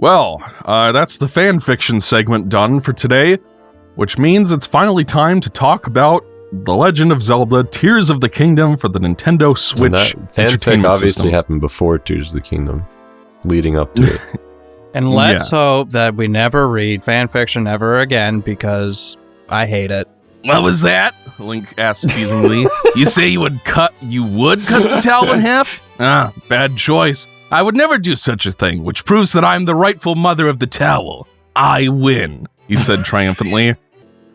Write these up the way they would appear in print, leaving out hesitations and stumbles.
Well, that's the fan fiction segment done for today, which means it's finally time to talk about The Legend of Zelda Tears of the Kingdom for the Nintendo Switch fanfic obviously happened before Tears of the Kingdom, leading up to it. And let's hope that we never read fanfiction ever again, because I hate it. What was that? Link asked teasingly. You say you would cut the towel in half? Ah, bad choice. I would never do such a thing, which proves that I'm the rightful mother of the towel. I win, he said triumphantly.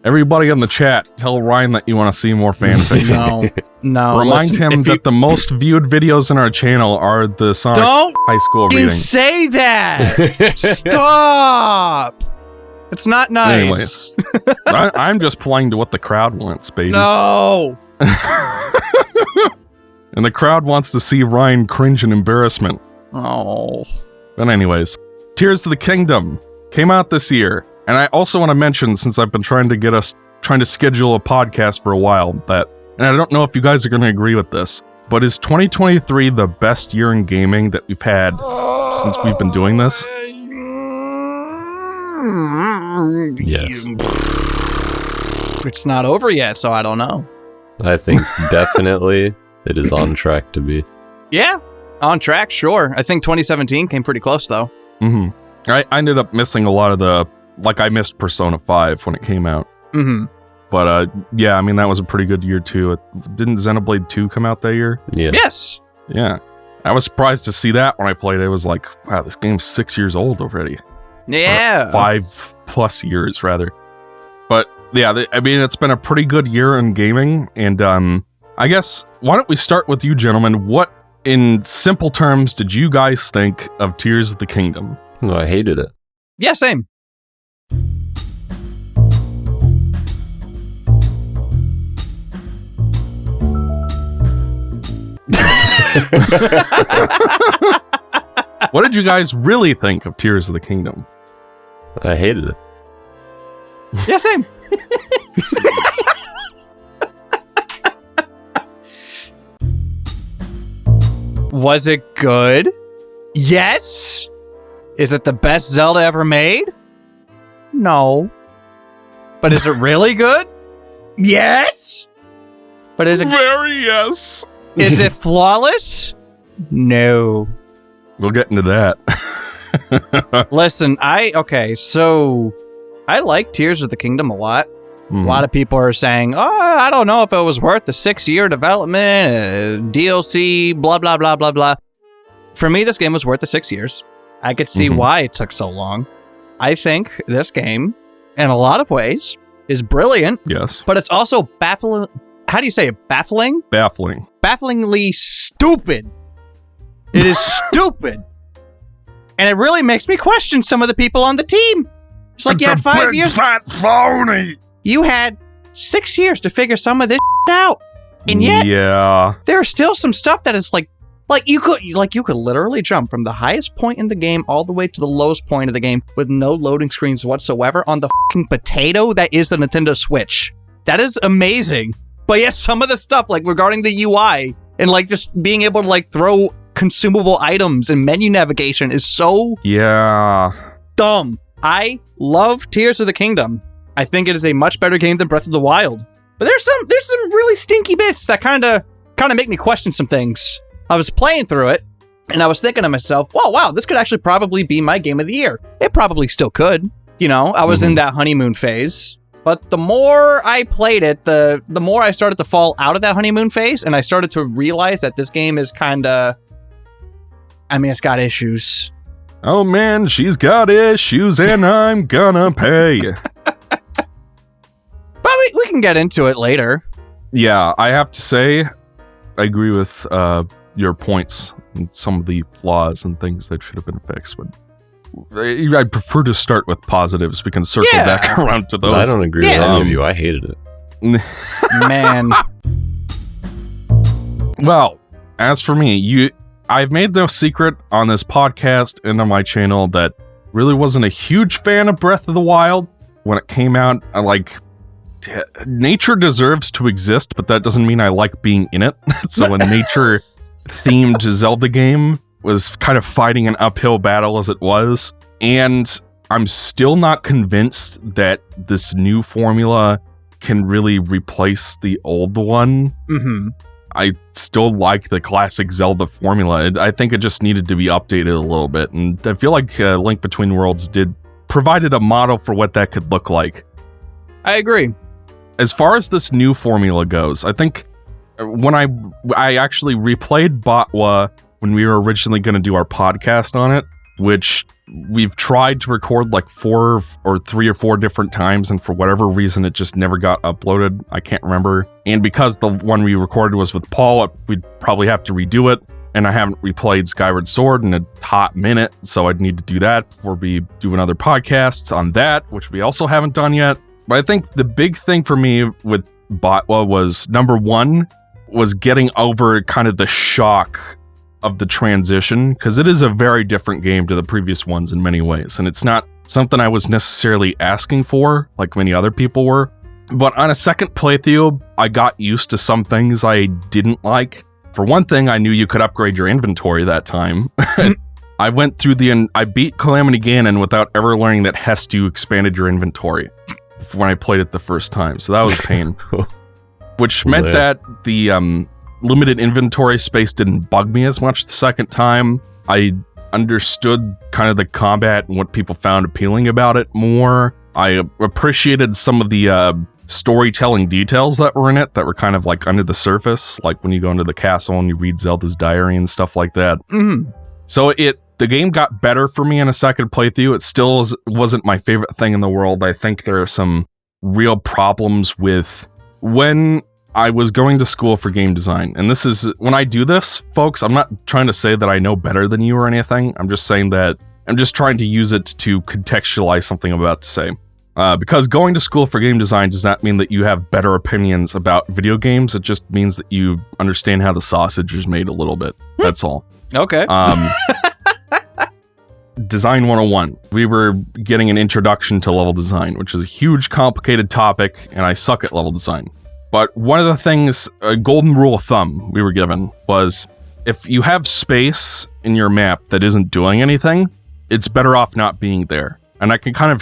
Everybody in the chat, tell Ryan that you want to see more fanfiction. No. Remind him that the most viewed videos on our channel are the Sonic High School reading. Don't say that! Stop! It's not nice. Anyways, I'm just playing to what the crowd wants, baby. No! And the crowd wants to see Ryan cringe in embarrassment. Oh. But anyways, Tears of the Kingdom came out this year. And I also want to mention, since I've been trying to schedule a podcast for a while, that, and I don't know if you guys are going to agree with this, but is 2023 the best year in gaming that we've had since we've been doing this? Yes. It's not over yet, so I don't know. I think definitely it is on track to be. Yeah, on track, sure. I think 2017 came pretty close, though. Mm-hmm. I ended up missing a lot of I missed Persona 5 when it came out. Mm-hmm. But, yeah, I mean, that was a pretty good year, too. Didn't Xenoblade 2 come out that year? Yeah. Yes! Yeah. I was surprised to see that when I played it. It was like, wow, this game's 6 years old already. Yeah. 5+ years, rather. But, yeah, I mean, it's been a pretty good year in gaming. And, I guess, why don't we start with you, gentlemen? What, in simple terms, did you guys think of Tears of the Kingdom? No, I hated it. Yeah, same. What did you guys really think of Tears of the Kingdom? I hated it. Yeah, same. Was it good? Yes. Is it the best Zelda ever made? No. But is it really good? Yes. But is it very yes? Is it flawless? No. We'll get into that. Listen, so I like Tears of the Kingdom a lot. Mm-hmm. A lot of people are saying, I don't know if it was worth the 6-year development, DLC, blah, blah, blah, blah, blah. For me, this game was worth the 6 years. I could see why it took so long. I think this game, in a lot of ways, is brilliant. Yes. But it's also baffling. How do you say it? Baffling? Baffling. Bafflingly stupid. It is stupid. And it really makes me question some of the people on the team. It's like you had 5 years. Fat phony. You had 6 years to figure some of this out. And yet, there's still some stuff that is like you could literally jump from the highest point in the game all the way to the lowest point of the game with no loading screens whatsoever on the fucking potato that is the Nintendo Switch. That is amazing. But yet some of the stuff like regarding the UI and like just being able to like throw consumable items and menu navigation is so dumb. I love Tears of the Kingdom. I think it is a much better game than Breath of the Wild. But there's some really stinky bits that kind of make me question some things. I was playing through it, and I was thinking to myself, wow, this could actually probably be my game of the year. It probably still could. You know, I was in that honeymoon phase. But the more I played it, the more I started to fall out of that honeymoon phase, and I started to realize that this game is it's got issues. Oh man, she's got issues, and I'm gonna pay. But we can get into it later. Yeah, I have to say, I agree with your points and some of the flaws and things that should have been fixed, but I'd prefer to start with positives. We can circle back around to those. I don't agree with any of you. I hated it. Man. Well, as for me, I've made no secret on this podcast and on my channel that really wasn't a huge fan of Breath of the Wild. When it came out, nature deserves to exist, but that doesn't mean I like being in it. So a nature-themed Zelda game was kind of fighting an uphill battle as it was. And I'm still not convinced that this new formula can really replace the old one. Mm-hmm. I still like the classic Zelda formula. I think it just needed to be updated a little bit. And I feel like Link Between Worlds provided a model for what that could look like. I agree. As far as this new formula goes, I think when I actually replayed Batwa when we were originally going to do our podcast on it, which we've tried to record like 3 or 4 different times, and for whatever reason it just never got uploaded. I can't remember. And because the one we recorded was with Paul, we'd probably have to redo it. And I haven't replayed Skyward Sword in a hot minute, so I'd need to do that before we do another podcast on that, which we also haven't done yet. But I think the big thing for me with Batwa was, number one, was getting over kind of the shock of the transition, because it is a very different game to the previous ones in many ways, and it's not something I was necessarily asking for, like many other people were. But on a second playthrough, I got used to some things I didn't like. For one thing, I knew you could upgrade your inventory that time. I went through I beat Calamity Ganon without ever learning that Hestu expanded your inventory when I played it the first time, so that was a pain. Which meant that the limited inventory space didn't bug me as much the second time. I understood kind of the combat and what people found appealing about it more. I appreciated some of the storytelling details that were in it that were kind of like under the surface, like when you go into the castle and you read Zelda's diary and stuff like that. Mm-hmm. So the game got better for me in a second playthrough. It still wasn't my favorite thing in the world. I think there are some real problems with when I was going to school for game design. And this is, when I do this, folks, I'm not trying to say that I know better than you or anything. I'm just saying that I'm just trying to use it to contextualize something I'm about to say. Because going to school for game design does not mean that you have better opinions about video games. It just means that you understand how the sausage is made a little bit. That's all. Okay. Design 101. We were getting an introduction to level design, which is a huge, complicated topic, and I suck at level design. But one of the things, a golden rule of thumb we were given was, if you have space in your map that isn't doing anything, it's better off not being there. And I can kind of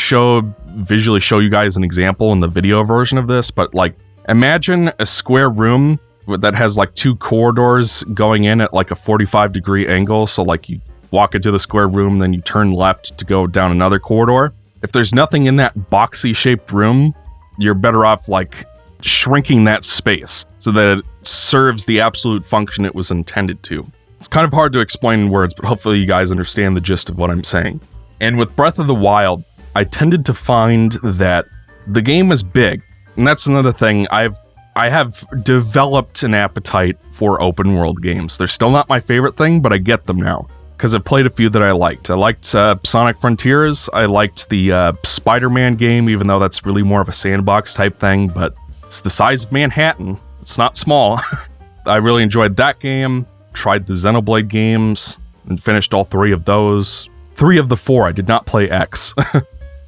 visually show you guys an example in the video version of this, but like, imagine a square room that has like 2 corridors going in at like a 45-degree angle. So like you walk into the square room, then you turn left to go down another corridor. If there's nothing in that boxy shaped room, you're better off like shrinking that space so that it serves the absolute function it was intended to. It's kind of hard to explain in words, but hopefully you guys understand the gist of what I'm saying. And with Breath of the Wild, I tended to find that the game is big. And that's another thing. I have developed an appetite for open world games. They're still not my favorite thing, but I get them now, because I've played a few that I liked. I liked Sonic Frontiers. I liked the Spider-Man game, even though that's really more of a sandbox type thing, but it's the size of Manhattan. It's not small. I really enjoyed that game. Tried the Xenoblade games and finished all 3 of those. 3 of the 4, I did not play X.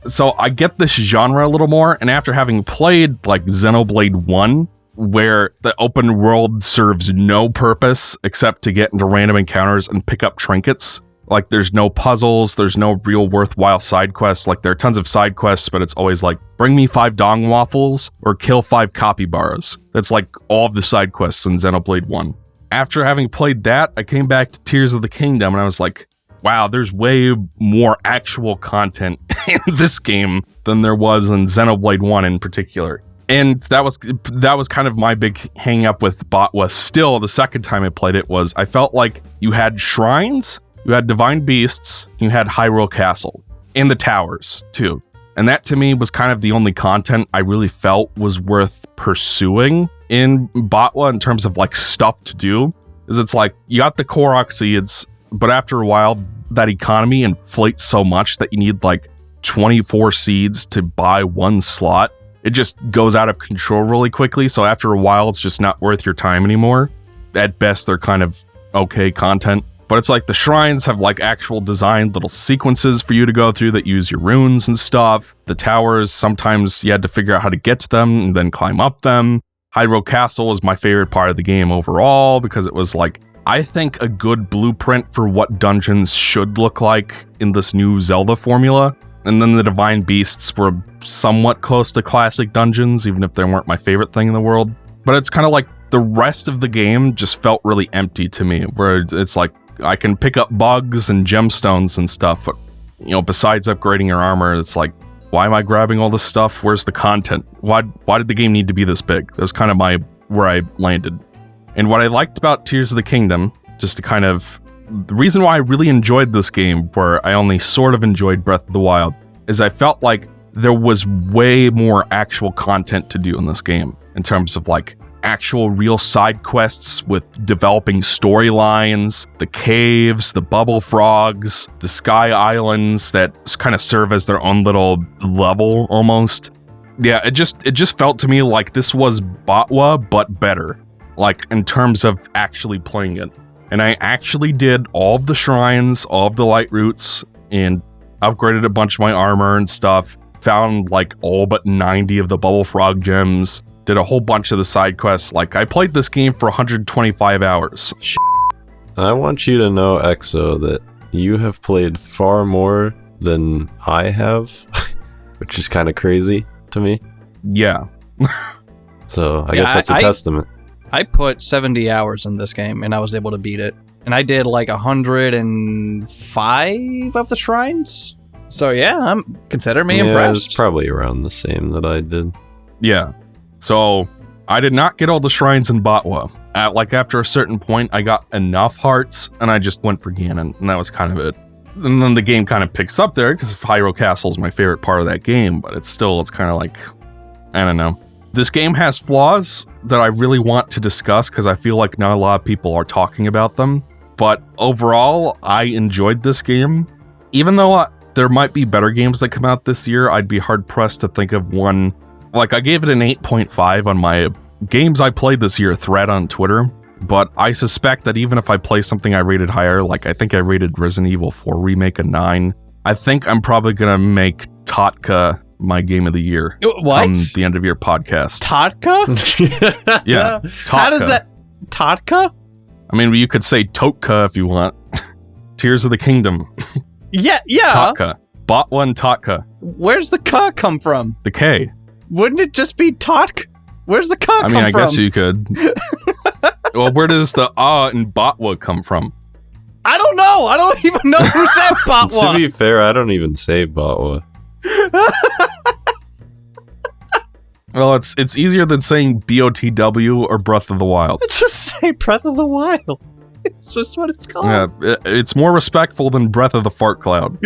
So I get this genre a little more, and after having played like Xenoblade 1, where the open world serves no purpose except to get into random encounters and pick up trinkets. Like, there's no puzzles, there's no real worthwhile side quests. Like, there are tons of side quests, but it's always like, bring me 5 dong waffles or kill 5 capybaras. That's like all of the side quests in Xenoblade 1. After having played that, I came back to Tears of the Kingdom, and I was like, wow, there's way more actual content in this game than there was in Xenoblade 1 in particular. And that was kind of my big hang up with Batwa. Still, the second time I played it was, I felt like you had shrines, you had divine beasts, you had Hyrule Castle, and the towers too. And that to me was kind of the only content I really felt was worth pursuing in Batwa in terms of like stuff to do. Is it's like, you got the Korok seeds, but after a while, that economy inflates so much that you need like 24 seeds to buy 1 slot. It just goes out of control really quickly, so after a while, it's just not worth your time anymore. At best, they're kind of okay content. But it's like the shrines have like actual designed little sequences for you to go through that use your runes and stuff. The towers, sometimes you had to figure out how to get to them and then climb up them. Hyrule Castle was my favorite part of the game overall, because it was like I think, a good blueprint for what dungeons should look like in this new Zelda formula. And then the Divine Beasts were somewhat close to classic dungeons, even if they weren't my favorite thing in the world. But it's kind of like the rest of the game just felt really empty to me, where it's like I can pick up bugs and gemstones and stuff, but, besides upgrading your armor, it's like, why am I grabbing all this stuff? Where's the content? Why did the game need to be this big? That was kind of where I landed. And what I liked about Tears of the Kingdom, just to kind of... The reason why I really enjoyed this game, where I only sort of enjoyed Breath of the Wild, is I felt like there was way more actual content to do in this game, in terms of like actual real side quests with developing storylines, the caves, the bubble frogs, the sky islands that kind of serve as their own little level almost. Yeah, it just felt to me like this was Botwa, but better, like in terms of actually playing it. And I actually did all of the shrines, all of the light roots, and upgraded a bunch of my armor and stuff. Found like all but 90 of the bubble frog gems. Did a whole bunch of the side quests. Like, I played this game for 125 hours. I want you to know, Exo, that you have played far more than I have, which is kind of crazy to me. Yeah. So I guess that's a testament. I put 70 hours in this game, and I was able to beat it. And I did like 105 of the shrines. So yeah, consider me impressed. It's probably around the same that I did. Yeah. So I did not get all the shrines in Botwa. After a certain point, I got enough hearts, and I just went for Ganon, and that was kind of it. And then the game kind of picks up there, because Hyrule Castle is my favorite part of that game, but it's kind of like, I don't know. This game has flaws that I really want to discuss because I feel like not a lot of people are talking about them. But overall, I enjoyed this game. Even though there might be better games that come out this year, I'd be hard-pressed to think of one. Like, I gave it an 8.5 on my games I played this year thread on Twitter. But I suspect that even if I play something I rated higher, like I think I rated Resident Evil 4 Remake a 9, I think I'm probably going to make Totka my game of the year. What? On the end of your podcast. Totka? Yeah. Totka. How does that... Totka? I mean, you could say Totka if you want. Tears of the Kingdom. Yeah. Totka. Botwa and Totka. Where's the K come from? The K. Wouldn't it just be Totk? Where's the K come from? I guess you could. Well, where does the in Botwa come from? I don't know. I don't even know who said Botwa. To be fair, I don't even say Botwa. Well, it's easier than saying BOTW or Breath of the Wild. Just say Breath of the Wild. It's just what it's called. Yeah, it's more respectful than Breath of the Fart Cloud.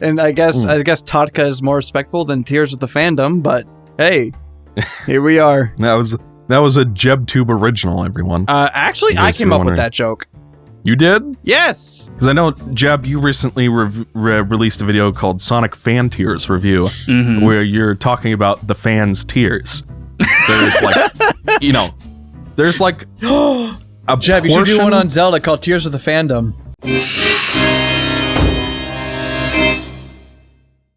And I guess Totka is more respectful than Tears of the Fandom, but hey, here we are. That was a JebTube original, everyone. Actually, I came up with that joke. You did? Yes. Because I know, Jeb, you recently released a video called Sonic Fan Tears Review, where you're talking about the fans' tears. There's like, a Jeb, you should do one on Zelda called Tears of the Fandom.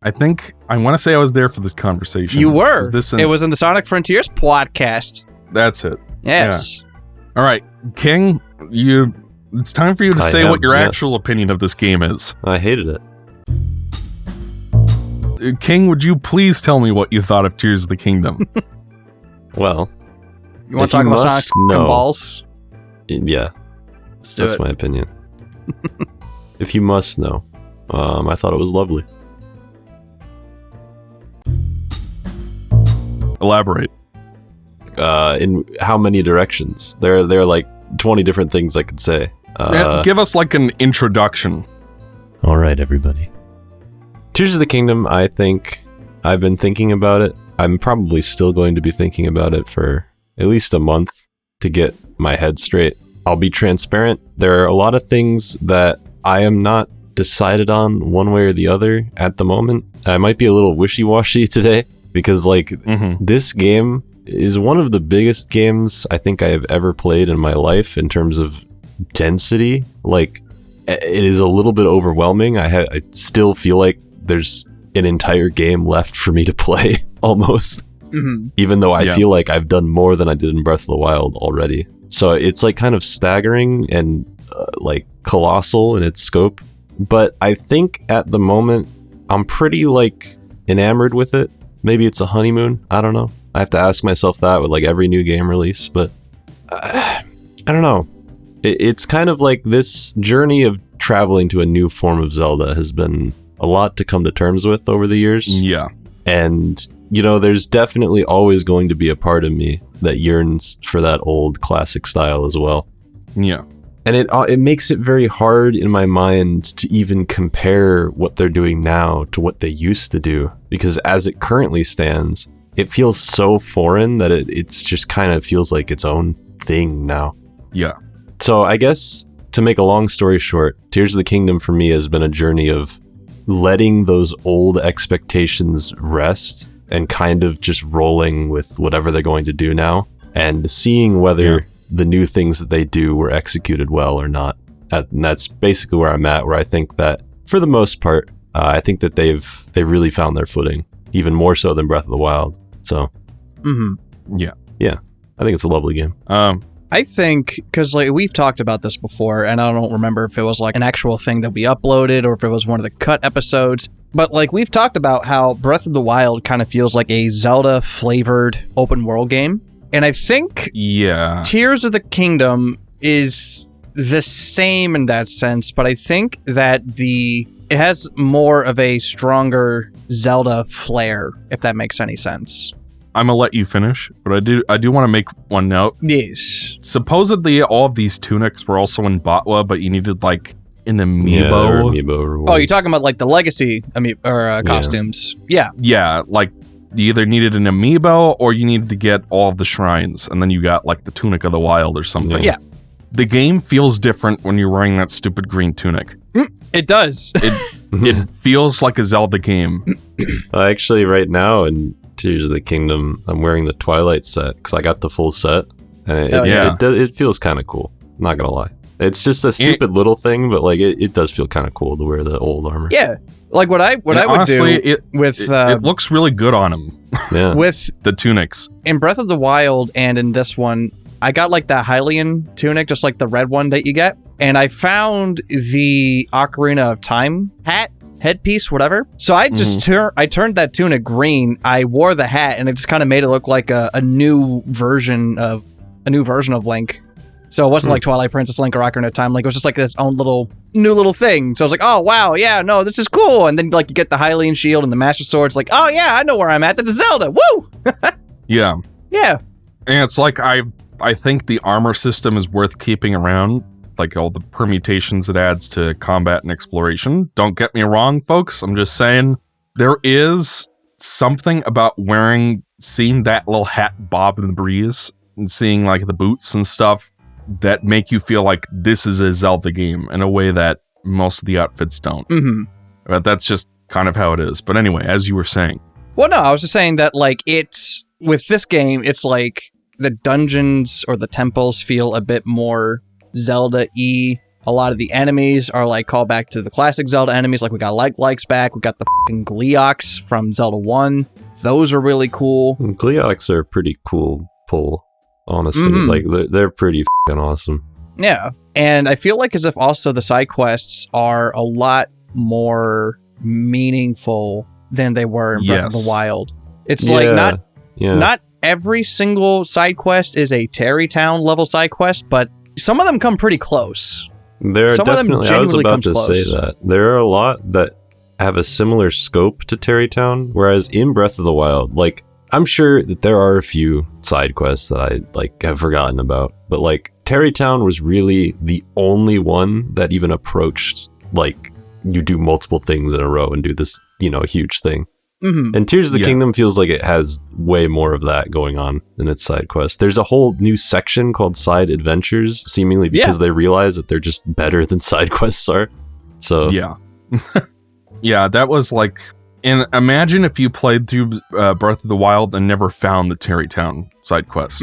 I think, I want to say I was there for this conversation. You were. It was in the Sonic Frontiers podcast. That's it. Yes. Yeah. All right, King, it's time for you to say what your actual opinion of this game is. I hated it. King, would you please tell me what you thought of Tears of the Kingdom? Well, you want to talk about Sonic's balls? Yeah, that's my opinion. If you must know, I thought it was lovely. Elaborate. In how many directions? There are like 20 different things I could say. Give us like an introduction. All right, everybody. Tears of the Kingdom, I think I've been thinking about it. I'm probably still going to be thinking about it for at least a month to get my head straight. I'll be transparent. There are a lot of things that I am not decided on one way or the other at the moment. I might be a little wishy-washy today because this game is one of the biggest games I think I have ever played in my life in terms of density. Like, it is a little bit overwhelming. I still feel like there's an entire game left for me to play, almost. Even though I feel like I've done more than I did in Breath of the Wild already. So it's like kind of staggering and like colossal in its scope. But I think at the moment I'm pretty like enamored with it. Maybe it's a honeymoon. I don't know. I have to ask myself that with like every new game release, but I don't know. It's kind of like this journey of traveling to a new form of Zelda has been a lot to come to terms with over the years. Yeah. And, you know, there's definitely always going to be a part of me that yearns for that old classic style as well. Yeah. And it makes it very hard in my mind to even compare what they're doing now to what they used to do. Because as it currently stands, it feels so foreign that it's just kind of feels like its own thing now. Yeah. So I guess to make a long story short, Tears of the Kingdom for me has been a journey of letting those old expectations rest and kind of just rolling with whatever they're going to do now and seeing whether the new things that they do were executed well or not. And that's basically where I'm at, where I think that for the most part, I think that they really found their footing, even more so than Breath of the Wild. So, yeah, I think it's a lovely game. I think, because like we've talked about this before, and I don't remember if it was like an actual thing that we uploaded or if it was one of the cut episodes, but like we've talked about how Breath of the Wild kind of feels like a Zelda-flavored open world game. And I think Tears of the Kingdom is the same in that sense, but I think that it has more of a stronger Zelda flair, if that makes any sense. I'm gonna let you finish, but I do want to make one note. Yes. Supposedly, all of these tunics were also in Botwa, but you needed like an amiibo. Yeah, amiibo rewards. Oh, you're talking about like the legacy costumes? Yeah. Yeah, like you either needed an amiibo or you needed to get all of the shrines, and then you got like the Tunic of the Wild or something. Yeah. The game feels different when you're wearing that stupid green tunic. It does. It feels like a Zelda game. Actually, right now in Tears of the Kingdom, I'm wearing the Twilight set because I got the full set, and it feels kind of cool. I'm not gonna lie, it's just a stupid little thing, but like it does feel kind of cool to wear the old armor. Yeah, like what I would honestly, do it looks really good on him. Yeah, with the tunics in Breath of the Wild and in this one, I got like the Hylian tunic, just like the red one that you get, and I found the Ocarina of Time headpiece, whatever. So I just I turned that tunic green. I wore the hat, and it just kind of made it look like a new version of Link. So it wasn't like Twilight Princess Link or Ocarina of Time Link. It was just like this own new little thing. So I was like, oh wow, yeah, no, this is cool. And then like you get the Hylian shield and the Master Sword. It's like, oh yeah, I know where I'm at. This is Zelda. Woo! Yeah. Yeah. And it's like I think the armor system is worth keeping around. Like all the permutations it adds to combat and exploration. Don't get me wrong, folks. I'm just saying there is something about seeing that little hat bob in the breeze and seeing like the boots and stuff that make you feel like this is a Zelda game in a way that most of the outfits don't. But that's just kind of how it is. But anyway, as you were saying. Well, no, I was just saying that like with this game, it's like the dungeons or the temples feel a bit more Zelda-y. A lot of the enemies are like call back to the classic Zelda enemies. Like we got likes back. We got the fucking Gleeoks from Zelda 1. Those are really cool. Gleeoks are a pretty cool pull, honestly. Like they're pretty fucking awesome. Yeah. And I feel like as if also the side quests are a lot more meaningful than they were in Breath of the Wild. It's like not every single side quest is a Terry Town level side quest, but some of them come pretty close. There are definitely, I was about to say that. There are a lot that have a similar scope to Terry Town, whereas in Breath of the Wild, like, I'm sure that there are a few side quests that I, like, have forgotten about, but, like, Terry Town was really the only one that even approached, like, you do multiple things in a row and do this, huge thing. And Tears of the Kingdom feels like it has way more of that going on in its side quest. There's a whole new section called Side Adventures, seemingly because they realize that they're just better than side quests are. So yeah, that was like, and imagine if you played through Breath of the Wild and never found the Terry Town side quest.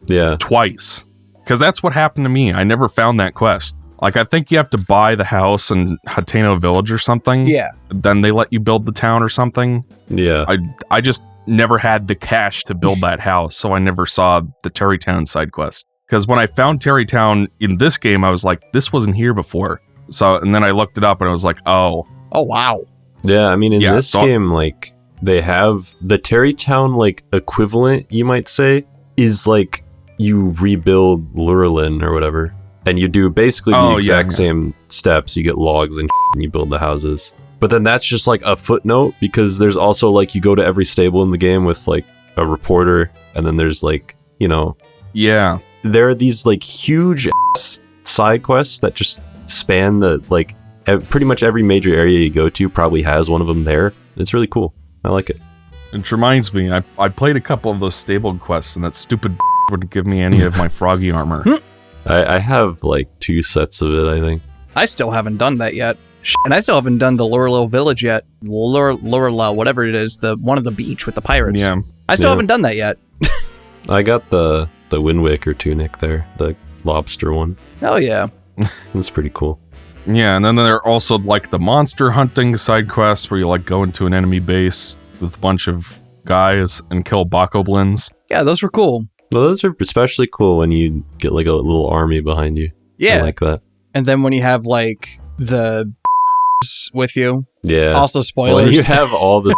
Yeah, twice, because that's what happened to me. I never found that quest. Like, I think you have to buy the house in Hateno Village or something. Yeah. Then they let you build the town or something. Yeah. I just never had the cash to build that house, so I never saw the Terry Town side quest. Because when I found Terrytown in this game, I was like, this wasn't here before. So, and then I looked it up and I was like, oh. Oh, wow. Yeah, I mean, in this game, like, they have the Terrytown, like, equivalent, you might say, is like you rebuild Lurelin or whatever. And you do basically the exact same steps. You get logs and you build the houses. But then that's just like a footnote, because there's also like you go to every stable in the game with like a reporter, and then there's like, you know. Yeah. There are these like huge side quests that just span the like pretty much every major area you go to probably has one of them there. It's really cool. I like it. It reminds me, I played a couple of those stable quests, and that stupid wouldn't give me any of my froggy armor. I have like 2 sets of it, I think. I still haven't done that yet. And I still haven't done the Lurelil village yet. Lurelil, whatever it is, the one on the beach with the pirates. Yeah. I still haven't done that yet. I got the Wind Waker tunic there, the lobster one. Oh, yeah. It's pretty cool. Yeah, and then there are also like the monster hunting side quests where you like go into an enemy base with a bunch of guys and kill bokoblins. Yeah, those were cool. Well, those are especially cool when you get like a little army behind you. Yeah. I like that. And then when you have like the with you. Yeah. Also spoilers. When you have all the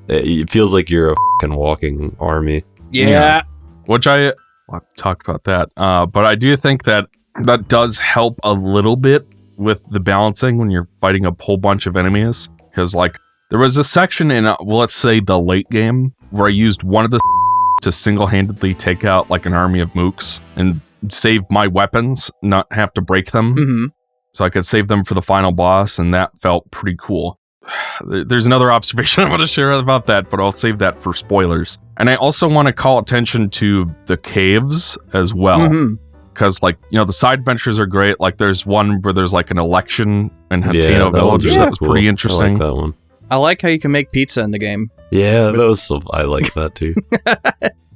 it feels like you're a fucking walking army. Yeah. Which I talked about that. But I do think that does help a little bit with the balancing when you're fighting a whole bunch of enemies. Because like there was a section in, let's say the late game where I used one of the to single-handedly take out like an army of mooks and save my weapons, not have to break them. Mm-hmm. So I could save them for the final boss, and that felt pretty cool. There's another observation I want to share about that, but I'll save that for spoilers. And I also want to call attention to the caves as well. Because, like, you know, the side adventures are great. Like, there's one where there's like an election in Hateno Village. That was cool. Pretty interesting. I like that one. I like how you can make pizza in the game. Yeah, that was I like that too.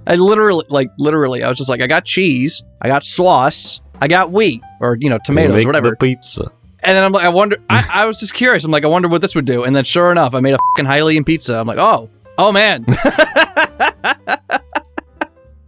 I literally, I was just like, I got cheese, I got sauce, I got wheat, or, you know, tomatoes, whatever. The pizza. And then I'm like, I was just curious. I'm like, I wonder what this would do. And then sure enough, I made a fucking Hylian pizza. I'm like, oh man.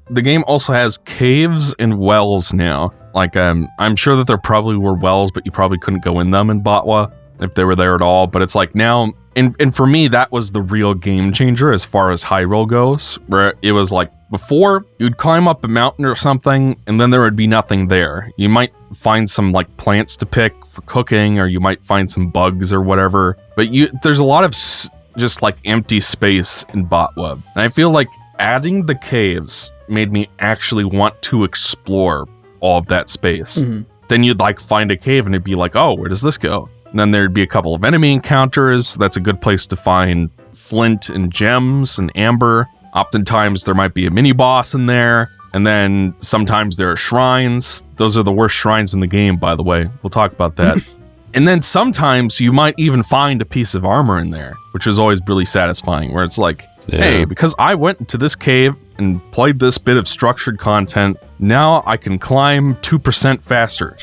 The game also has caves and wells now. Like, I'm sure that there probably were wells, but you probably couldn't go in them in Botwa if they were there at all. But it's like now, and for me, that was the real game changer as far as Hyrule goes, where it was like, before, you'd climb up a mountain or something, and then there would be nothing there. You might find some like plants to pick for cooking, or you might find some bugs or whatever. But there's a lot of just like empty space in Botwa. And I feel like adding the caves made me actually want to explore all of that space. Mm-hmm. Then you'd like find a cave and it'd be like, oh, where does this go? And then there'd be a couple of enemy encounters. That's a good place to find flint and gems and amber. Oftentimes there might be a mini boss in there. And then sometimes there are shrines. Those are the worst shrines in the game, by the way. We'll talk about that. And then sometimes you might even find a piece of armor in there, which is always really satisfying, where it's like, hey, because I went into this cave and played this bit of structured content, now I can climb 2% faster.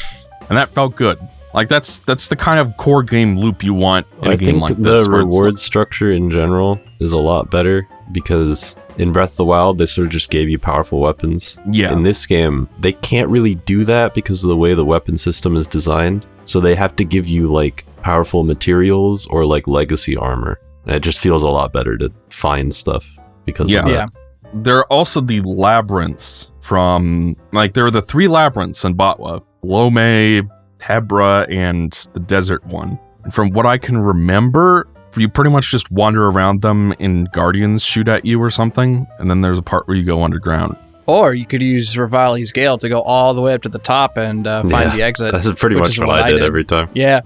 And that felt good. Like, that's the kind of core game loop you want in a game like this. I think the reward structure in general is a lot better, because in Breath of the Wild, they sort of just gave you powerful weapons. Yeah. In this game, they can't really do that because of the way the weapon system is designed. So they have to give you, like, powerful materials or, like, legacy armor. And it just feels a lot better to find stuff because of that. Yeah. There are also the labyrinths from, like, there are the 3 labyrinths in Botwa. Lome, Hebra, and the desert one. And from what I can remember, you pretty much just wander around them and guardians shoot at you or something, and then there's a part where you go underground. Or you could use Rivali's Gale to go all the way up to the top and find the exit. That's pretty much what I did every time. Yeah.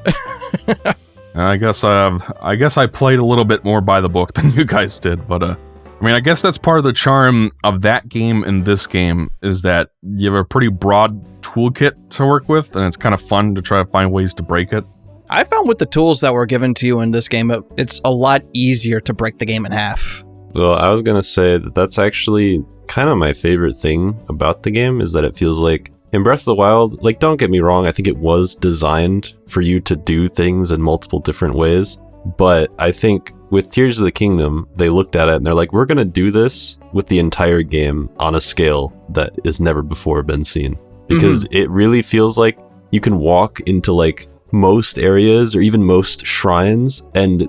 I guess I played a little bit more by the book than you guys did, but I mean, I guess that's part of the charm of that game and this game, is that you have a pretty broad toolkit to work with, and it's kind of fun to try to find ways to break it. I found with the tools that were given to you in this game, it's a lot easier to break the game in half. Well, I was going to say that that's actually kind of my favorite thing about the game, is that it feels like in Breath of the Wild, like, don't get me wrong, I think it was designed for you to do things in multiple different ways. But I think with Tears of the Kingdom, they looked at it and they're like, we're going to do this with the entire game on a scale that has never before been seen. Because it really feels like you can walk into like most areas or even most shrines, and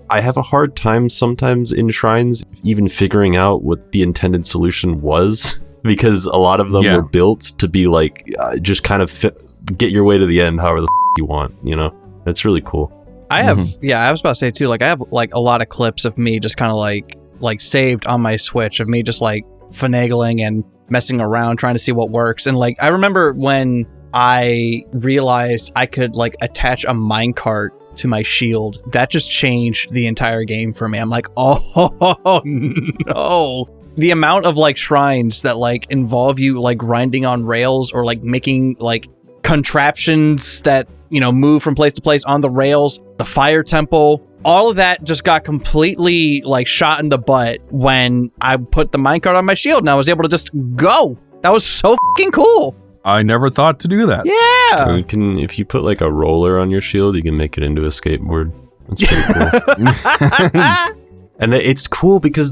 I have a hard time sometimes in shrines even figuring out what the intended solution was, because a lot of them were built to be like just kind of get your way to the end however the you want, you know? It's really cool. I have I was about to say too, like I have like a lot of clips of me just kind of like saved on my Switch of me just like finagling and messing around trying to see what works. And like I remember when I realized I could like attach a minecart to my shield, that just changed the entire game for me. I'm like, oh no. The amount of like shrines that like involve you like grinding on rails or like making like contraptions that, you know, move from place to place on the rails, the fire temple, all of that just got completely like shot in the butt when I put the minecart on my shield and I was able to just go. That was so fucking cool. I never thought to do that. Yeah. If you put like a roller on your shield, you can make it into a skateboard. That's pretty cool. And it's cool because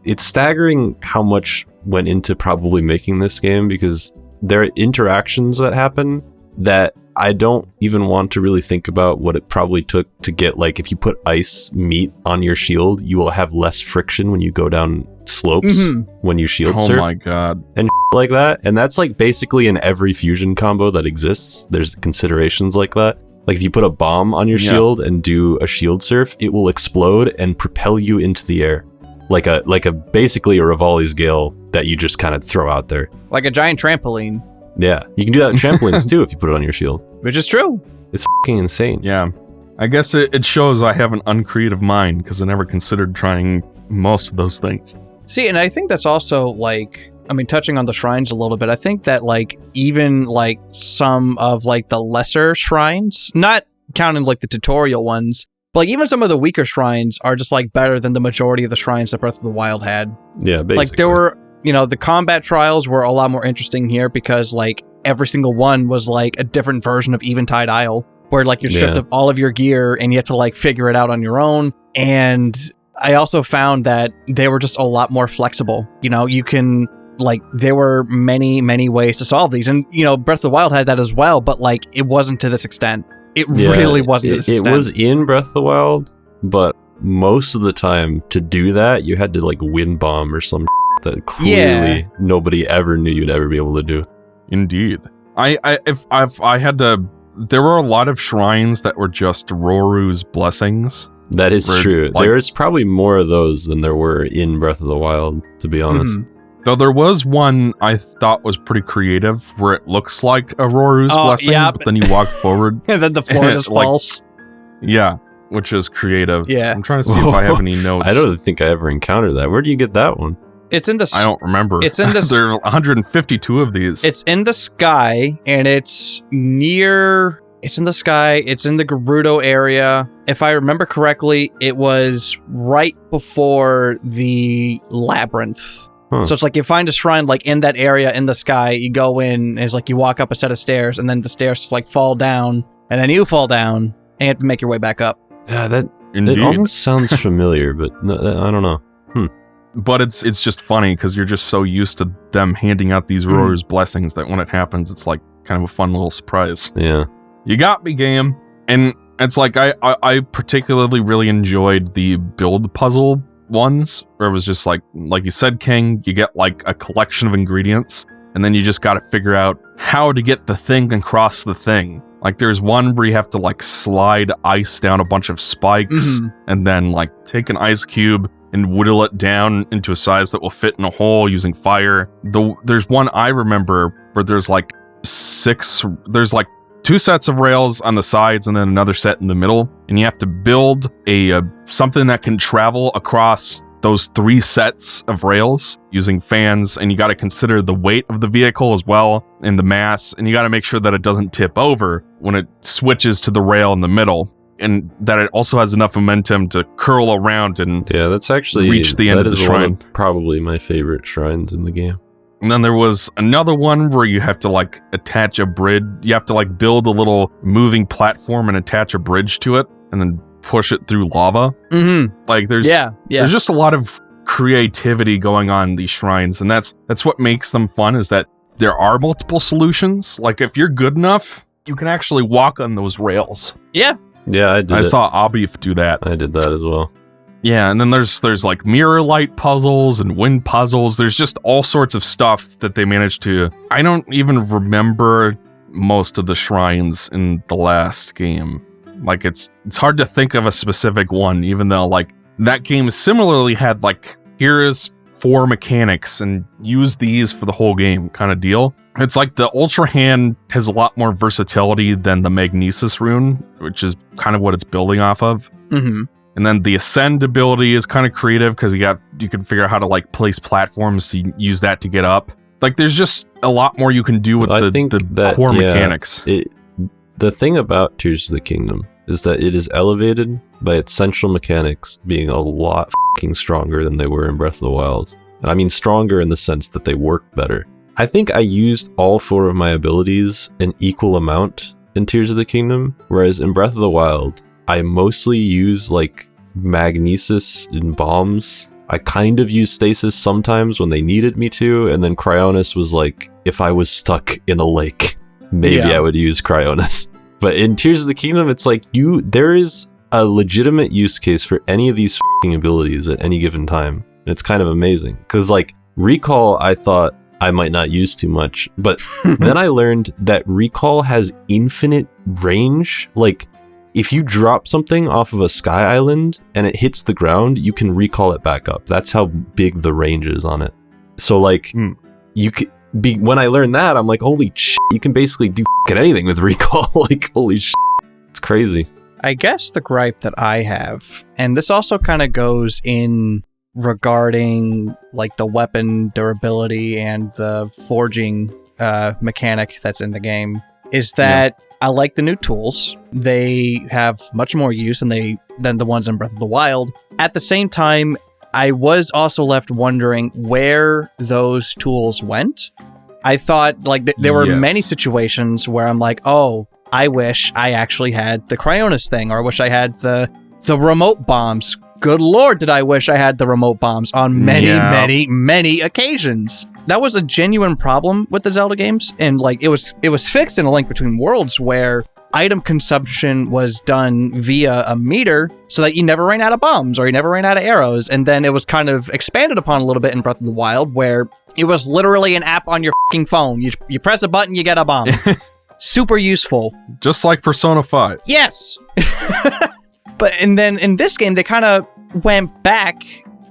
it's staggering how much went into probably making this game, because there are interactions that happen that I don't even want to really think about what it probably took to get. Like if you put ice meat on your shield, you will have less friction when you go down slopes when you shield surf. Oh my god. And like that. And that's like basically in every fusion combo that exists. There's considerations like that. Like if you put a bomb on your shield and do a shield surf, it will explode and propel you into the air. Like a basically a Rivali's Gale that you just kind of throw out there. Like a giant trampoline. Yeah, you can do that in trampolines too if you put it on your shield. Which is true. It's fucking insane. Yeah. I guess it shows I have an uncreative mind because I never considered trying most of those things. See, and I think that's also like, I mean, touching on the shrines a little bit, I think that like even like some of like the lesser shrines, not counting like the tutorial ones, but like even some of the weaker shrines are just like better than the majority of the shrines that Breath of the Wild had. Yeah, basically. Like there were, you know, the combat trials were a lot more interesting here because like every single one was like a different version of Eventide Isle, where like you're stripped of all of your gear and you have to like figure it out on your own. And I also found that they were just a lot more flexible. You know, you can like, there were many, many ways to solve these. And, you know, Breath of the Wild had that as well, but like it wasn't to this extent. It really wasn't to this extent. It was in Breath of the Wild, but most of the time to do that, you had to like wind bomb or some that clearly nobody ever knew you'd ever be able to do. Indeed. If I had to, there were a lot of shrines that were just Roru's blessings. That is true. Like, there's probably more of those than there were in Breath of the Wild, to be honest. Though there was one I thought was pretty creative where it looks like a Roru's blessing, but then you walk forward. And then the floor just falls. Yeah, which is creative. Yeah. I'm trying to see if I have any notes. I don't think I ever encountered that. Where do you get that one? It's in the... I don't remember. It's in the... There are 152 of these. It's in the sky, and it's near... It's in the sky. It's in the Gerudo area. If I remember correctly, it was right before the labyrinth. So it's like you find a shrine like in that area in the sky, you go in, and it's like you walk up a set of stairs, and then the stairs just like fall down, and then you fall down, and you have to make your way back up. Yeah, that almost sounds familiar, but no, I don't know. But it's just funny because you're just so used to them handing out these Roru's blessings that when it happens, it's like kind of a fun little surprise. Yeah. You got me, game. And it's like I particularly really enjoyed the build puzzle ones where it was just like you said, King, you get like a collection of ingredients and then you just got to figure out how to get the thing across the thing. Like there's one where you have to like slide ice down a bunch of spikes and then like take an ice cube and whittle it down into a size that will fit in a hole using fire. There's one I remember where there's like two sets of rails on the sides and then another set in the middle, and you have to build a something that can travel across those three sets of rails using fans, and you got to consider the weight of the vehicle as well and the mass, and you got to make sure that it doesn't tip over when it switches to the rail in the middle, and that it also has enough momentum to curl around and that's actually reach the end of the shrine. One of probably my favorite shrines in the game. And then there was another one where you have to like attach a bridge. You have to like build a little moving platform and attach a bridge to it and then push it through lava. Mm-hmm. Like there's just a lot of creativity going on in these shrines, and that's what makes them fun, is that there are multiple solutions. Like if you're good enough, you can actually walk on those rails. Yeah, I saw Abif do that. I did that as well. Yeah, and then there's like mirror light puzzles and wind puzzles. There's just all sorts of stuff that they managed to. I don't even remember most of the shrines in the last game. Like it's hard to think of a specific one, even though like that game similarly had like, here's 4 mechanics and use these for the whole game kind of deal. It's like the Ultrahand has a lot more versatility than the Magnesis rune, which is kind of what it's building off of. Mm-hmm. And then the Ascend ability is kind of creative because you can figure out how to like place platforms to use that to get up. Like there's just a lot more you can do with the core mechanics. The thing about Tears of the Kingdom is that it is elevated by its central mechanics being a lot fucking stronger than they were in Breath of the Wild. And I mean stronger in the sense that they work better. I think I used all 4 of my abilities in equal amount in Tears of the Kingdom, whereas in Breath of the Wild, I mostly use like magnesis and bombs. I kind of use stasis sometimes when they needed me to, and then Cryonis was like, if I was stuck in a lake, maybe I would use Cryonis. But in Tears of the Kingdom, it's like there is a legitimate use case for any of these f***ing abilities at any given time. And it's kind of amazing. Because like Recall, I thought I might not use too much, but then I learned that Recall has infinite range. Like if you drop something off of a sky island and it hits the ground, you can recall it back up. That's how big the range is on it. So like you could be, when I learned that, I'm like, holy shit, you can basically do anything with recall. Like, holy shit. It's crazy. I guess the gripe that I have, and this also kind of goes in regarding like the weapon durability and the forging mechanic that's in the game, is that I like the new tools. They have much more use than the ones in Breath of the Wild. At the same time, I was also left wondering where those tools went. I thought like there were many situations where I'm like, oh, I wish I actually had the Cryonis thing, or I wish I had the remote bombs. Good Lord, did I wish I had the remote bombs on many occasions. That was a genuine problem with the Zelda games, and like it was fixed in A Link Between Worlds, where item consumption was done via a meter so that you never ran out of bombs or you never ran out of arrows. And then it was kind of expanded upon a little bit in Breath of the Wild, where it was literally an app on your fucking phone. You press a button, you get a bomb. Super useful. Just like Persona 5. Yes. And then in this game, they kind of went back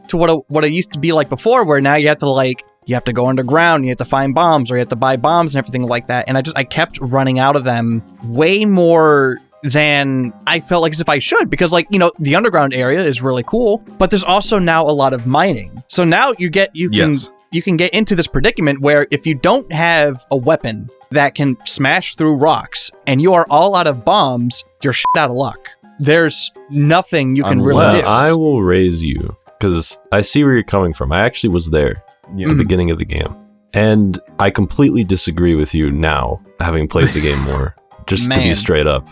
to what it used to be like before, where now you have to go underground, you have to find bombs, or you have to buy bombs and everything like that. And I kept running out of them way more than I felt like as if I should, because like, the underground area is really cool, but there's also now a lot of mining. So now you can get into this predicament where if you don't have a weapon that can smash through rocks and you are all out of bombs, you're shit out of luck. There's nothing you can really do. I will raise you, because I see where you're coming from. I actually was there at the beginning of the game, and I completely disagree with you now, having played the game more, just to be straight up.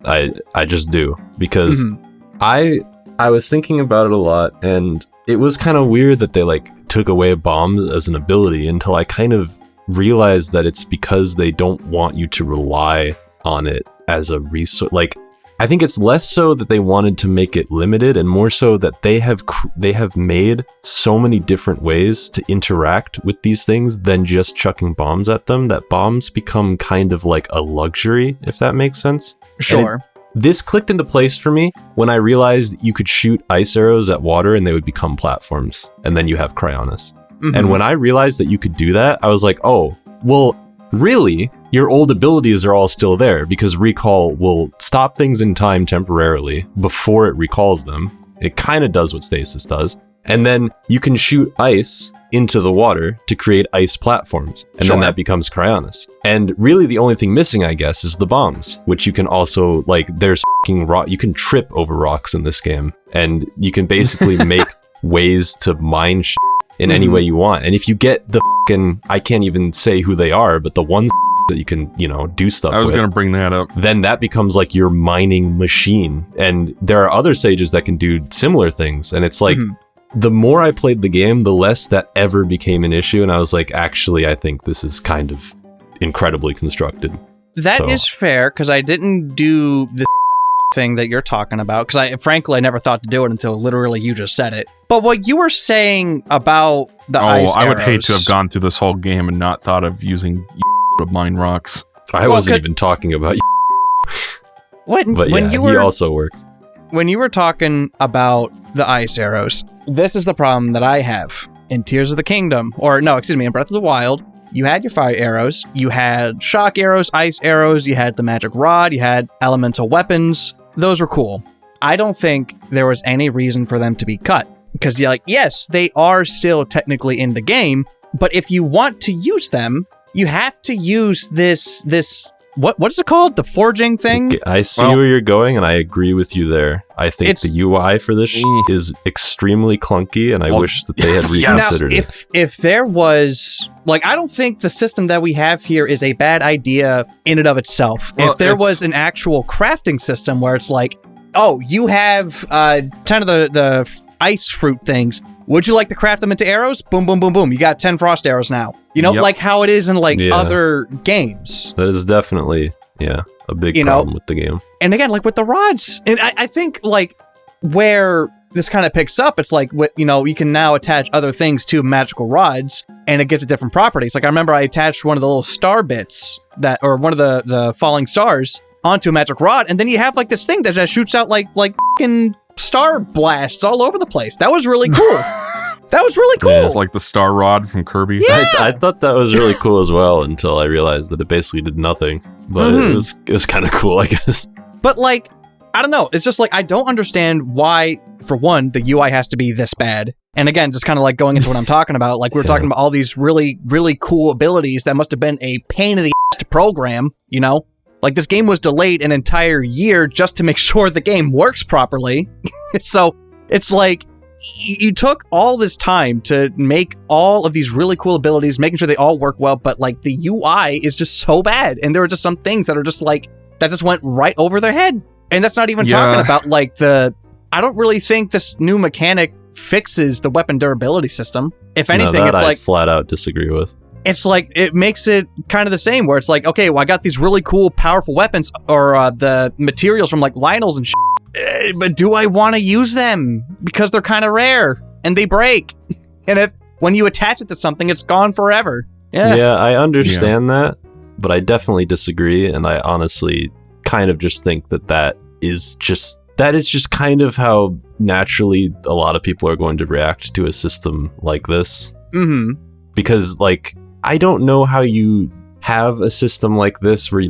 I just do, because I was thinking about it a lot, and it was kind of weird that they like took away bombs as an ability, until I kind of realized that it's because they don't want you to rely on it as a resource. Like, I think it's less so that they wanted to make it limited, and more so that they have made so many different ways to interact with these things than just chucking bombs at them, that bombs become kind of like a luxury, if that makes sense. Sure. This clicked into place for me when I realized you could shoot ice arrows at water and they would become platforms, and then you have Cryonis. And when I realized that you could do that, I was like, oh, well, really, your old abilities are all still there, because recall will stop things in time temporarily before it recalls them. It kind of does what stasis does. And then you can shoot ice into the water to create ice platforms. And then that becomes Cryonis. And really the only thing missing, I guess, is the bombs, which you can also, like, there's fucking rock. You can trip over rocks in this game, and you can basically make ways to mine in any way you want. And if you get the fucking, I can't even say who they are, but the one that you can, do stuff with. I was going to bring that up. Then that becomes like your mining machine. And there are other sages that can do similar things. And it's like, the more I played the game, the less that ever became an issue. And I was like, actually, I think this is kind of incredibly constructed. That is fair, because I didn't do the thing that you're talking about, because I never thought to do it until literally you just said it. But what you were saying about the ice I would arrows, hate to have gone through this whole game and not thought of using to mine rocks. I wasn't even talking about he also works. When you were talking about the ice arrows, this is the problem that I have in Tears of the Kingdom, in Breath of the Wild. You had your fire arrows, you had shock arrows, ice arrows, you had the magic rod, you had elemental weapons. Those were cool. I don't think there was any reason for them to be cut. Because yes, they are still technically in the game, but if you want to use them, you have to use this what is it called? The forging thing? I see where you're going, and I agree with you there. I think the UI for this is extremely clunky, and I wish that they had reconsidered it. If there was, I don't think the system that we have here is a bad idea in and of itself. If there was an actual crafting system where it's you have 10 of the ice fruit things. Would you like to craft them into arrows? Boom, boom, boom, boom. You got 10 frost arrows now. Like how it is in other games. That is definitely, a big problem with the game. And again, with the rods, and I think where this kind of picks up, it's you can now attach other things to magical rods and it gives it different properties. I remember I attached one of the little star bits or one of the falling stars onto a magic rod, and then you have this thing that just shoots out like fucking star blasts all over the place. That was really cool. That was really cool. Yeah, it's like the star rod from Kirby. Yeah. I thought that was really cool as well until I realized that it basically did nothing. But it was kind of cool, I guess. But I don't know. It's just I don't understand why, for one, the UI has to be this bad. And again, just kind of going into what I'm talking about. We were talking about all these really, really cool abilities that must have been a pain in the ass to program, this game was delayed an entire year just to make sure the game works properly. So it's you took all this time to make all of these really cool abilities, making sure they all work well, but the UI is just so bad. And there are just some things that are just that just went right over their head. And that's not even talking about I don't really think this new mechanic fixes the weapon durability system. If anything, it's I flat out disagree with. It's it makes it kind of the same, where it's okay, well, I got these really cool, powerful weapons, or the materials from Lionel's and shit, but do I want to use them? Because they're kind of rare, and they break. And when you attach it to something, it's gone forever. Yeah, I understand that, but I definitely disagree, and I honestly kind of just think that is just kind of how naturally a lot of people are going to react to a system like this. Mm-hmm. Because, I don't know how you have a system like this where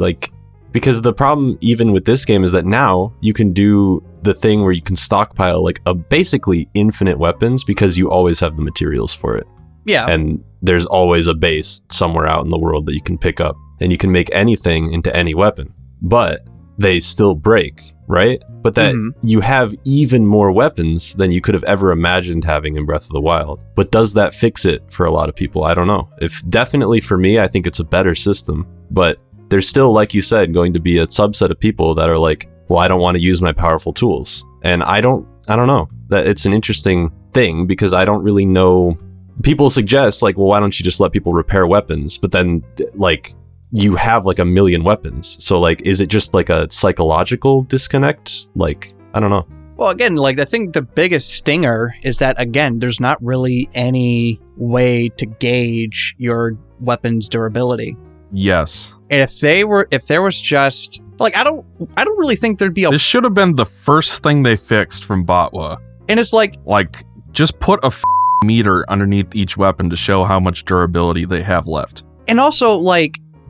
because the problem even with this game is that now you can do the thing where you can stockpile a basically infinite weapons because you always have the materials for it. Yeah. And there's always a base somewhere out in the world that you can pick up and you can make anything into any weapon, but they still break, right? But that you have even more weapons than you could have ever imagined having in Breath of the Wild. But does that fix it for a lot of people? I don't know. Definitely for me, I think it's a better system, but there's still, like you said, going to be a subset of people that are well, I don't want to use my powerful tools. And I don't know. That it's an interesting thing because I don't really know. People suggest well, why don't you just let people repair weapons? But then you have a million weapons. So is it just a psychological disconnect? I don't know. Well, again, I think the biggest stinger is that, again, there's not really any way to gauge your weapon's durability. Yes. And if there was just I don't really think there'd be This should have been the first thing they fixed from Botwa. And it's just put a meter underneath each weapon to show how much durability they have left. And also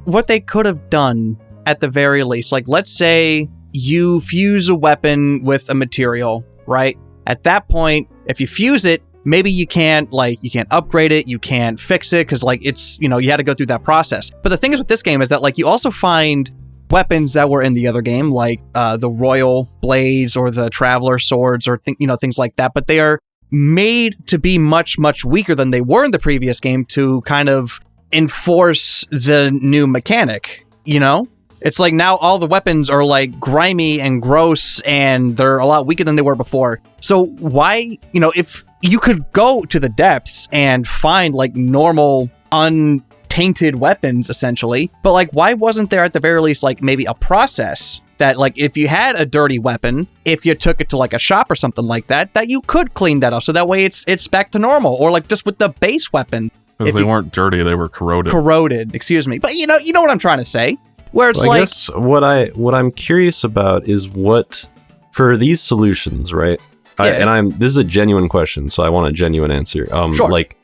what they could have done at the very least, let's say you fuse a weapon with a material, right? At that point, if you fuse it, maybe you can't upgrade it, you can't fix it, because it's, you had to go through that process. But the thing is with this game is that you also find weapons that were in the other game, the royal blades or the traveler swords or things like that, but they are made to be much, much weaker than they were in the previous game to kind of enforce the new mechanic, you know? It's like now all the weapons are like grimy and gross and they're a lot weaker than they were before. So why, if you could go to the depths and find like normal, untainted weapons essentially, but like why wasn't there at the very least like maybe a process that like if you had a dirty weapon, if you took it to like a shop or something like that, that you could clean that up so that way it's back to normal, or like just with the base weapon. Because they weren't dirty, they were corroded. Corroded, excuse me. But you know what I'm trying to say? Where it's I guess what I'm curious about is what, for these solutions, right? Yeah. This is a genuine question, so I want a genuine answer. Sure. Like,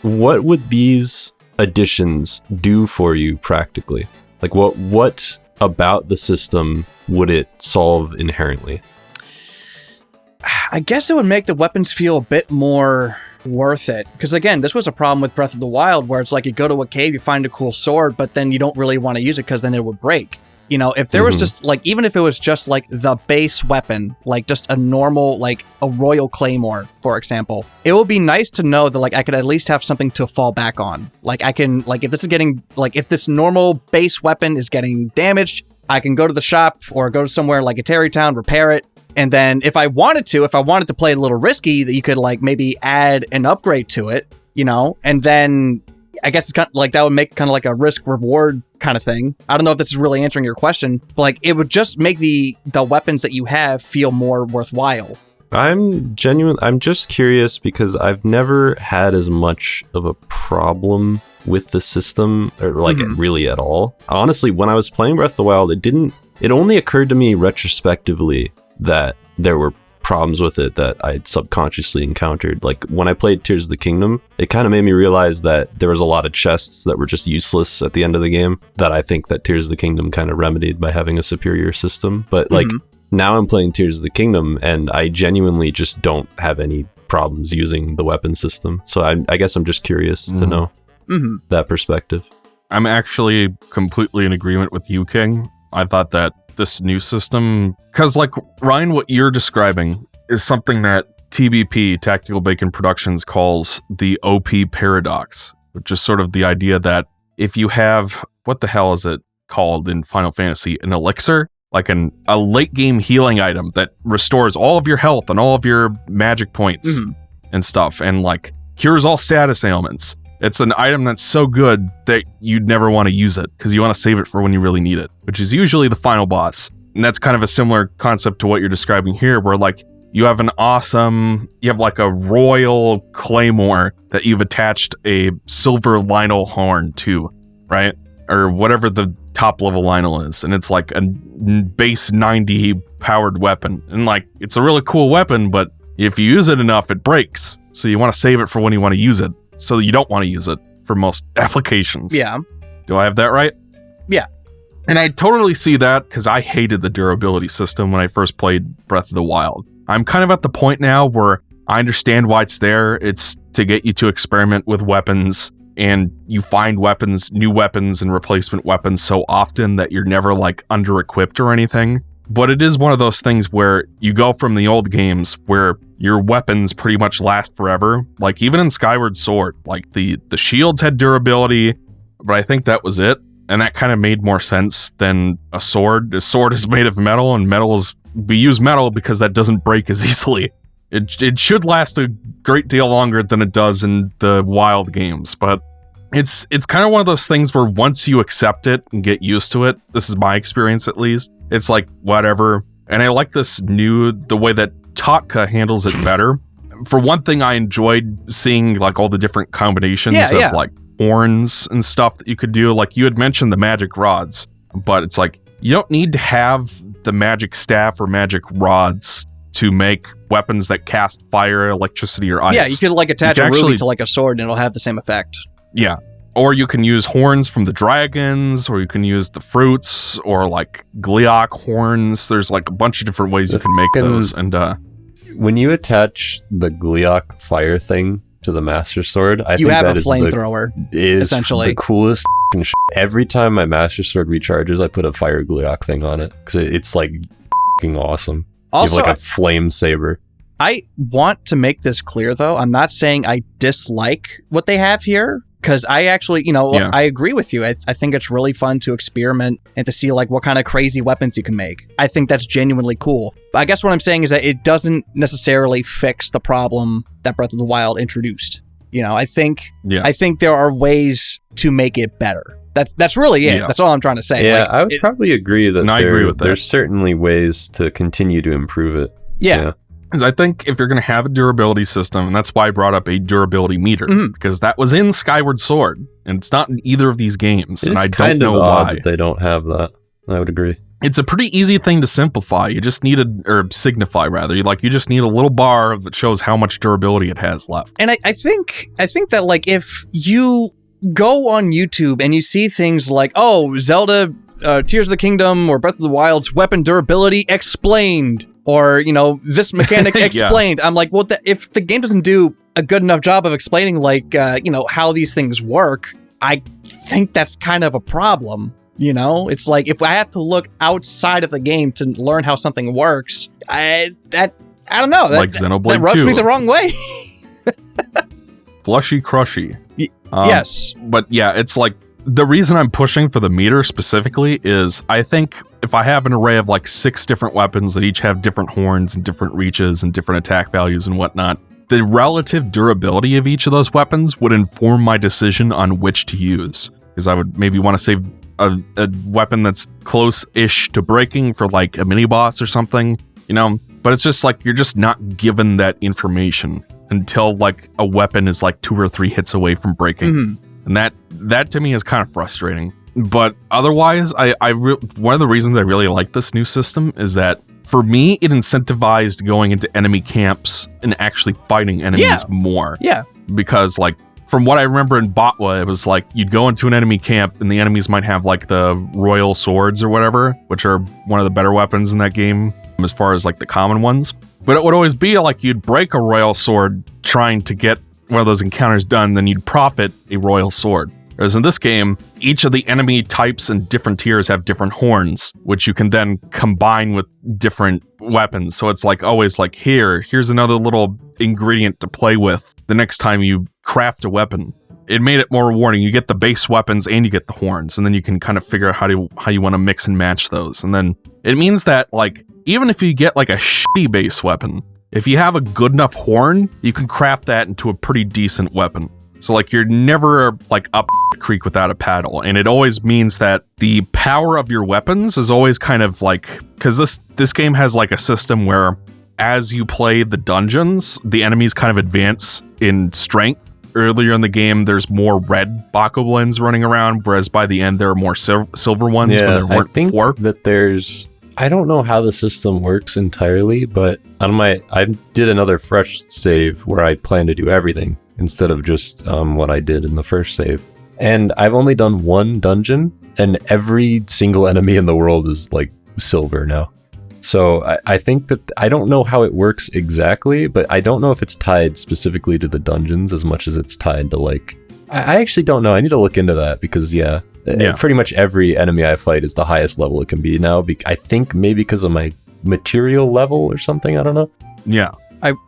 what would these additions do for you practically? Like, what about the system would it solve inherently? I guess it would make the weapons feel a bit more worth it, because again, this was a problem with Breath of the Wild where it's like you go to a cave, you find a cool sword, but then you don't really want to use it because then it would break. If there was just like, even if it was just like the base weapon, like just a normal, like a royal claymore, for example, it would be nice to know that like I could at least have something to fall back on. Like I can, like if this normal base weapon is getting damaged, I can go to the shop or go to somewhere like a Terry Town, repair it. And then if I wanted to play a little risky, that you could like maybe add an upgrade to it, and then I guess it's kind of like that would make kind of like a risk reward kind of thing. I don't know if this is really answering your question, but like it would just make the weapons that you have feel more worthwhile. I'm just curious because I've never had as much of a problem with the system, or like really at all. Honestly, when I was playing Breath of the Wild, it only occurred to me retrospectively that there were problems with it that I'd subconsciously encountered. Like when I played Tears of the Kingdom, it kind of made me realize that there was a lot of chests that were just useless at the end of the game that I think that Tears of the Kingdom kind of remedied by having a superior system. But like now I'm playing Tears of the Kingdom and I genuinely just don't have any problems using the weapon system. So I guess I'm just curious to know that perspective. I'm actually completely in agreement with you, King. I thought that this new system, because like Ryan, what you're describing is something that TBP, Tactical Bacon Productions, calls the OP paradox, which is sort of the idea that if you have, what the hell is it called in Final Fantasy, an elixir, like a late game healing item that restores all of your health and all of your magic points and stuff, and like cures all status ailments. It's an item that's so good that you'd never want to use it because you want to save it for when you really need it, which is usually the final boss. And that's kind of a similar concept to what you're describing here, where like you have like a royal claymore that you've attached a silver Lionel horn to, right? Or whatever the top level Lionel is. And it's like a base 90 powered weapon. And like, it's a really cool weapon, but if you use it enough, it breaks. So you want to save it for when you want to use it. So you don't want to use it for most applications. Yeah. Do I have that right? Yeah. And I totally see that because I hated the durability system when I first played Breath of the Wild. I'm kind of at the point now where I understand why it's there. It's to get you to experiment with weapons, and you find weapons, new weapons and replacement weapons so often that you're never like under-equipped or anything. But it is one of those things where you go from the old games where your weapons pretty much last forever. Like even in Skyward Sword, like the shields had durability, but I think that was it. And that kind of made more sense than a sword. A sword is made of metal, and we use metal because that doesn't break as easily. It should last a great deal longer than it does in the Wild games, but it's kind of one of those things where once you accept it and get used to it, this is my experience at least, it's like whatever. And I like the way that Totka handles it better. For one thing, I enjoyed seeing like all the different combinations of like horns and stuff that you could do. Like you had mentioned the magic rods, but it's like you don't need to have the magic staff or magic rods to make weapons that cast fire, electricity, or ice. Yeah, you could like attach a ruby to like a sword and it'll have the same effect. Yeah. Or you can use horns from the dragons, or you can use the fruits, or like Gleeok horns. There's like a bunch of different ways you can make those. And when you attach the Gleeok fire thing to the Master Sword, I think have that a flamethrower. Is essentially the coolest shit. Every time my Master Sword recharges, I put a fire Gleeok thing on it because it's like awesome. Also, you have like a flame saber. I want to make this clear, though. I'm not saying I dislike what they have here, because I actually, Yeah. I agree with you. I think it's really fun to experiment and to see like what kind of crazy weapons you can make. I think that's genuinely cool. But I guess what I'm saying is that it doesn't necessarily fix the problem that Breath of the Wild introduced. I think there are ways to make it better. That's really it. Yeah. That's all I'm trying to say. Yeah, I would probably agree that I agree with that. there's certainly ways to continue to improve it. Yeah. Because I think if you're going to have a durability system, and that's why I brought up a durability meter, because that was in Skyward Sword, and it's not in either of these games, and I don't know why. That they don't have that. I would agree. It's a pretty easy thing to simplify. You just need or signify rather. You just need a little bar that shows how much durability it has left. And I think that like if you go on YouTube and you see things like, oh, Zelda, Tears of the Kingdom or Breath of the Wild's weapon durability explained, or, this mechanic explained. I'm like, well, if the game doesn't do a good enough job of explaining, like, how these things work, I think that's kind of a problem. It's like, if I have to look outside of the game to learn how something works, I don't know. Like Xenoblade that rubs 2. me the wrong way. Blushy crushy. Yes. But yeah, it's like, the reason I'm pushing for the meter specifically is I think if I have an array of like 6 different weapons that each have different horns and different reaches and different attack values and whatnot, the relative durability of each of those weapons would inform my decision on which to use. Because I would maybe want to save a weapon that's close-ish to breaking for like a mini-boss or something, But it's just like, you're just not given that information until like a weapon is like 2 or 3 hits away from breaking. Mm-hmm. And that to me is kind of frustrating. But otherwise, one of the reasons I really like this new system is that for me, it incentivized going into enemy camps and actually fighting enemies more. Yeah. Because like, from what I remember in Botwa, it was like you'd go into an enemy camp and the enemies might have like the royal swords or whatever, which are one of the better weapons in that game as far as like the common ones. But it would always be like you'd break a royal sword trying to get one of those encounters done, then you'd profit a royal sword. Whereas in this game, each of the enemy types and different tiers have different horns, which you can then combine with different weapons. So it's like always like, here's another little ingredient to play with the next time you craft a weapon. It made it more rewarding. You get the base weapons and you get the horns, and then you can kind of figure out how you want to mix and match those. And then it means that like, even if you get like a shitty base weapon, if you have a good enough horn, you can craft that into a pretty decent weapon. So like, you're never like up the creek without a paddle. And it always means that the power of your weapons is always kind of like, because this game has like a system where as you play the dungeons, the enemies kind of advance in strength. Earlier in the game, there's more red bokoblins running around, whereas by the end, there are more silver ones. Yeah, there weren't I think before. that there's... I don't know how the system works entirely, but I did another fresh save where I plan to do everything instead of just what I did in the first save. And I've only done one dungeon, and every single enemy in the world is like silver now. So I think that, I don't know how it works exactly, but I don't know if it's tied specifically to the dungeons as much as it's tied to like... I actually don't know. I need to look into that because, pretty much every enemy I fight is the highest level it can be now. I think maybe because of my material level or something. I don't know. Yeah.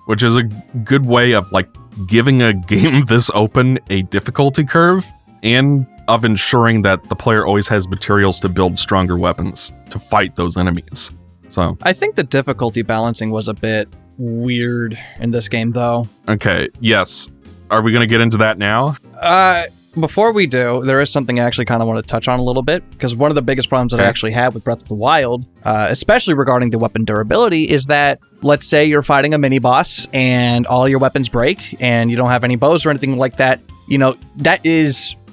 Which is a good way of like giving a game this open a difficulty curve and of ensuring that the player always has materials to build stronger weapons to fight those enemies. So I think the difficulty balancing was a bit weird in this game, though. Okay, yes. Are we going to get into that now? Before we do, there is something I actually kind of want to touch on a little bit, because one of the biggest problems that I actually had with Breath of the Wild, especially regarding the weapon durability, is that, let's say you're fighting a mini-boss and all your weapons break and you don't have any bows or anything like that.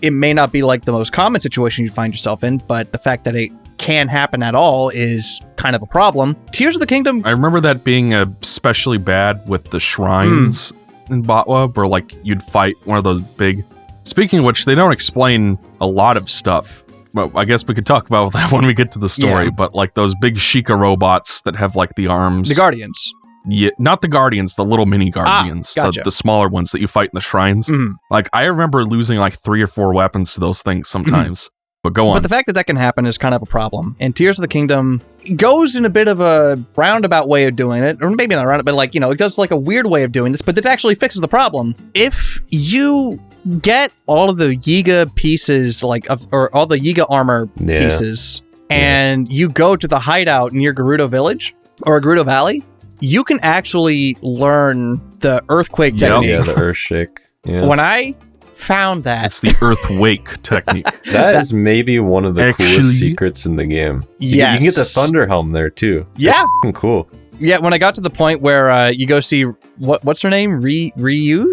It may not be like the most common situation you'd find yourself in, but the fact that it can happen at all is kind of a problem. Tears of the Kingdom... I remember that being especially bad with the shrines in Botwa, where like you'd fight one of those big... Speaking of which, they don't explain a lot of stuff. Well, I guess we could talk about that when we get to the story, but like those big Sheikah robots that have like the arms... The Guardians. Yeah, not the Guardians, the little mini Guardians. Gotcha. The smaller ones that you fight in the shrines. Mm-hmm. Like, I remember losing like 3 or 4 weapons to those things sometimes. But go on. But the fact that can happen is kind of a problem. And Tears of the Kingdom goes in a bit of a roundabout way of doing it. Or maybe not roundabout, but like, it does like a weird way of doing this, but this actually fixes the problem. If you get all of the Yiga pieces, or all the Yiga armor pieces, and you go to the hideout near Gerudo Village or Gerudo Valley, you can actually learn the earthquake technique. Yeah, the earth shake. Yeah. When I found that, it's the earthwake technique. That is maybe one of the coolest secrets in the game. Yes. You can get the Thunder Helm there too. Yeah. That's cool. Yeah, when I got to the point where you go see what's her name? Riju.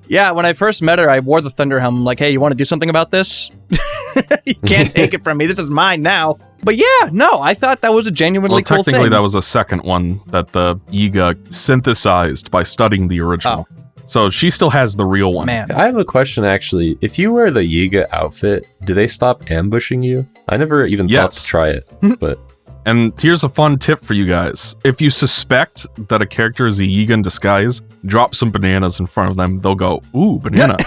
Yeah, when I first met her, I wore the Thunder Helm. I'm like, hey, you want to do something about this? You can't take it from me. This is mine now. But yeah, no, I thought that was a genuinely cool thing. Technically, that was a second one that the Yiga synthesized by studying the original. Oh. So she still has the real one. Man. I have a question, actually. If you wear the Yiga outfit, do they stop ambushing you? I never even thought to try it, but... And here's a fun tip for you guys. If you suspect that a character is a Yiga in disguise, drop some bananas in front of them. They'll go, ooh, banana.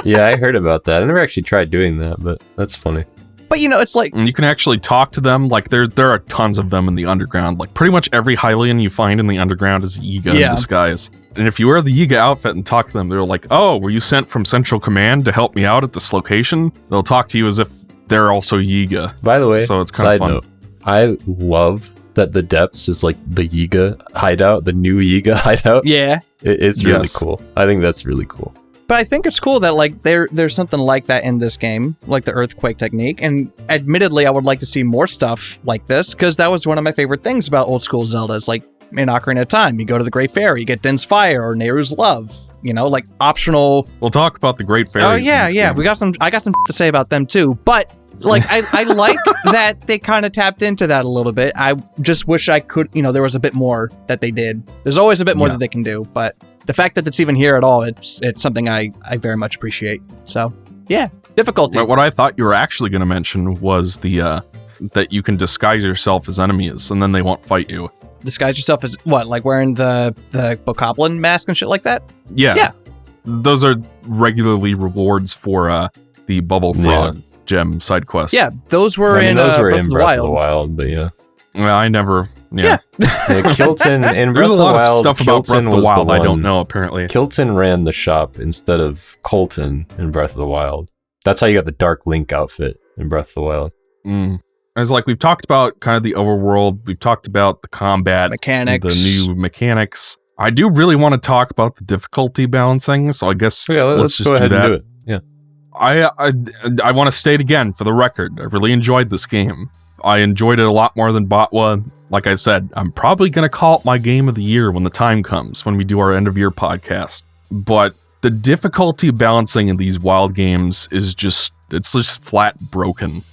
Yeah, I heard about that. I never actually tried doing that, but that's funny. But it's like... And you can actually talk to them. Like, there are tons of them in the underground. Like, pretty much every Hylian you find in the underground is a Yiga in disguise. And if you wear the Yiga outfit and talk to them, they're like, oh, were you sent from Central Command to help me out at this location? They'll talk to you as if they're also Yiga. By the way, so it's kind of fun. Note, I love that the Depths is like the Yiga hideout, the new Yiga hideout. Yeah. It's really cool. I think that's really cool. But I think it's cool that like there's something like that in this game, like the earthquake technique. And admittedly, I would like to see more stuff like this, because that was one of my favorite things about old school Zeldas. Like in Ocarina of Time, you go to the Great Fairy, you get Din's Fire or Nehru's Love, like optional. We'll talk about the Great Fairy. Oh yeah. I got some to say about them too. But like I like that they kind of tapped into that a little bit. I just wish I could, there was a bit more that they did. There's always a bit more that they can do, but the fact that it's even here at all, it's something I very much appreciate. So yeah, difficulty. But what I thought you were actually going to mention was the that you can disguise yourself as enemies and then they won't fight you. Disguise yourself as what? Like wearing the Bokoblin mask and shit like that? Yeah. Those are regularly rewards for the Bubble Frog gem side quest. Yeah, those were in Breath of the Wild, but yeah. Well, I never. Yeah, Kilton in Breath There's a of the lot Wild. of stuff about Breath of the Wild I don't know. Apparently, Kilton ran the shop instead of Colton in Breath of the Wild. That's how you got the Dark Link outfit in Breath of the Wild. As like we've talked about kind of the overworld, we've talked about the combat mechanics, the new mechanics. I do really want to talk about the difficulty balancing, so I guess let's just go ahead and do it. Yeah. I want to state again for the record, I really enjoyed this game. I enjoyed it a lot more than Botwa. Like I said, I'm probably going to call it my game of the year when the time comes, when we do our end of year podcast. But the difficulty balancing in these wild games is just flat broken.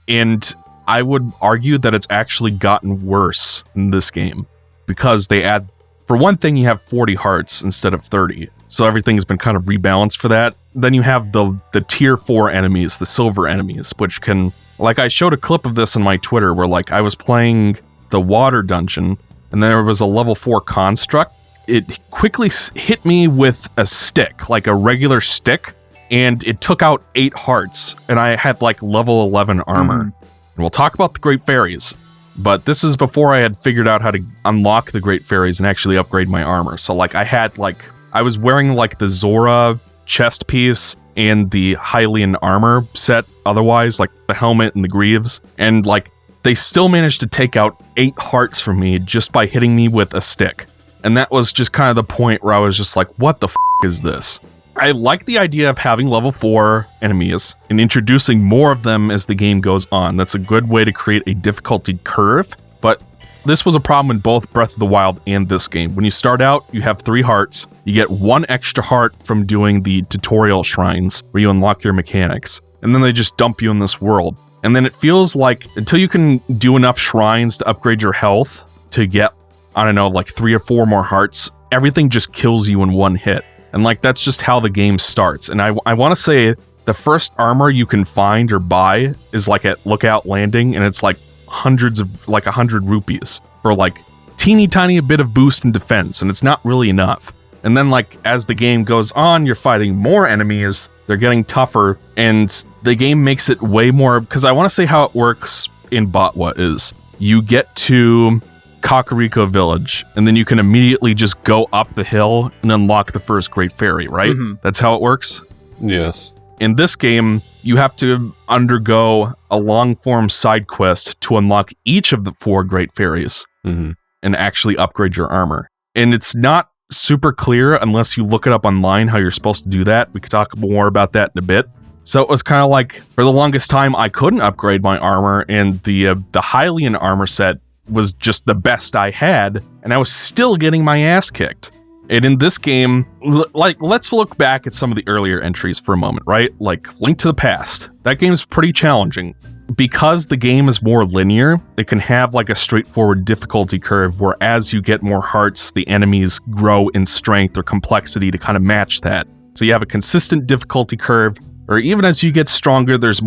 And I would argue that it's actually gotten worse in this game because they add, for one thing, you have 40 hearts instead of 30. So everything's been kind of rebalanced for that. Then you have the tier 4 enemies, the silver enemies, which can, like I showed a clip of this on my Twitter where like I was playing the water dungeon and there was a level 4 construct. It quickly hit me with a stick, like a regular stick, and it took out 8 hearts and I had like level 11 armor. And we'll talk about the Great Fairies, but this is before I had figured out how to unlock the Great Fairies and actually upgrade my armor. So like I was wearing like the Zora chest piece and the Hylian armor set otherwise, like the helmet and the greaves. And like they still managed to take out 8 hearts from me just by hitting me with a stick. And that was just kind of the point where I was just like, what the is this? I like the idea of having level 4 enemies and introducing more of them as the game goes on. That's a good way to create a difficulty curve, but this was a problem in both Breath of the Wild and this game. When you start out, you have 3 hearts. You get 1 extra heart from doing the tutorial shrines where you unlock your mechanics, and then they just dump you in this world. And then it feels like until you can do enough shrines to upgrade your health to get, I don't know, like 3 or 4 more hearts, everything just kills you in one hit. And like that's just how the game starts. And I want to say the first armor you can find or buy is like at Lookout Landing, and it's like 100 rupees for like teeny tiny bit of boost in defense, and it's not really enough. And then like as the game goes on, you're fighting more enemies, they're getting tougher, and the game makes it way more, because I want to say how it works in Botwa is you get to Kakariko Village, and then you can immediately just go up the hill and unlock the first Great Fairy, right? Mm-hmm. That's how it works? Yes. In this game, you have to undergo a long-form side quest to unlock each of the 4 Great Fairies and actually upgrade your armor. And it's not super clear unless you look it up online how you're supposed to do that. We could talk more about that in a bit. So it was kind of like, for the longest time, I couldn't upgrade my armor, and the Hylian armor set was just the best I had, and I was still getting my ass kicked. And in this game, let's look back at some of the earlier entries for a moment, right? Like Link to the Past. That game's pretty challenging. Because the game is more linear, it can have like a straightforward difficulty curve where as you get more hearts, the enemies grow in strength or complexity to kind of match that. So you have a consistent difficulty curve, or even as you get stronger, there's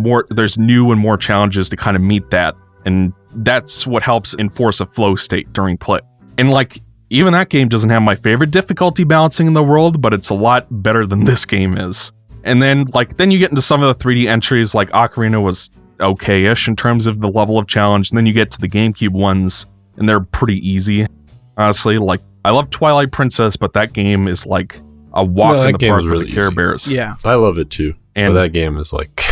new and more challenges to kind of meet that. And that's what helps enforce a flow state during play. And like, even that game doesn't have my favorite difficulty balancing in the world, but it's a lot better than this game is. And then you get into some of the 3D entries, like Ocarina was okay-ish in terms of the level of challenge, and then you get to the GameCube ones, and they're pretty easy. Honestly, like, I love Twilight Princess, but that game is like a walk in the park with the Care Bears. Yeah. I love it too. And that game is like,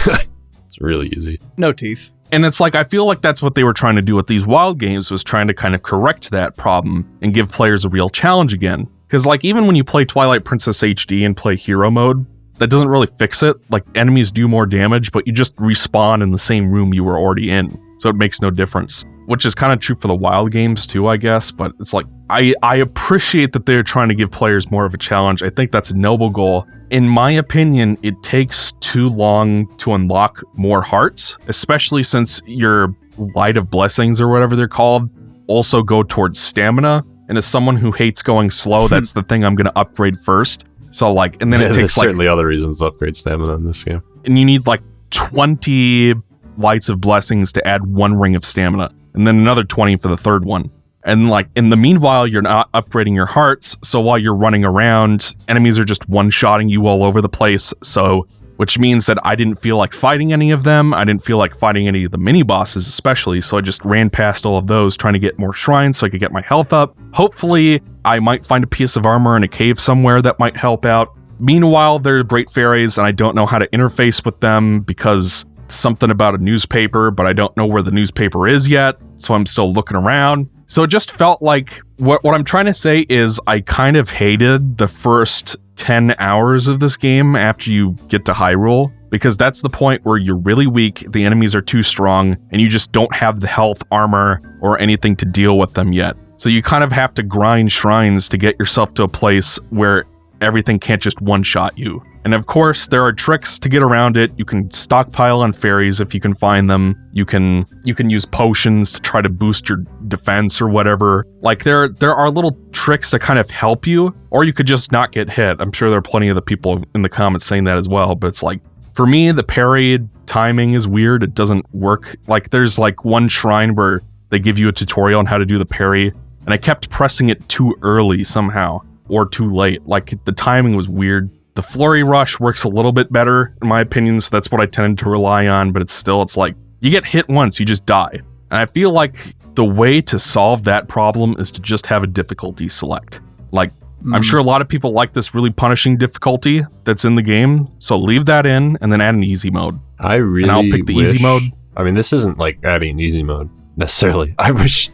it's really easy. No teeth. And it's like, I feel like that's what they were trying to do with these wild games, was trying to kind of correct that problem and give players a real challenge again. Because like, even when you play Twilight Princess HD and play hero mode, that doesn't really fix it. Like, enemies do more damage, but you just respawn in the same room you were already in. So it makes no difference. Which is kind of true for the wild games too, I guess. But it's like, I appreciate that they're trying to give players more of a challenge. I think that's a noble goal. In my opinion, it takes too long to unlock more hearts, especially since your Light of Blessings or whatever they're called also go towards stamina. And as someone who hates going slow, that's the thing I'm going to upgrade first. So like, and then it takes certainly other reasons to upgrade stamina in this game. And you need like 20 Lights of Blessings to add 1 ring of stamina, and then another 20 for the third one. And like, in the meanwhile, you're not upgrading your hearts, so while you're running around, enemies are just one-shotting you all over the place, so, which means that I didn't feel like fighting any of them, I didn't feel like fighting any of the mini-bosses especially, so I just ran past all of those trying to get more shrines so I could get my health up. Hopefully, I might find a piece of armor in a cave somewhere that might help out. Meanwhile, there are Great Fairies, and I don't know how to interface with them because it's something about a newspaper, but I don't know where the newspaper is yet, so I'm still looking around. So it just felt like, what I'm trying to say is I kind of hated the first 10 hours of this game after you get to Hyrule, because that's the point where you're really weak, the enemies are too strong, and you just don't have the health, armor, or anything to deal with them yet. So you kind of have to grind shrines to get yourself to a place where everything can't just one-shot you. And of course, there are tricks to get around it. You can stockpile on fairies if you can find them. You can use potions to try to boost your defense or whatever. Like, there are little tricks that kind of help you, or you could just not get hit. I'm sure there are plenty of the people in the comments saying that as well, but it's like, for me, the parry timing is weird. It doesn't work. Like, there's like one shrine where they give you a tutorial on how to do the parry, and I kept pressing it too early somehow, or too late. Like, the timing was weird. The Flurry Rush works a little bit better, in my opinion, so that's what I tended to rely on, but it's like, you get hit once, you just die. And I feel like the way to solve that problem is to just have a difficulty select. Like, I'm sure a lot of people like this really punishing difficulty that's in the game, so leave that in, and then add an easy mode. And I'll pick the easy mode. I mean, this isn't like adding easy mode, necessarily. I wish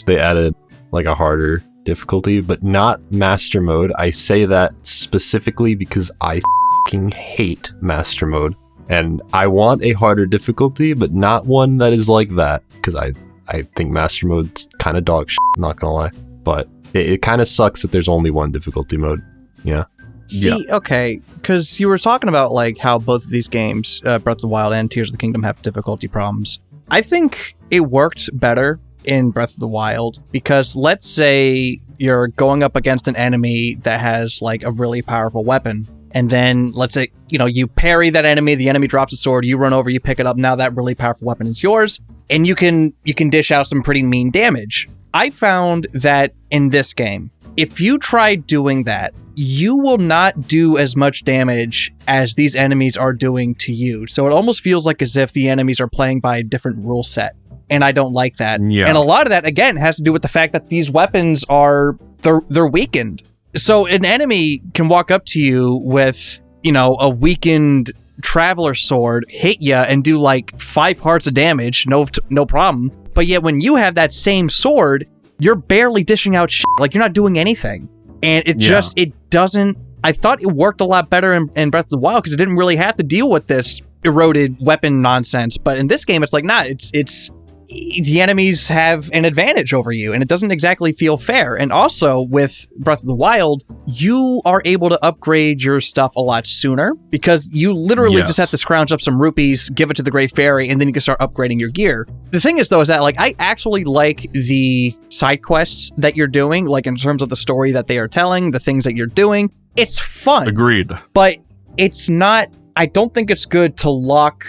they added, like, a harder difficulty, but not master mode. I say that specifically because I fucking hate master mode, and I want a harder difficulty, but not one that is like that, because I think master mode's kind of dog shit, not gonna lie. But it kind of sucks that there's only one difficulty mode. Yeah. See, okay, because you were talking about like how both of these games, Breath of the Wild and Tears of the Kingdom, have difficulty problems. I think it worked better in Breath of the Wild, because let's say you're going up against an enemy that has like a really powerful weapon, and then let's say, you parry that enemy, the enemy drops a sword, you run over, you pick it up, now that really powerful weapon is yours, and you can dish out some pretty mean damage. I found that in this game, if you try doing that, you will not do as much damage as these enemies are doing to you. So it almost feels like as if the enemies are playing by a different rule set. and I don't like that. Yeah. And a lot of that, again, has to do with the fact that these weapons they're weakened. So an enemy can walk up to you with, a weakened traveler sword, hit you, and do like 5 hearts of damage, no problem. But yet when you have that same sword, you're barely dishing out shit. Like, you're not doing anything. And it doesn't... I thought it worked a lot better in Breath of the Wild because it didn't really have to deal with this eroded weapon nonsense. But in this game, it's like, nah, it's the enemies have an advantage over you, and it doesn't exactly feel fair. And also with Breath of the Wild, you are able to upgrade your stuff a lot sooner because you literally just have to scrounge up some rupees, give it to the Great Fairy, and then you can start upgrading your gear. The thing is, though, is that like I actually like the side quests that you're doing, like in terms of the story that they are telling, the things that you're doing. It's fun. Agreed. But it's not, I don't think it's good to lock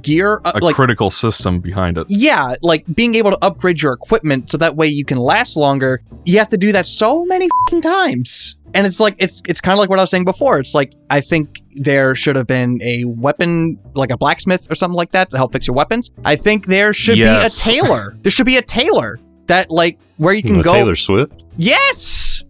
gear. A critical system behind it. Yeah, like being able to upgrade your equipment so that way you can last longer. You have to do that so many fucking times. And it's like, it's kind of like what I was saying before. It's like, I think there should have been a weapon, like a blacksmith or something like that to help fix your weapons. I think there should be a tailor. There should be a tailor that like, where you can go. Taylor Swift? Yes!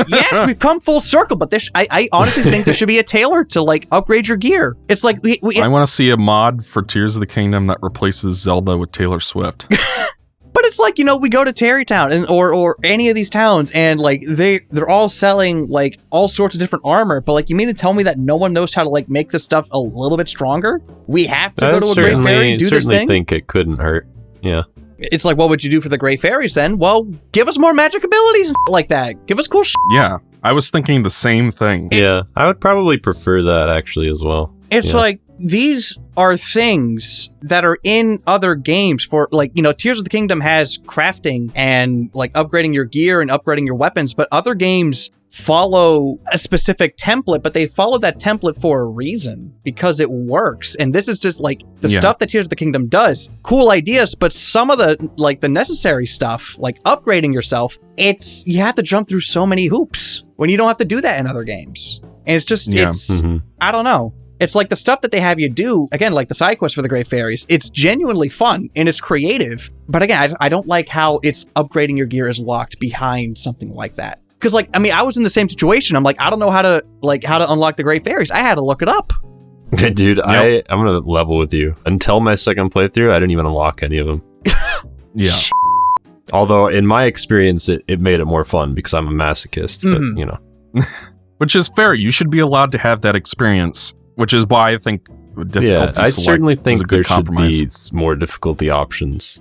Yes, we've come full circle, but I honestly think there should be a tailor to like upgrade your gear. It's like I want to see a mod for Tears of the Kingdom that replaces Zelda with Taylor Swift. But it's like, we go to Terrytown or any of these towns and like they're all selling like all sorts of different armor, but like you mean to tell me that no one knows how to like make this stuff a little bit stronger? We have to go to a Great Fairy and do this thing? I certainly think it couldn't hurt. Yeah. It's like, what would you do for the Great Fairies then? Well, give us more magic abilities and like that. Give us cool shit. Yeah, I was thinking the same thing. Yeah, I would probably prefer that actually as well. It's like, these are things that are in other games for like, Tears of the Kingdom has crafting and like upgrading your gear and upgrading your weapons, but other games follow a specific template, but they follow that template for a reason because it works. And this is just like the stuff that Tears of the Kingdom does. Cool ideas, but some of the like the necessary stuff, like upgrading yourself, you have to jump through so many hoops when you don't have to do that in other games. And it's just, I don't know. It's like the stuff that they have you do, again, like the side quest for the Great Fairies, it's genuinely fun and it's creative. But again, I don't like how it's upgrading your gear is locked behind something like that. Because like, I mean, I was in the same situation. I'm like, I don't know how to unlock the Great Fairies. I had to look it up. Dude, I'm going to level with you. Until my second playthrough, I didn't even unlock any of them. Yeah. Although in my experience, it made it more fun because I'm a masochist, but Which is fair. You should be allowed to have that experience. Which is why I think difficulty I certainly think there compromise. Should be more difficulty options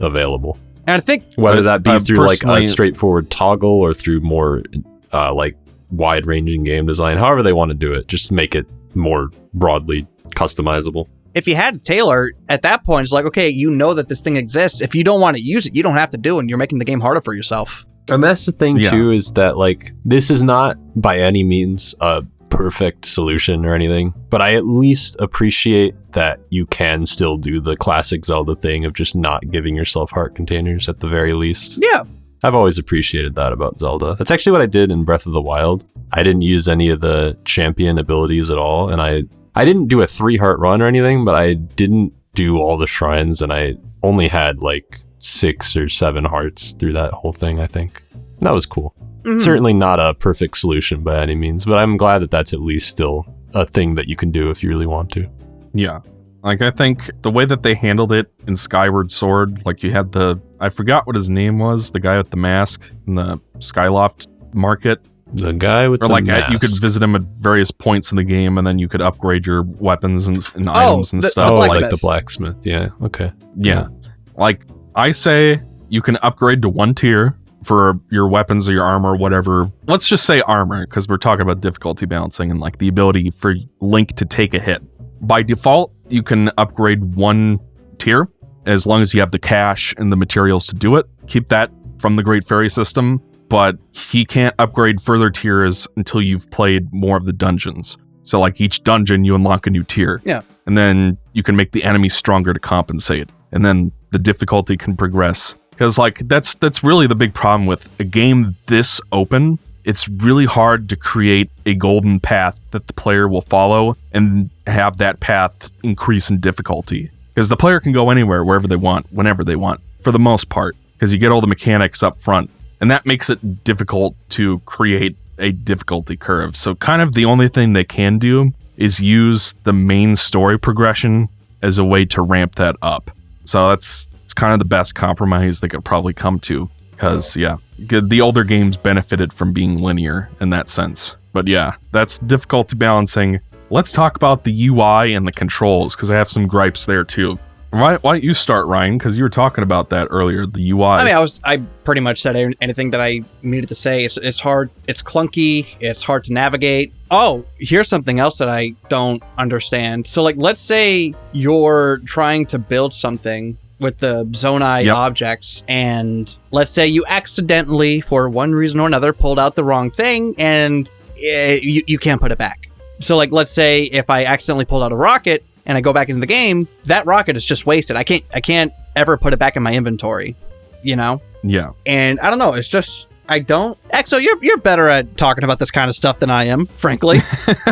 available. And I think whether that be through like a straightforward toggle or through more like wide-ranging game design, however they want to do it, just make it more broadly customizable. If you had a tailor, at that point, it's like, okay, you know that this thing exists. If you don't want to use it, you don't have to do it, and you're making the game harder for yourself. And that's the thing, too, is that like this is not by any means a perfect solution or anything, but I at least appreciate that you can still do the classic Zelda thing of just not giving yourself heart containers at the very least. Yeah. I've always appreciated that about Zelda. That's actually what I did in Breath of the Wild. I didn't use any of the champion abilities at all, and I didn't do a 3-heart run or anything, but I didn't do all the shrines, and I only had like 6 or 7 hearts through that whole thing, I think. That was cool. Certainly not a perfect solution by any means, but I'm glad that that's at least still a thing that you can do if you really want to. Yeah. Like, I think the way that they handled it in Skyward Sword, like you had I forgot what his name was, the guy with the mask in the Skyloft market. The guy with the mask. You could visit him at various points in the game, and then you could upgrade your weapons and items and stuff. Like the blacksmith. Yeah. Okay. Yeah. Like, I say you can upgrade to 1 tier for your weapons or your armor or whatever. Let's just say armor, because we're talking about difficulty balancing and like the ability for Link to take a hit. By default, you can upgrade 1 tier as long as you have the cash and the materials to do it. Keep that from the Great Fairy system, but he can't upgrade further tiers until you've played more of the dungeons. So like each dungeon, you unlock a new tier. Yeah. And then you can make the enemy stronger to compensate. And then the difficulty can progress. Because like that's really the big problem with a game this open. It's really hard to create a golden path that the player will follow and have that path increase in difficulty. because the player can go anywhere, wherever they want, whenever they want, for the most part, because you get all the mechanics up front, and that makes it difficult to create a difficulty curve. So kind of the only thing they can do is use the main story progression as a way to ramp that up. So it's kind of the best compromise they could probably come to, because the older games benefited from being linear in that sense. But yeah, that's difficulty balancing. Let's talk about the UI and the controls, because I have some gripes there too. Why don't you start, Ryan? Because you were talking about that earlier, the UI. I mean, I pretty much said anything that I needed to say. It's hard, it's clunky, it's hard to navigate. Oh, here's something else that I don't understand. So, like, let's say you're trying to build something with the Zonai objects, and let's say you accidentally, for one reason or another, pulled out the wrong thing, and you can't put it back. So, like, let's say if I accidentally pulled out a rocket, and I go back into the game, that rocket is just wasted. I can't ever put it back in my inventory, you know? Yeah. And I don't know, it's just, I don't... Exo, you're better at talking about this kind of stuff than I am, frankly.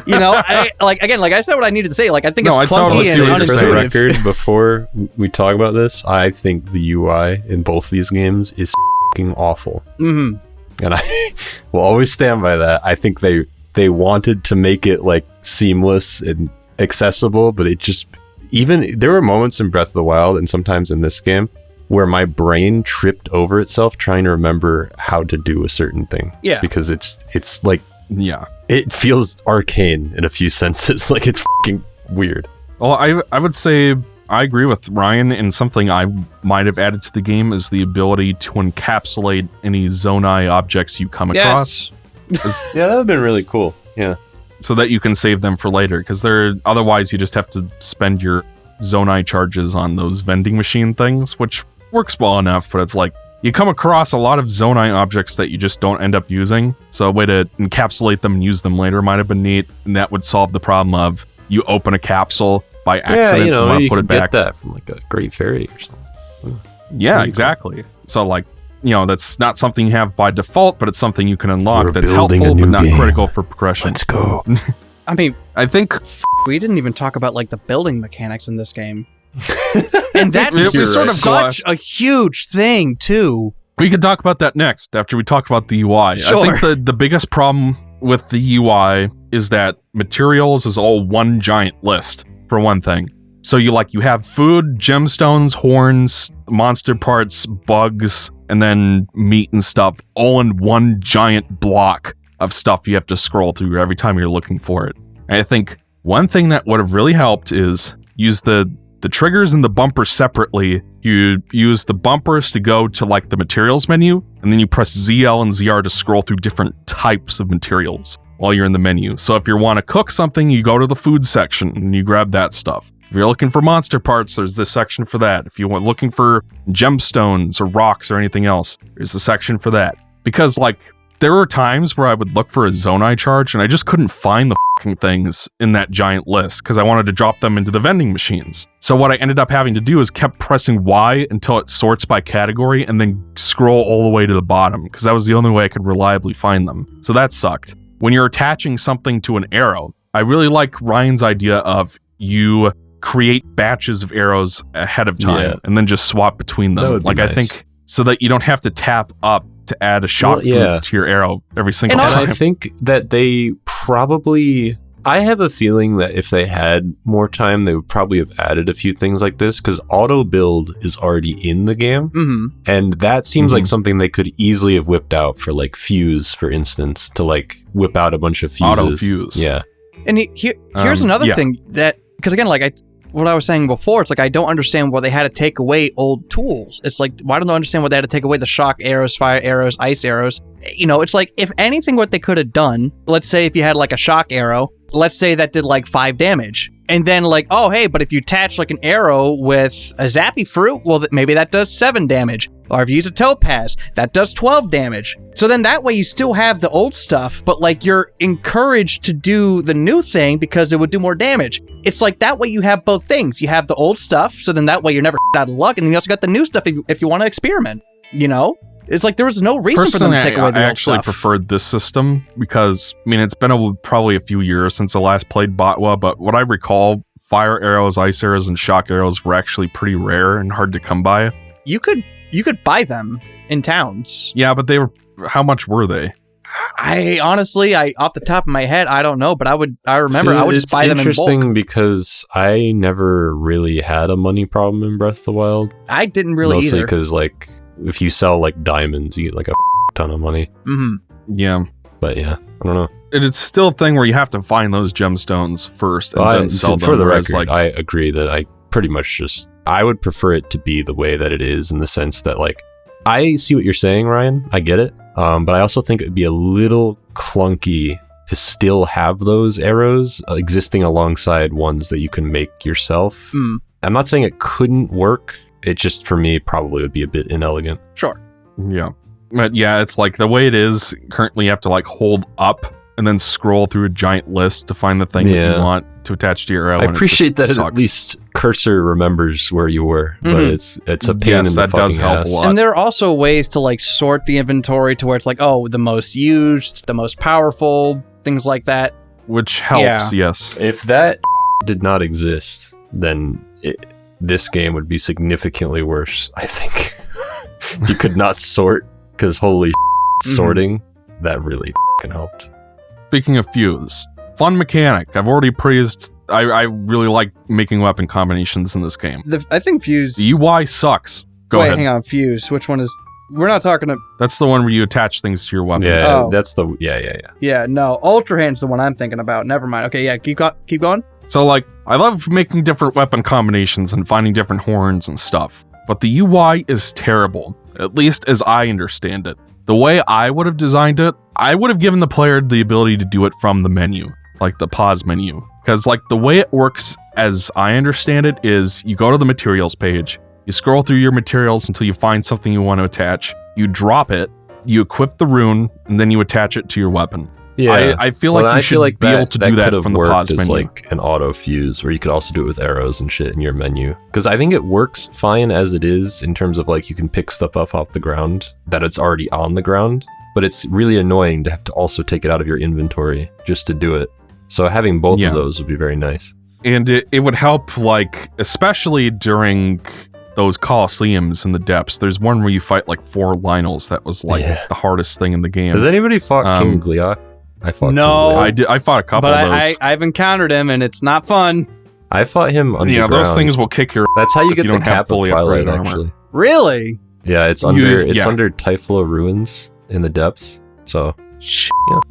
You know, I said what I needed to say. Like, I think it's clunky and unintuitive. For the record, before we talk about this, I think the UI in both these games is f***ing awful. Mm-hmm. And I will always stand by that. I think they wanted to make it, like, seamless and accessible, but it just, even there were moments in Breath of the Wild and sometimes in this game where my brain tripped over itself trying to remember how to do a certain thing. Yeah, because it's like, it feels arcane in a few senses. Like, it's fucking weird. Well, I would say I agree with Ryan, and something I might have added to the game is the ability to encapsulate any Zonai objects you come across. Yeah, that would have been really cool. Yeah. So that you can save them for later, because otherwise you just have to spend your Zonai charges on those vending machine things, which works well enough, but it's like, you come across a lot of Zonai objects that you just don't end up using, so a way to encapsulate them and use them later might have been neat, and that would solve the problem of you open a capsule by accident, you know, you put can it back. Get that from like a Great Fairy or something. Yeah, exactly. So like, you know, that's not something you have by default, but it's something you can unlock that's helpful, but not critical for progression. Let's go. I mean, I think we didn't even talk about, like, the building mechanics in this game. And that's sort of such a huge thing, too. We could talk about that next, after we talk about the UI. Sure. I think the biggest problem with the UI is that materials is all one giant list, for one thing. So you have food, gemstones, horns, monster parts, bugs, and then meat and stuff, all in one giant block of stuff you have to scroll through every time you're looking for it. And I think one thing that would have really helped is use the triggers and the bumpers separately. You use the bumpers to go to, like, the materials menu, and then you press ZL and ZR to scroll through different types of materials while you're in the menu. So if you want to cook something, you go to the food section and you grab that stuff. If you're looking for monster parts, there's this section for that. If you're looking for gemstones or rocks or anything else, there's the section for that. Because, like, there were times where I would look for a Zonai charge and I just couldn't find the fucking things in that giant list because I wanted to drop them into the vending machines. So what I ended up having to do is kept pressing Y until it sorts by category and then scroll all the way to the bottom, because that was the only way I could reliably find them. So that sucked. When you're attaching something to an arrow, I really like Ryan's idea of you create batches of arrows ahead of time and then just swap between them. Like, nice. I think so that you don't have to tap up to add a shock to your arrow every single time. And I think that they probably, I have a feeling that if they had more time, they would probably have added a few things like this, because auto build is already in the game. Mm-hmm. And that seems like something they could easily have whipped out for, like, fuse, for instance, to, like, whip out a bunch of fuses. Auto fuse. Yeah. And here's another thing that, because again, like, what I was saying before, it's like, I don't understand why they had to take away old tools. It's like, why don't I understand why they had to take away the shock arrows, fire arrows, ice arrows? You know, it's like, if anything, what they could have done, let's say if you had, like, a shock arrow, let's say that did, like, 5 damage. And then, like, oh, hey, but if you attach, like, an arrow with a zappy fruit, well, maybe that does 7 damage. Or if you use a topaz, that does 12 damage. So then that way you still have the old stuff, but, like, you're encouraged to do the new thing because it would do more damage. It's like, that way you have both things. You have the old stuff, so then that way you're never out of luck, and then you also got the new stuff if you want to experiment, you know? It's like there was no reason for them to take away the I old actually stuff. preferred this system because, I mean, it's been probably a few years since I last played Botwa, but what I recall, fire arrows, ice arrows, and shock arrows were actually pretty rare and hard to come by. You could buy them in towns. Yeah, but how much were they? I honestly, off the top of my head, I don't know, but I remember I would just buy them in bulk. It's interesting because I never really had a money problem in Breath of the Wild. I didn't really Mostly either. because, like, if you sell, like, diamonds, you get, like, a ton of money. Mm-hmm. Yeah. But, yeah, I don't know. It's still a thing where you have to find those gemstones first and then sell them. For the whereas, record, I agree that I pretty much I would prefer it to be the way that it is, in the sense that, like, I see what you're saying, Ryan. I get it. But I also think it would be a little clunky to still have those arrows existing alongside ones that you can make yourself. I'm not saying it couldn't work. It just, for me, probably would be a bit inelegant. Sure. Yeah. But yeah, it's like the way it is currently, you have to like hold up and then scroll through a giant list to find the thing that you want to attach to your arrow. I appreciate that sucks. at least cursor remembers where you were, but it's a pain in the that fucking does help ass. a lot. And there are also ways to like sort the inventory to where it's like, oh, the most used, the most powerful, things like that. Which helps, yes. If that did not exist, then this game would be significantly worse, I think. You could not sort, because holy sorting, that really helped. Speaking of fuse, fun mechanic. I've already praised. I really like making weapon combinations in this game. I think Fuse. The UI sucks. Go Wait, ahead. hang on. Fuse. Which one is? We're not talking to. That's the one where you attach things to your weapons. Yeah, Oh. that's the yeah. Yeah, no. Ultrahand's the one I'm thinking about. Never mind. Okay, yeah. Keep going. So, like, I love making different weapon combinations and finding different horns and stuff. But the UI is terrible, at least as I understand it. The way I would have designed it, I would have given the player the ability to do it from the menu, like the pause menu. Because, like, the way it works, as I understand it, is you go to the materials page, you scroll through your materials until you find something you want to attach, you drop it, you equip the rune, and then you attach it to your weapon. Yeah, I feel like you should be able to do that from the pause menu. Like an auto fuse, where you could also do it with arrows and shit in your menu. Because I think it works fine as it is in terms of like you can pick stuff up off the ground that it's already on the ground. But it's really annoying to have to also take it out of your inventory just to do it. So having both of those would be very nice. And it would help, like, especially during those Colosseums in the depths. There's one where you fight like 4 Lionels. That was like the hardest thing in the game. Has anybody fought King Gliok? I fought No. King Gliok. I fought a couple of those. I've encountered him and it's not fun. I fought him underground. Yeah, those things will kick your. That's how you if get you the don't have cap of fully Twilight, upgraded armor. actually. Really? Yeah, it's under Typhlo Ruins in the depths. So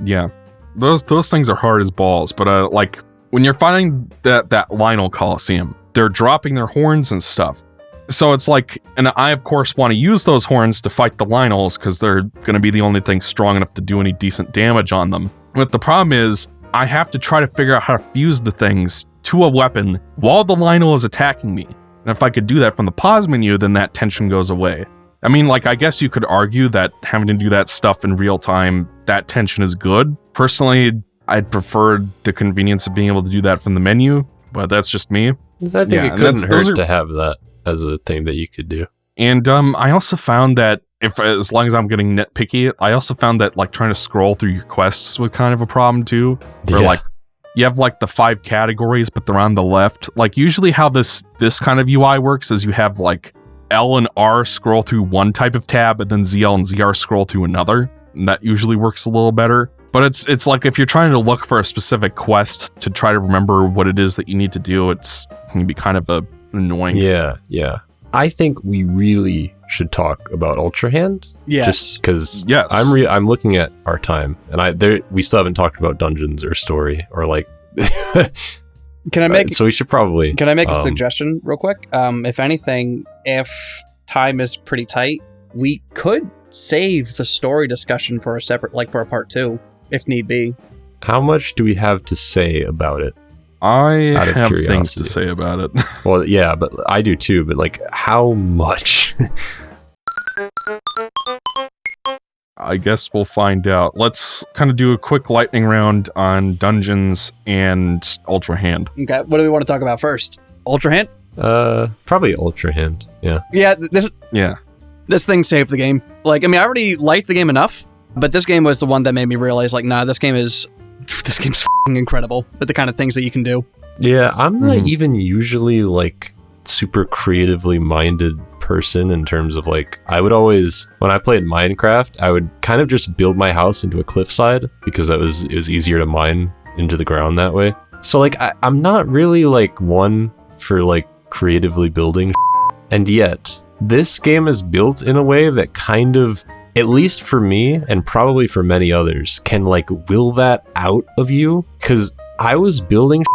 Yeah, those things are hard as balls. But like when you're finding that Lionel Colosseum, they're dropping their horns and stuff. So it's like, and I of course want to use those horns to fight the Lionels because they're going to be the only thing strong enough to do any decent damage on them. But the problem is, I have to try to figure out how to fuse the things to a weapon while the Lionel is attacking me. And if I could do that from the pause menu, then that tension goes away. I mean, like, I guess you could argue that having to do that stuff in real time, that tension is good. Personally, I'd prefer the convenience of being able to do that from the menu, but that's just me. I think it couldn't hurt to have that as a thing that you could do. And I also found that as long as I'm getting nitpicky, I also found that like trying to scroll through your quests was kind of a problem too. Where like you have like the 5 categories, but they're on the left. Like usually how this kind of UI works is you have like L and R scroll through one type of tab, and then ZL and ZR scroll through another. And that usually works a little better. But it's like if you're trying to look for a specific quest to try to remember what it is that you need to do, it can be kind of annoying. Yeah. I think we really should talk about Ultrahand. Yeah. Just because Yes. I'm looking at our time, and we still haven't talked about dungeons or story or like. Can I make? So we should probably. Can I make a suggestion real quick? If anything, if time is pretty tight, we could save the story discussion for a separate, like for a part 2, if need be. How much do we have to say about it? I Out of have things curiosity. to say about it. Well, yeah, but I do too. But like, how much? I guess we'll find out. Let's kind of do a quick lightning round on dungeons and Ultrahand. Okay, what do we want to talk about first? Ultrahand? Probably Ultrahand. Yeah. Yeah, Yeah. This thing saved the game. Like, I mean, I already liked the game enough, but this game was the one that made me realize, like, nah, this game's f***ing incredible with the kind of things that you can do. Yeah, I'm not even usually, like, super creatively minded person in terms of, like, I would always, when I played Minecraft, I would kind of just build my house into a cliffside because it was easier to mine into the ground that way. So, like, I'm not really, like, one for, like, creatively building and yet this game is built in a way that kind of, at least for me and probably for many others, can like will that out of you, because I was building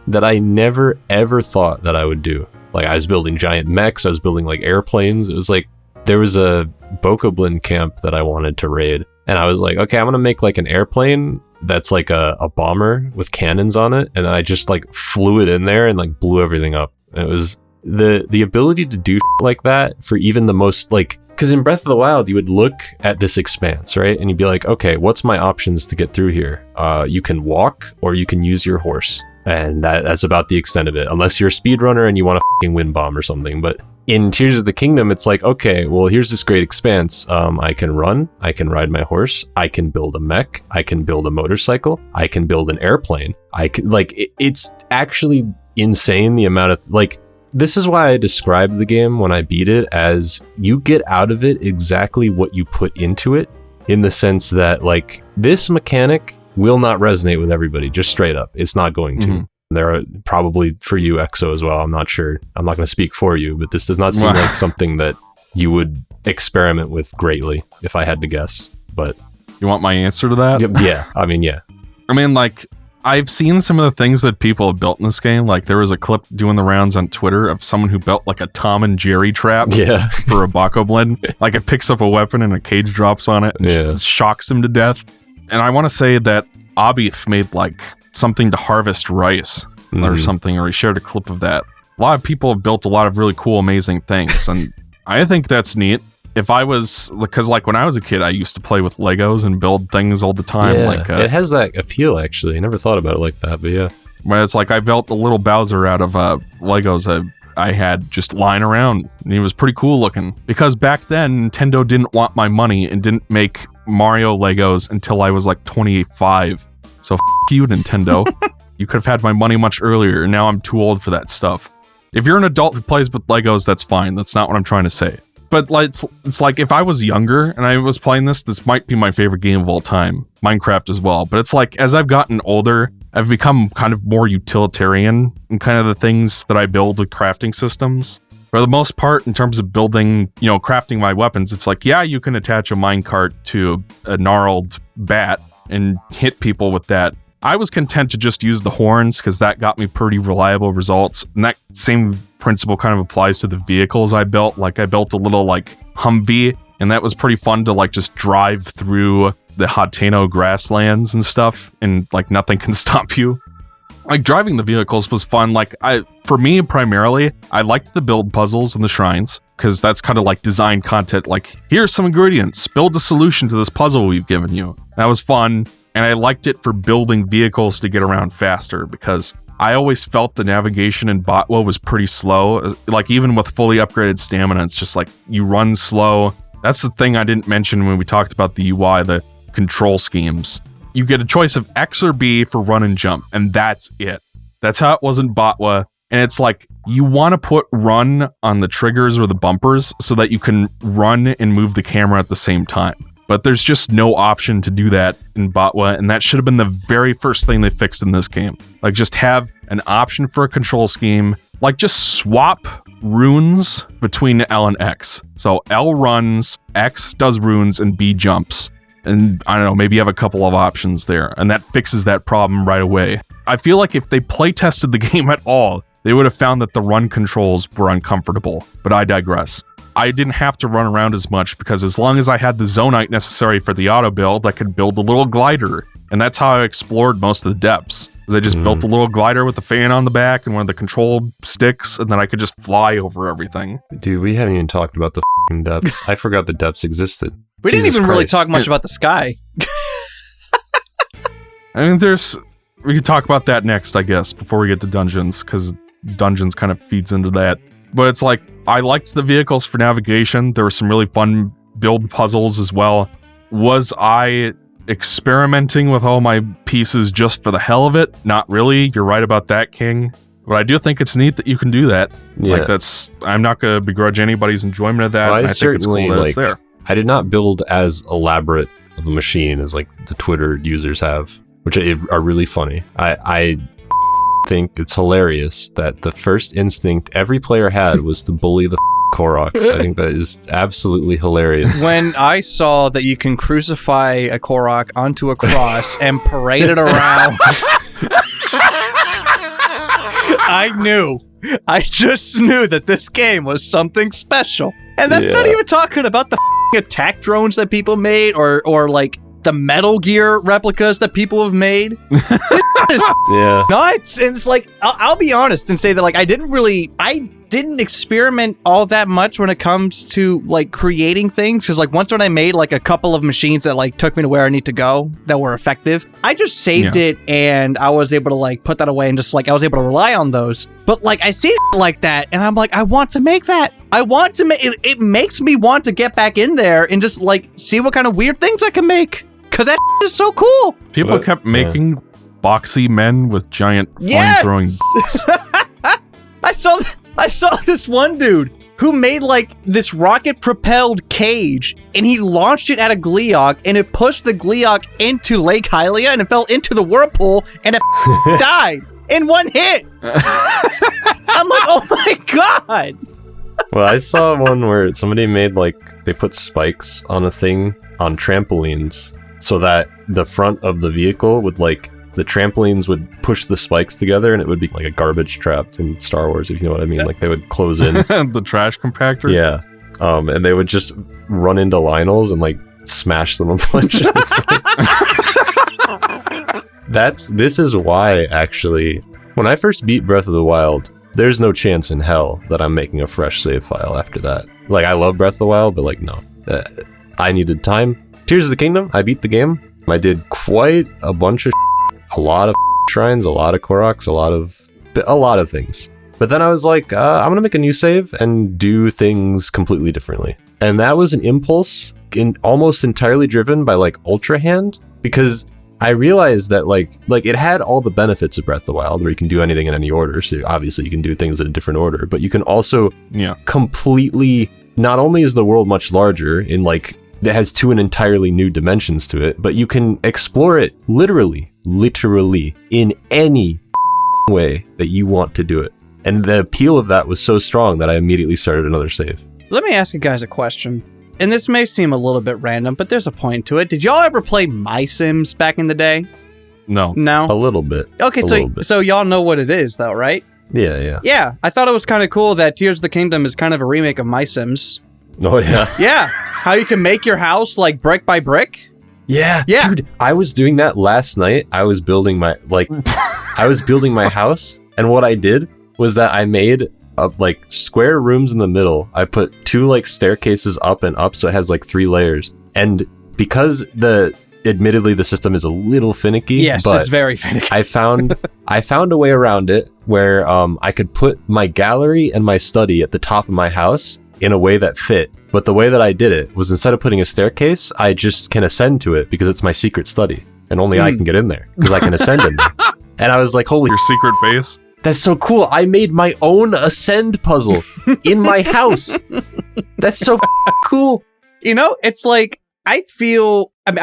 that I never ever thought that I would do. Like, I was building giant mechs, I was building like airplanes. It was like there was a Bokoblin camp that I wanted to raid, and I was like, okay, I'm gonna make like an airplane that's like a bomber with cannons on it, and I just like flew it in there and like blew everything up. It was the ability to do like that for even the most, like, because in Breath of the Wild you would look at this expanse, right, and you'd be like, okay, what's my options to get through here? You can walk or you can use your horse, and that's about the extent of it, unless you're a speedrunner and you want to fucking wind bomb or something. But in Tears of the Kingdom, it's like, okay, well, here's this great expanse. I can run, I can ride my horse, I can build a mech, I can build a motorcycle, I can build an airplane. I can, like, it's actually insane the amount of, like, this is why I described the game when I beat it as you get out of it exactly what you put into it, in the sense that, like, this mechanic will not resonate with everybody, just straight up. It's not going to. There are probably for you, EXO, as well. I'm not sure. I'm not going to speak for you, but this does not seem like something that you would experiment with greatly, if I had to guess. But you want my answer to that? Yeah. I mean, yeah. I mean, like, I've seen some of the things that people have built in this game. Like, there was a clip doing the rounds on Twitter of someone who built like a Tom and Jerry trap for a Bokoblin. Like, it picks up a weapon and a cage drops on it and shocks him to death. And I want to say that Abif made like something to harvest rice or something, or he shared a clip of that. A lot of people have built a lot of really cool, amazing things, and I think that's neat. If I was, because like when I was a kid, I used to play with Legos and build things all the time. Yeah, like it has that appeal, actually. I never thought about it like that, but yeah. But it's like I built a little Bowser out of Legos I had just lying around, and he was pretty cool looking. Because back then, Nintendo didn't want my money and didn't make Mario Legos until I was like 25. So f*** you, Nintendo. You could have had my money much earlier, and now I'm too old for that stuff. If you're an adult who plays with Legos, that's fine. That's not what I'm trying to say. But like, it's like if I was younger and I was playing this might be my favorite game of all time. Minecraft as well. But it's like, as I've gotten older, I've become kind of more utilitarian in kind of the things that I build with crafting systems. For the most part, in terms of building, you know, crafting my weapons, it's like, yeah, you can attach a minecart to a gnarled bat and hit people with that. I was content to just use the horns because that got me pretty reliable results. And that same principle kind of applies to the vehicles I built. Like, I built a little like Humvee, and that was pretty fun to like just drive through the Hateno grasslands and stuff, and like nothing can stop you. Like, driving the vehicles was fun. Like, for me primarily, I liked the build puzzles and the shrines, because that's kind of like design content. Like, here's some ingredients, build a solution to this puzzle we've given you. That was fun. And I liked it for building vehicles to get around faster, because I always felt the navigation in Botwa was pretty slow. Like, even with fully upgraded stamina, it's just like you run slow. That's the thing I didn't mention when we talked about the UI, the control schemes. You get a choice of X or B for run and jump, and that's it. That's how it was in Botwa. And it's like, you want to put run on the triggers or the bumpers so that you can run and move the camera at the same time. But there's just no option to do that in Botwa, and that should have been the very first thing they fixed in this game. Like, just have an option for a control scheme. Like, just swap runes between L and X. So L runs, X does runes, and B jumps. And I don't know, maybe you have a couple of options there, and that fixes that problem right away. I feel like if they play tested the game at all, they would have found that the run controls were uncomfortable, but I digress. I didn't have to run around as much, because as long as I had the zonite necessary for the auto build, I could build a little glider. And that's how I explored most of the depths. I just built a little glider with a fan on the back and one of the control sticks, and then I could just fly over everything. Dude, we haven't even talked about the f***ing depths. I forgot the depths existed. We didn't even really talk much about the sky. I mean, we could talk about that next, I guess, before we get to dungeons, because dungeons kind of feeds into that. But it's like, I liked the vehicles for navigation. There were some really fun build puzzles as well. Was I experimenting with all my pieces just for the hell of it? Not really. You're right about that, King. But I do think it's neat that you can do that. Yeah. Like I'm not going to begrudge anybody's enjoyment of that. Well, I think it's cool that it's there. I did not build as elaborate of a machine as like the Twitter users have, which are really funny. I think it's hilarious that the first instinct every player had was to bully the Koroks. I think that is absolutely hilarious. When I saw that you can crucify a Korok onto a cross and parade it around, I just knew that this game was something special. And that's not even talking about the attack drones that people made or like the Metal Gear replicas that people have made. This is nuts. And it's like, I'll be honest and say that like I didn't experiment all that much when it comes to like creating things, because like once when I made like a couple of machines that like took me to where I need to go that were effective, I just saved it and I was able to like put that away and just like I was able to rely on those. But like I see it like that and I'm like, I want to make that. I want to make it. It makes me want to get back in there and just like see what kind of weird things I can make, because that is so cool. People kept making boxy men with giant flame-throwing I saw this one dude who made like this rocket-propelled cage, and he launched it at a Gleeok, and it pushed the Gleeok into Lake Hylia, and it fell into the whirlpool, and it died in one hit. I'm like, oh my god. Well, I saw one where somebody made like, they put spikes on a thing on trampolines so that the front of the vehicle would like, the trampolines would push the spikes together and it would be like a garbage trap from Star Wars, if you know what I mean. Like they would close in. The trash compactor? Yeah. And they would just run into Lionels and like smash them a bunch. This is why, actually, when I first beat Breath of the Wild, there's no chance in hell that I'm making a fresh save file after that. Like, I love Breath of the Wild, but like, no. I needed time. Tears of the Kingdom, I beat the game. I did quite a bunch of a lot of shrines, a lot of Koroks, a lot of things. But then I was like, I'm gonna make a new save and do things completely differently. And that was an impulse almost entirely driven by like Ultrahand, because I realized that like it had all the benefits of Breath of the Wild, where you can do anything in any order. So obviously you can do things in a different order, but you can also completely, not only is the world much larger in like, it has two and entirely new dimensions to it, but you can explore it literally in any way that you want to do it. And the appeal of that was so strong that I immediately started another save. Let me ask you guys a question. And this may seem a little bit random, but there's a point to it. Did y'all ever play My Sims back in the day? No. No? A little bit. Okay, so y'all know what it is though, right? Yeah. Yeah, I thought it was kind of cool that Tears of the Kingdom is kind of a remake of My Sims. Oh, yeah. Yeah, how you can make your house like brick by brick. Yeah. Dude, I was doing that last night. I was building my house, and what I did was that I made like square rooms in the middle. I put two like staircases up and up, so it has like 3 layers. And because admittedly the system is a little finicky, yes, but it's very finicky. I found a way around it where I could put my gallery and my study at the top of my house in a way that fit. But the way that I did it was, instead of putting a staircase, I just can ascend to it because it's my secret study, and only I can get in there because I can ascend in there. And I was like, holy, your secret base? That's so cool. I made my own ascend puzzle in my house. That's so cool. You know, it's like, I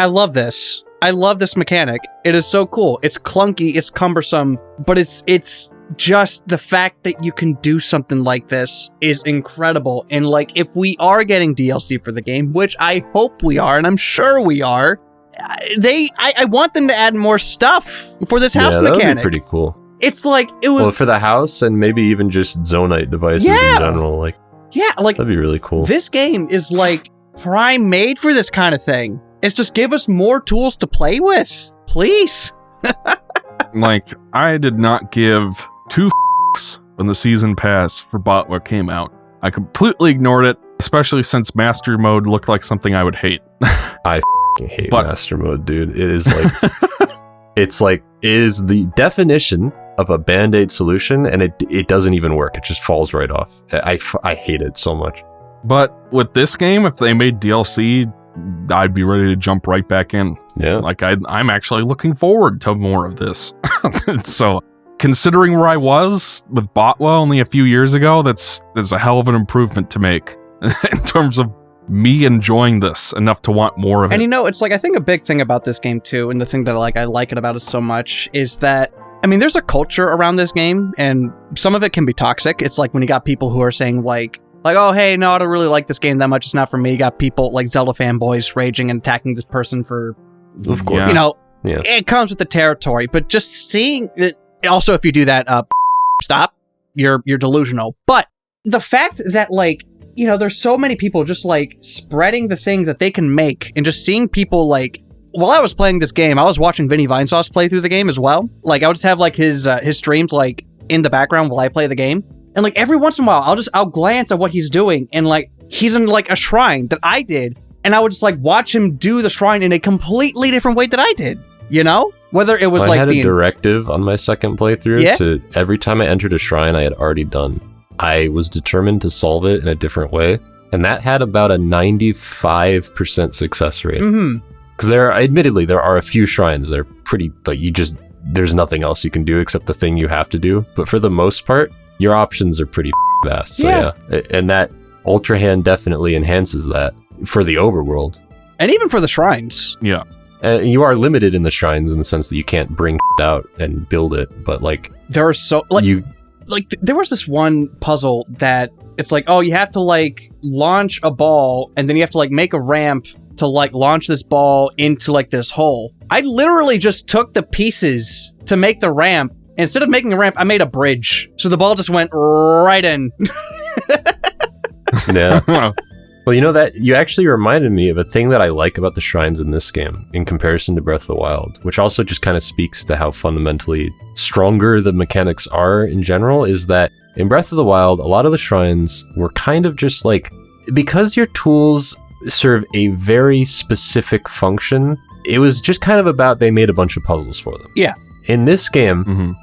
love this. I love this mechanic. It is so cool. It's clunky, it's cumbersome, but it's just the fact that you can do something like this is incredible. And like, if we are getting DLC for the game, which I hope we are, and I'm sure we are, I want them to add more stuff for this house mechanic. That would be pretty cool. It's like, it was... Well, for the house, and maybe even just Zonite devices in general. Like, that'd be really cool. This game is like prime made for this kind of thing. It's just, give us more tools to play with, please. Like, I did not give 2 when the season pass for what came out. I completely ignored it, especially since Master Mode looked like something I would hate. I hate Master Mode, dude. It is like... It is the definition of a band-aid solution, and it doesn't even work. It just falls right off. I hate it so much. But with this game, if they made DLC, I'd be ready to jump right back in. Yeah. Like, I'm actually looking forward to more of this. So, considering where I was with Botwa only a few years ago, that's a hell of an improvement to make in terms of me enjoying this enough to want more of it. And you know, it's like, I think a big thing about this game too, and the thing that I like it about it so much, is that, I mean, there's a culture around this game, and some of it can be toxic. It's like when you got people who are saying like, oh, hey, no, I don't really like this game that much. It's not for me. You got people like Zelda fanboys raging and attacking this person for, Of course. you know, Yeah. it comes with the territory. But just seeing it, also, if you do that, stop. You're delusional. But the fact that, like, you know, there's so many people just like spreading the things that they can make, and just seeing people like, while I was playing this game, I was watching Vinny Vinesauce play through the game as well. Like, I would just have like his streams like in the background while I play the game. And like every once in a while, I'll glance at what he's doing, and like he's in like a shrine that I did, and I would just like watch him do the shrine in a completely different way that I did. You know, whether it was I like had a directive on my second playthrough Yeah? to every time I entered a shrine I had already done, I was determined to solve it in a different way, and that had about a 95% success rate. Mm-hmm. Because admittedly, there are a few shrines that are pretty, like, there's nothing else you can do except the thing you have to do. But for the most part, your options are pretty vast. So yeah. And that Ultrahand definitely enhances that for the overworld. And even for the shrines. Yeah. You are limited in the shrines in the sense that you can't bring out and build it. But like, there are so, like, there was this one puzzle that it's like, oh, you have to like launch a ball, and then you have to like make a ramp to like launch this ball into like this hole. I literally just took the pieces to make the ramp. Instead of making a ramp, I made a bridge. So the ball just went right in. Yeah. Well, you know, that you actually reminded me of a thing that I like about the shrines in this game in comparison to Breath of the Wild, which also just kind of speaks to how fundamentally stronger the mechanics are in general, is that in Breath of the Wild, a lot of the shrines were kind of just like, because your tools serve a very specific function, it was just kind of about they made a bunch of puzzles for them. Yeah. In this game,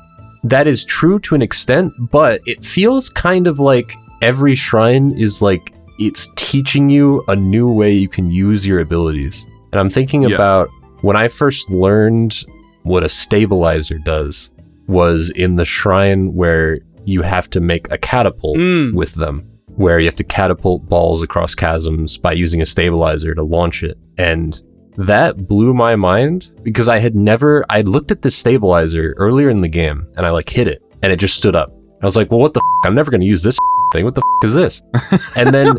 that is true to an extent, but it feels kind of like every shrine is like, it's teaching you a new way you can use your abilities. And I'm thinking about when I first learned what a stabilizer does was in the shrine where you have to make a catapult with them, where you have to catapult balls across chasms by using a stabilizer to launch it. And that blew my mind because I'd looked at this stabilizer earlier in the game and I like hit it and it just stood up. I was like, well, what the f***? I'm never going to use this thing. What the f*** is this? And then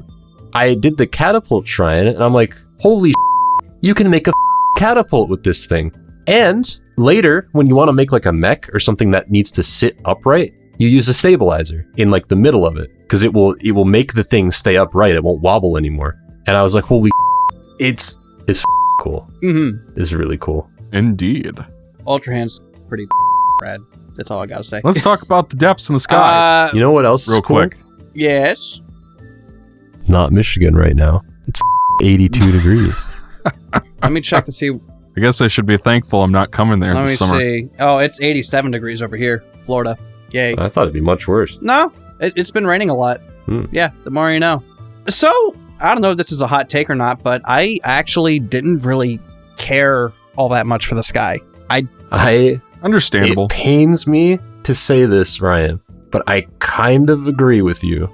I did the catapult shrine and I'm like, holy you can make a catapult with this thing. And later, when you want to make like a mech or something that needs to sit upright, you use a stabilizer in like the middle of it because it will make the thing stay upright. It won't wobble anymore. And I was like, holy it's cool. It's really cool. Indeed. Ultrahand's pretty rad. That's all I gotta say. Let's talk about the depths in the sky. You know what else real is cool? quick? Yes. Not Michigan right now. It's 82 degrees. Let me check to see. I guess I should be thankful I'm not coming there this summer. Let me see. Oh, it's 87 degrees over here, Florida. Yay. I thought it'd be much worse. No, it's been raining a lot. Yeah, the more you know. So, I don't know if this is a hot take or not, but I actually didn't really care all that much for the sky. Understandable. It pains me to say this, Ryan, but I kind of agree with you.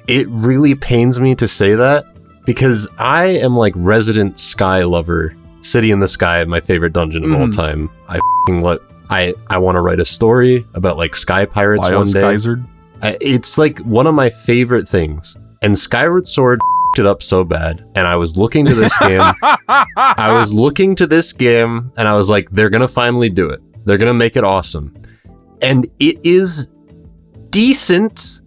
It really pains me to say that because I am like resident sky lover. City in the Sky, my favorite dungeon of all time. I want to write a story about like sky pirates one day. Skyzard. It's like one of my favorite things. And Skyward Sword it up so bad. And I was looking to this game. And I was like, they're going to finally do it. They're going to make it awesome. And it is decent,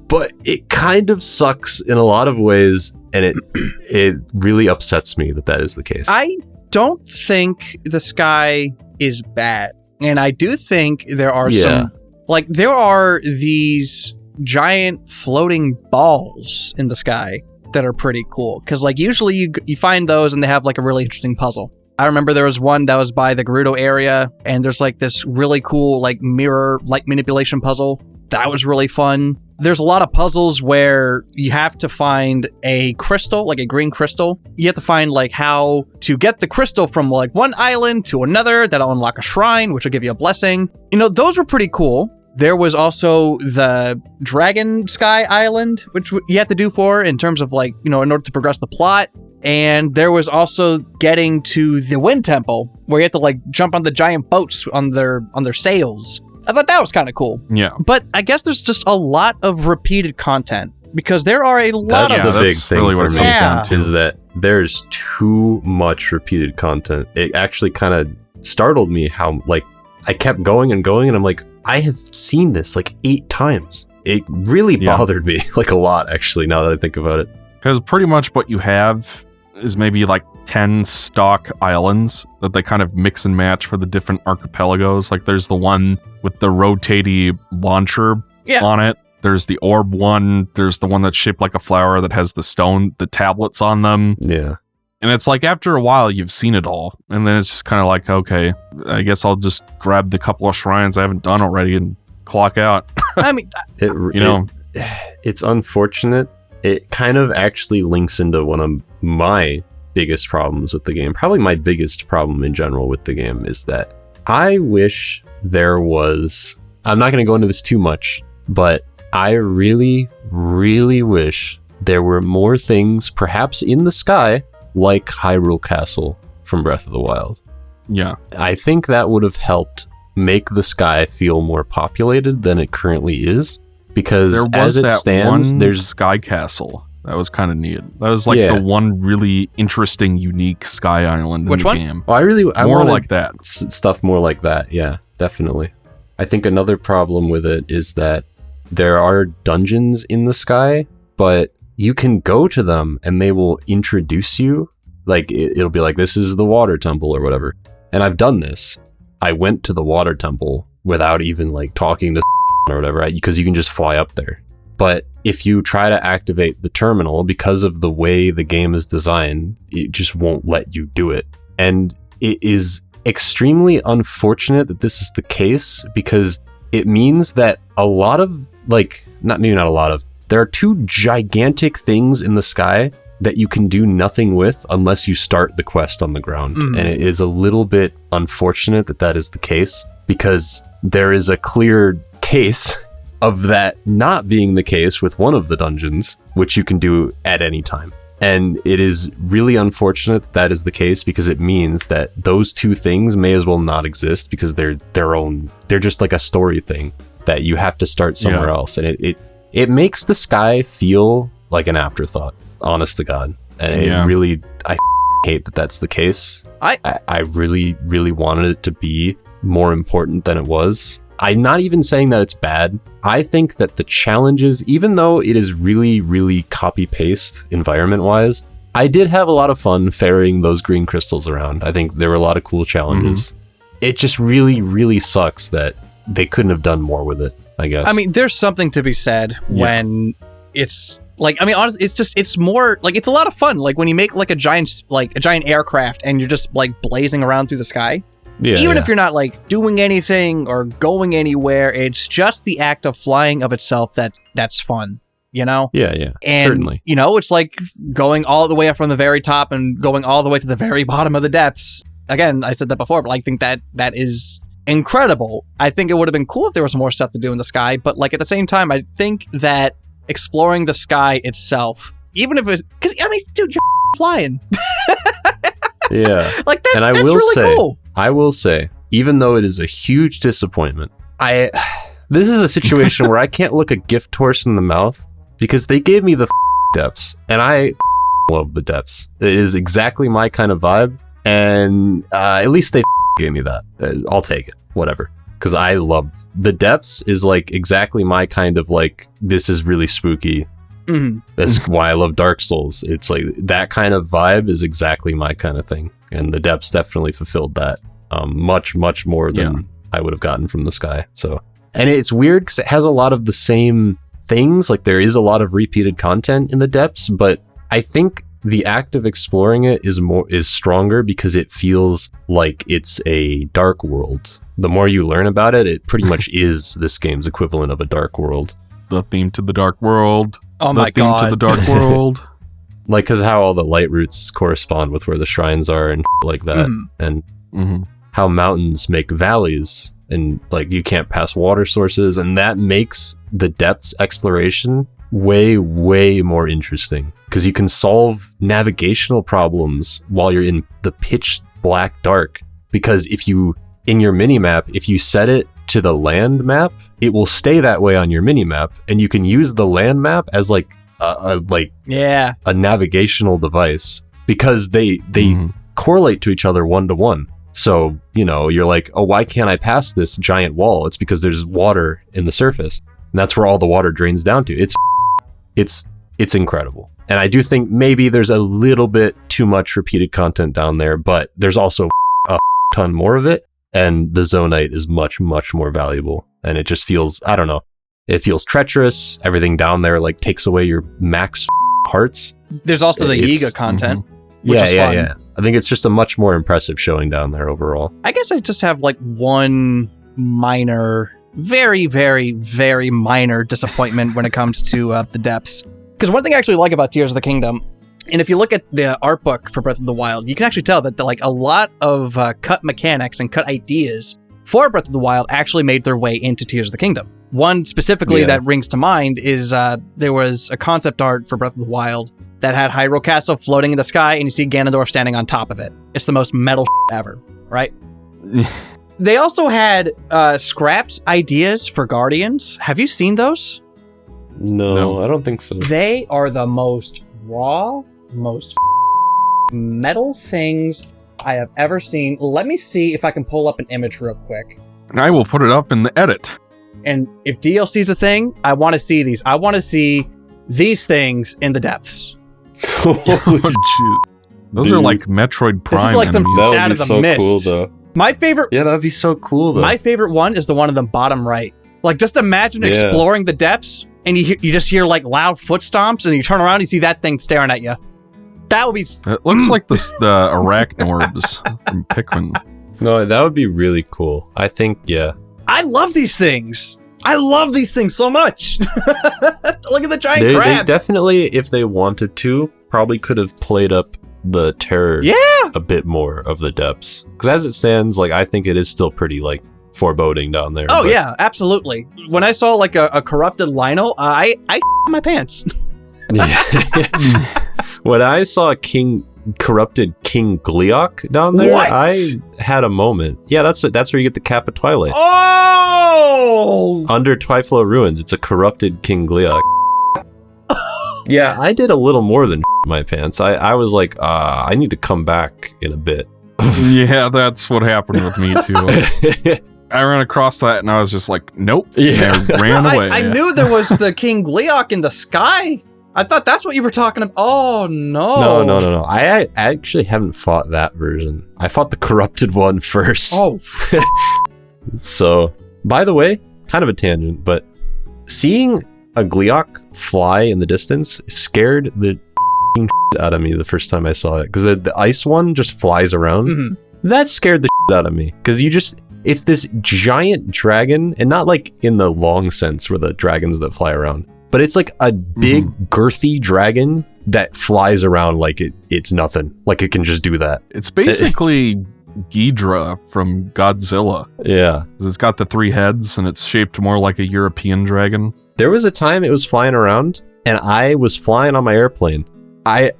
but it kind of sucks in a lot of ways. And it really upsets me that is the case. I don't think the sky is bad. And I do think there are there are these giant floating balls in the sky that are pretty cool. Because like usually you find those and they have like a really interesting puzzle. I remember there was one that was by the Gerudo area, and there's like this really cool like mirror light manipulation puzzle. That was really fun. There's a lot of puzzles where you have to find a crystal, like a green crystal. You have to find like how to get the crystal from like one island to another. That'll unlock a shrine, which will give you a blessing. You know, those were pretty cool. There was also the Dragon Sky Island, which you have to do for in terms of like, you know, in order to progress the plot. And there was also getting to the Wind Temple, where you have to like jump on the giant boats on their sails. I thought that was kind of cool. Yeah. But I guess there's just a lot of repeated content, because there are a lot That's of... the big thing really for what it me, comes down to. is that there's too much repeated content. It actually kind of startled me how, like, I kept going, and I'm like, I have seen this like 8 times. It really bothered me, like, a lot, actually, now that I think about it. Because pretty much what you have is maybe like 10 stock islands that they kind of mix and match for the different archipelagos. Like there's the one with the rotating launcher on it. There's the orb one. There's the one that's shaped like a flower that has the tablets on them. Yeah. And it's like after a while you've seen it all. And then it's just kind of like, okay, I guess I'll just grab the couple of shrines I haven't done already and clock out. I mean, it's unfortunate. It kind of actually links into one of my biggest problems with the game. Probably my biggest problem in general with the game is that I wish there was... I'm not going to go into this too much, but I really, really wish there were more things, perhaps in the sky, like Hyrule Castle from Breath of the Wild. Yeah. I think that would have helped make the sky feel more populated than it currently is. Because there was as it stands, there's Sky Castle. That was kind of neat. That was like the one really interesting, unique sky island in the game. Well, I more like that. Stuff more like that. Yeah, definitely. I think another problem with it is that there are dungeons in the sky, but you can go to them and they will introduce you. Like it'll be like, this is the water temple or whatever. And I've done this. I went to the water temple without even like talking to or whatever, right? Because you can just fly up there. But if you try to activate the terminal, because of the way the game is designed, it just won't let you do it. And it is extremely unfortunate that this is the case, because it means that a lot of, like, not a lot of, there are 2 gigantic things in the sky that you can do nothing with unless you start the quest on the ground. And it is a little bit unfortunate that that is the case, because there is a clear case of that not being the case with one of the dungeons, which you can do at any time. And it is really unfortunate that that is the case, because it means that those 2 things may as well not exist, because they're their own, they're just like a story thing that you have to start somewhere else. And it makes the sky feel like an afterthought, honest to God. And it really, I hate that that's the case. I really, really wanted it to be more important than it was. I'm not even saying that it's bad. I think that the challenges, even though it is really, really copy-paste environment-wise, I did have a lot of fun ferrying those green crystals around. I think there were a lot of cool challenges. It just really, really sucks that they couldn't have done more with it, I guess. I mean, there's something to be said when it's like, I mean, honestly, it's more like, it's a lot of fun. Like when you make like a giant aircraft and you're just like blazing around through the sky. Even if you're not like doing anything or going anywhere, it's just the act of flying of itself that's fun, you know? Yeah, and, certainly. You know, it's like going all the way up from the very top and going all the way to the very bottom of the depths. Again, I said that before, but I think that is incredible. I think it would have been cool if there was more stuff to do in the sky, but like at the same time, I think that exploring the sky itself, even if it's, because I mean, dude, you're flying. Yeah. Like that's really cool. I will say, even though it is a huge disappointment, this is a situation where I can't look a gift horse in the mouth, because they gave me the depths, and I love the depths. It is exactly my kind of vibe, and at least they gave me that. I'll take it, whatever. Because I love the depths is like exactly my kind of like, this is really spooky. That's why I love Dark Souls. It's like that kind of vibe is exactly my kind of thing. And the depths definitely fulfilled that much, much more than I would have gotten from the sky. So, and it's weird because it has a lot of the same things. Like there is a lot of repeated content in the depths, but I think the act of exploring it is stronger because it feels like it's a dark world. The more you learn about it, it pretty much is this game's equivalent of a dark world. The theme to the dark world. Oh my God. The theme to the dark world. Like, because how all the light routes correspond with where the shrines are and like that. And how mountains make valleys and like you can't pass water sources. And that makes the depths exploration way, way more interesting because you can solve navigational problems while you're in the pitch black dark. Because if you, in your minimap, if you set it to the land map, it will stay that way on your minimap, and you can use the land map as like a navigational device because they correlate to each other 1-to-1. So, you know, you're like, oh, why can't I pass this giant wall? It's because there's water in the surface, and that's where all the water drains down to. It's incredible. And I do think maybe there's a little bit too much repeated content down there, but there's also a ton more of it, and the Zonite is much, much more valuable. And it just feels, I don't know, it feels treacherous. Everything down there like takes away your max hearts. There's also the Yiga content, which is fun. Yeah. I think it's just a much more impressive showing down there overall. I guess I just have like one minor, very, very, very minor disappointment when it comes to the depths. Because one thing I actually like about Tears of the Kingdom, and if you look at the art book for Breath of the Wild, you can actually tell that like a lot of cut mechanics and cut ideas for Breath of the Wild actually made their way into Tears of the Kingdom. One specifically that rings to mind is there was a concept art for Breath of the Wild that had Hyrule Castle floating in the sky, and you see Ganondorf standing on top of it. It's the most metal ever, right? They also had scrapped ideas for Guardians. Have you seen those? No, I don't think so. They are the most raw, most metal things I have ever seen. Let me see if I can pull up an image real quick. And I will put it up in the edit. And if DLC's a thing, I want to see these. I want to see these things in the depths. Oh, those are like Metroid Prime. This is like some out of the mist. Cool, though. My favorite. Yeah, that'd be so cool, though. My favorite one is the one in the bottom right. Like, just imagine exploring the depths, and you just hear like loud foot stomps, and you turn around and you see that thing staring at you. That would be. It looks like the arachnorbs from Pikmin. No, that would be really cool. I think, yeah. I love these things. I love these things so much. Look at the giant crab. They definitely, if they wanted to, probably could have played up the terror a bit more of the depths. Because as it stands, like, I think it is still pretty, like, foreboding down there. Oh, yeah, absolutely. When I saw, like, a corrupted Lino, I my pants. When I saw corrupted King Gleeok down there, I had a moment. Yeah, that's where you get the Cap of Twilight. Oh! Under Twyflo Ruins, it's a corrupted King Gleeok. Yeah, I did a little more than my pants. I was like, I need to come back in a bit. Yeah, that's what happened with me too. I ran across that and I was just like, nope. Yeah. And I ran away. I knew there was the King Gleeok in the sky. I thought that's what you were talking about. Oh, no. No. I actually haven't fought that version. I fought the corrupted one first. Oh. So, by the way, kind of a tangent, but seeing a Gleeok fly in the distance scared the out of me the first time I saw it. Because the ice one just flies around. Mm-hmm. That scared the out of me. Because it's this giant dragon, and not like in the long sense where the dragons that fly around. But it's like a big, girthy dragon that flies around like it's nothing. Like it can just do that. It's basically Ghidra from Godzilla. Yeah. It's got the 3 heads, and it's shaped more like a European dragon. There was a time it was flying around, and I was flying on my airplane. I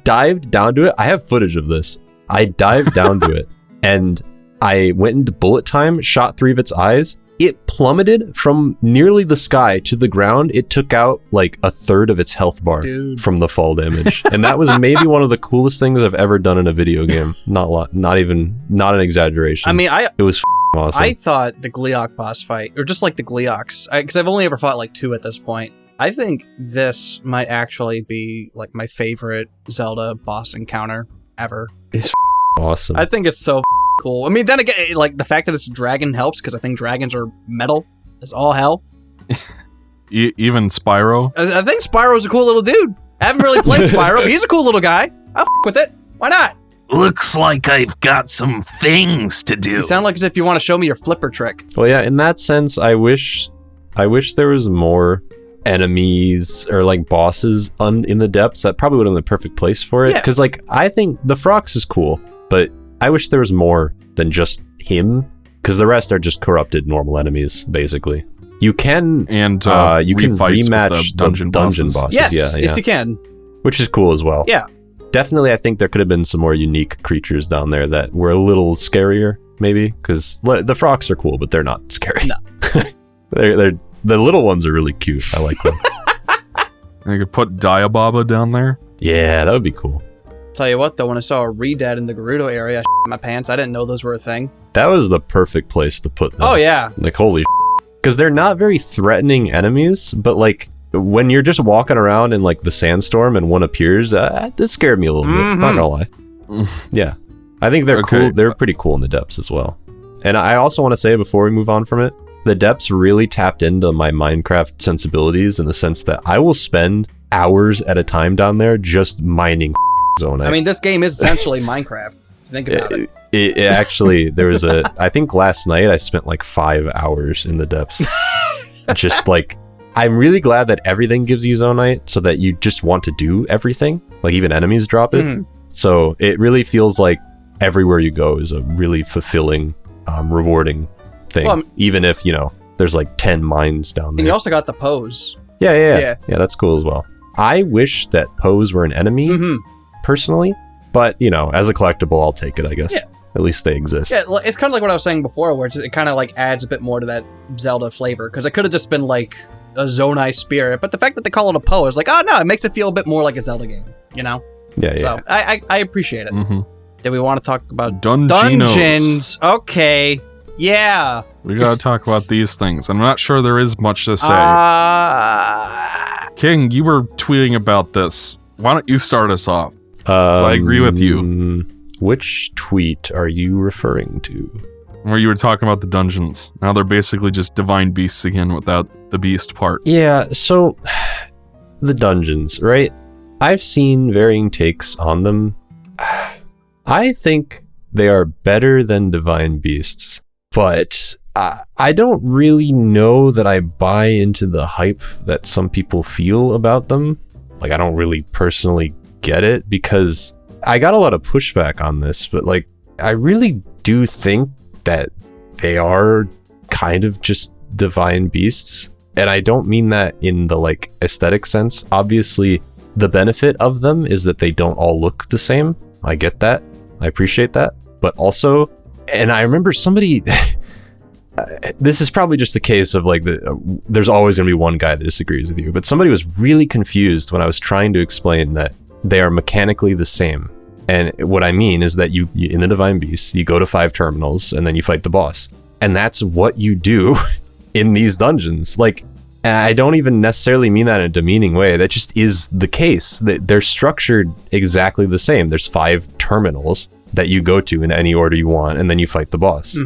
dived down to it. I have footage of this. I dived down to it, and I went into bullet time, shot 3 of its eyes. It plummeted from nearly the sky to the ground. It took out like a third of its health bar from the fall damage. And that was maybe one of the coolest things I've ever done in a video game. Not an exaggeration. I mean, it was awesome. I thought the Gleeok boss fight, or just like the Gleeoks, because I've only ever fought like 2 at this point. I think this might actually be like my favorite Zelda boss encounter ever. It's awesome. I think it's so cool. I mean, then again, like the fact that it's a dragon helps, because I think dragons are metal as all hell. Even Spyro. I think Spyro's a cool little dude. I haven't really played Spyro, but he's a cool little guy. I'll with it. Why not? Looks like I've got some things to do. You sound like as if you want to show me your flipper trick. Well, yeah, in that sense, I wish there was more enemies or like bosses in the depths. That probably would have been the perfect place for it. Because like, I think the Frox is cool, but I wish there was more than just him. Because the rest are just corrupted normal enemies, basically. You can rematch the dungeon bosses. Yes, yes, you can. Which is cool as well. Yeah. Definitely, I think there could have been some more unique creatures down there that were a little scarier, maybe. Because the Frogs are cool, but they're not scary. No. they're the little ones are really cute. I like them. I could put Diababa down there. Yeah, that would be cool. Tell you what, though, when I saw a Redad in the Gerudo area, I shit my pants. I didn't know those were a thing. That was the perfect place to put them. Oh, yeah. Like, holy because they're not very threatening enemies, but like when you're just walking around in like the sandstorm and one appears, that scared me a little bit. Not gonna lie. Yeah, I think they're cool. They're pretty cool in the depths as well. And I also want to say before we move on from it, the depths really tapped into my Minecraft sensibilities in the sense that I will spend hours at a time down there just mining zonite. I mean, this game is essentially Minecraft. Think about it. It actually, there was I think last night I spent like 5 hours in the depths. Just like, I'm really glad that everything gives you zonite so that you just want to do everything. Like even enemies drop it. So it really feels like everywhere you go is a really fulfilling, rewarding thing. Well, even if, there's like 10 mines down there. And you also got the pose. Yeah, that's cool as well. I wish that pose were an enemy, personally. But, as a collectible, I'll take it, I guess. Yeah. At least they exist. Yeah, it's kind of like what I was saying before, where it kind of like adds a bit more to that Zelda flavor. Because it could have just been like a Zonai spirit. But the fact that they call it a Poe is like, oh no, it makes it feel a bit more like a Zelda game, Yeah. So I appreciate it. Did we want to talk about Dungeons? Dungeons? Okay. Yeah. We gotta talk about these things. I'm not sure there is much to say. King, you were tweeting about this. Why don't you start us off? I agree with you. Which tweet are you referring to? Where you were talking about the dungeons. Now they're basically just divine beasts again without the beast part. Yeah, so the dungeons, right? I've seen varying takes on them. I think they are better than divine beasts, but I don't really know that I buy into the hype that some people feel about them. Like, I don't really personally get it because I got a lot of pushback on this, but like I really do think that they are kind of just divine beasts, and I don't mean that in the like aesthetic sense. Obviously the benefit of them is that they don't all look the same. I get that, I appreciate that, but also, and I remember somebody this is probably just the case of like there's always gonna be one guy that disagrees with you, but somebody was really confused when I was trying to explain that they are mechanically the same. And what I mean is that you in the Divine Beasts, you go to 5 terminals and then you fight the boss. And that's what you do in these dungeons. Like, I don't even necessarily mean that in a demeaning way. That just is the case. They're structured exactly the same. There's 5 terminals that you go to in any order you want, and then you fight the boss.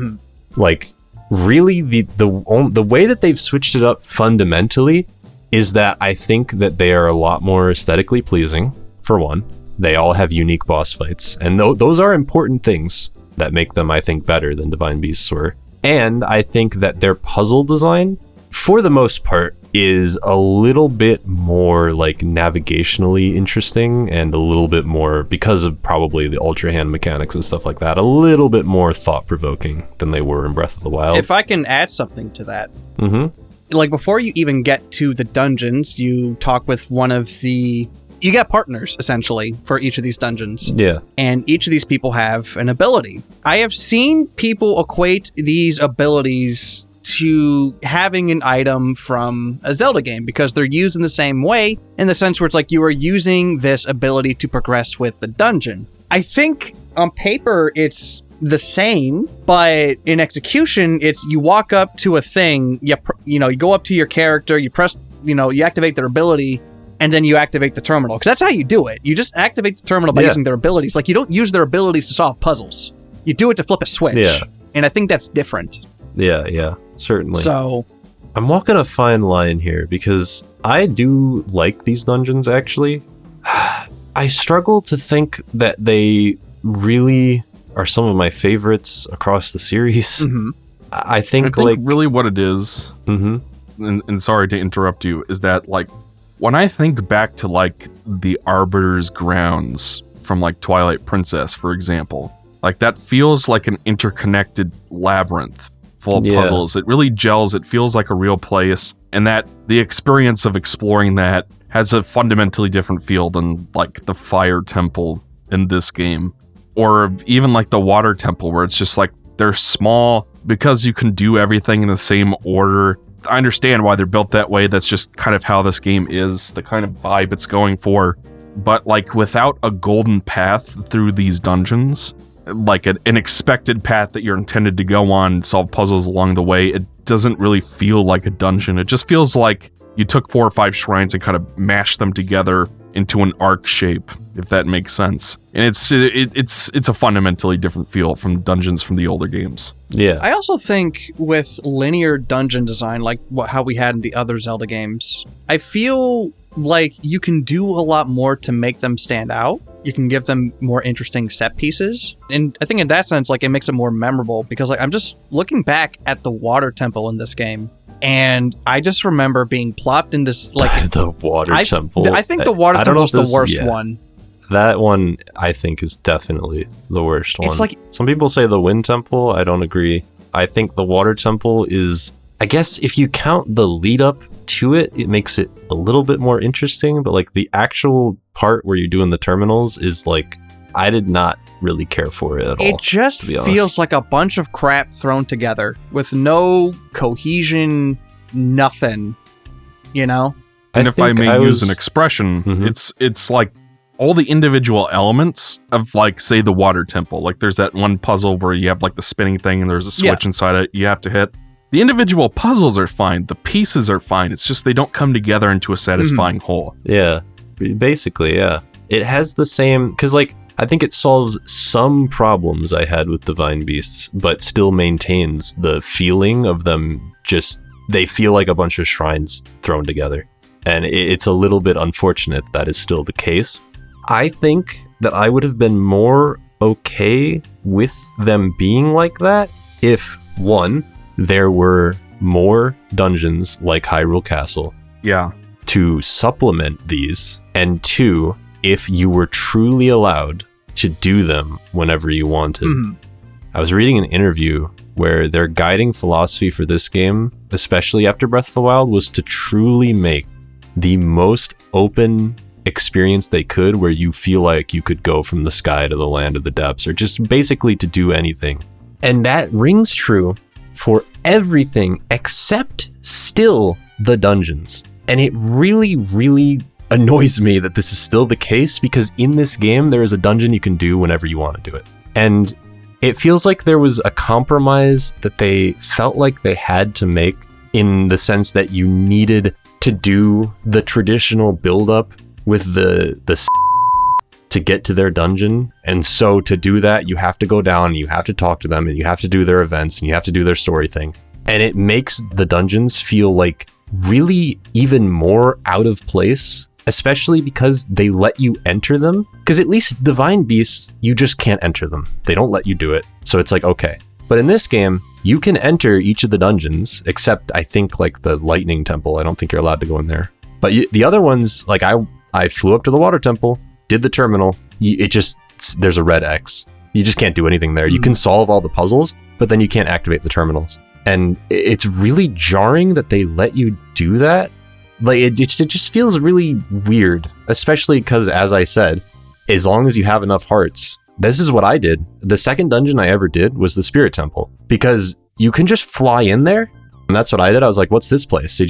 Like, really, the way that they've switched it up fundamentally is that I think that they are a lot more aesthetically pleasing, for one. They all have unique boss fights, and those are important things that make them, I think, better than Divine Beasts were. And I think that their puzzle design, for the most part, is a little bit more like navigationally interesting and a little bit more, because of probably the Ultrahand mechanics and stuff like that, a little bit more thought-provoking than they were in Breath of the Wild. If I can add something to that. Like, before you even get to the dungeons, you talk with one of the... You get partners, essentially, for each of these dungeons. Yeah. And each of these people have an ability. I have seen people equate these abilities to having an item from a Zelda game because they're used in the same way, in the sense where it's like you are using this ability to progress with the dungeon. I think on paper it's the same, but in execution, it's you walk up to a thing, you go up to your character, you press, you activate their ability, and then you activate the terminal. Because that's how you do it. You just activate the terminal by using their abilities. Like, you don't use their abilities to solve puzzles. You do it to flip a switch. Yeah. And I think that's different. Yeah, certainly. So, I'm walking a fine line here because I do like these dungeons, actually. I struggle to think that they really are some of my favorites across the series. Mm-hmm. I think really what it is, and sorry to interrupt you, is that like when I think back to like the Arbiter's Grounds from like Twilight Princess, for example, like that feels like an interconnected labyrinth full of puzzles. It really gels. It feels like a real place, and that the experience of exploring that has a fundamentally different feel than like the Fire Temple in this game, or even like the Water Temple, where it's just like they're small because you can do everything in the same order. I understand why they're built that way. That's just kind of how this game is, the kind of vibe it's going for. But like without a golden path through these dungeons, like an expected path that you're intended to go on, solve puzzles along the way, it doesn't really feel like a dungeon. It just feels like you took 4 or 5 shrines and kind of mashed them together into an arc shape, if that makes sense. And it's a fundamentally different feel from dungeons from the older games. Yeah. I also think with linear dungeon design, like how we had in the other Zelda games, I feel like you can do a lot more to make them stand out. You can give them more interesting set pieces. And I think in that sense, like it makes it more memorable, because like I'm just looking back at the Water Temple in this game, and I just remember being plopped in this like the Water Temple. I think the Water Temple is the worst one. That one I think is definitely the worst one. It's like, some people say the Wind Temple. I don't agree. I think the Water Temple is, I guess if you count the lead up to it, it makes it a little bit more interesting, but like the actual part where you're doing the terminals is like, I did not really care for it at all. It just feels like a bunch of crap thrown together with no cohesion, nothing, you know? And if I may use an expression, it's like all the individual elements of like, say, the Water Temple. Like there's that one puzzle where you have like the spinning thing and there's a switch inside it you have to hit. The individual puzzles are fine. The pieces are fine. It's just they don't come together into a satisfying whole. Yeah, basically, yeah. It has the same, because like, I think it solves some problems I had with Divine Beasts, but still maintains the feeling of them just, they feel like a bunch of shrines thrown together. And it's a little bit unfortunate that is still the case. I think that I would have been more okay with them being like that if, one, there were more dungeons like Hyrule Castle. Yeah. To supplement these, and 2, if you were truly allowed to do them whenever you wanted. I was reading an interview where their guiding philosophy for this game, especially after Breath of the Wild, was to truly make the most open experience they could, where you feel like you could go from the sky to the land of the depths, or just basically to do anything. And that rings true for everything except still the dungeons. And it really, really annoys me that this is still the case, because in this game, there is a dungeon you can do whenever you want to do it. And it feels like there was a compromise that they felt like they had to make, in the sense that you needed to do the traditional build-up with the to get to their dungeon. And so to do that, you have to go down and you have to talk to them and you have to do their events and you have to do their story thing. And it makes the dungeons feel like really even more out of place, especially because they let you enter them. Because at least Divine Beasts, you just can't enter them. They don't let you do it. So it's like, okay. But in this game, you can enter each of the dungeons, except I think like the Lightning Temple. I don't think you're allowed to go in there. But the other ones, like I flew up to the Water Temple, did the terminal. There's a red X. You just can't do anything there. You can solve all the puzzles, but then you can't activate the terminals. And it's really jarring that they let you do that. Like it just feels really weird, especially because, as I said, as long as you have enough hearts, this is what I did. The second dungeon I ever did was the Spirit Temple, because you can just fly in there. And that's what I did. I was like, what's this place? So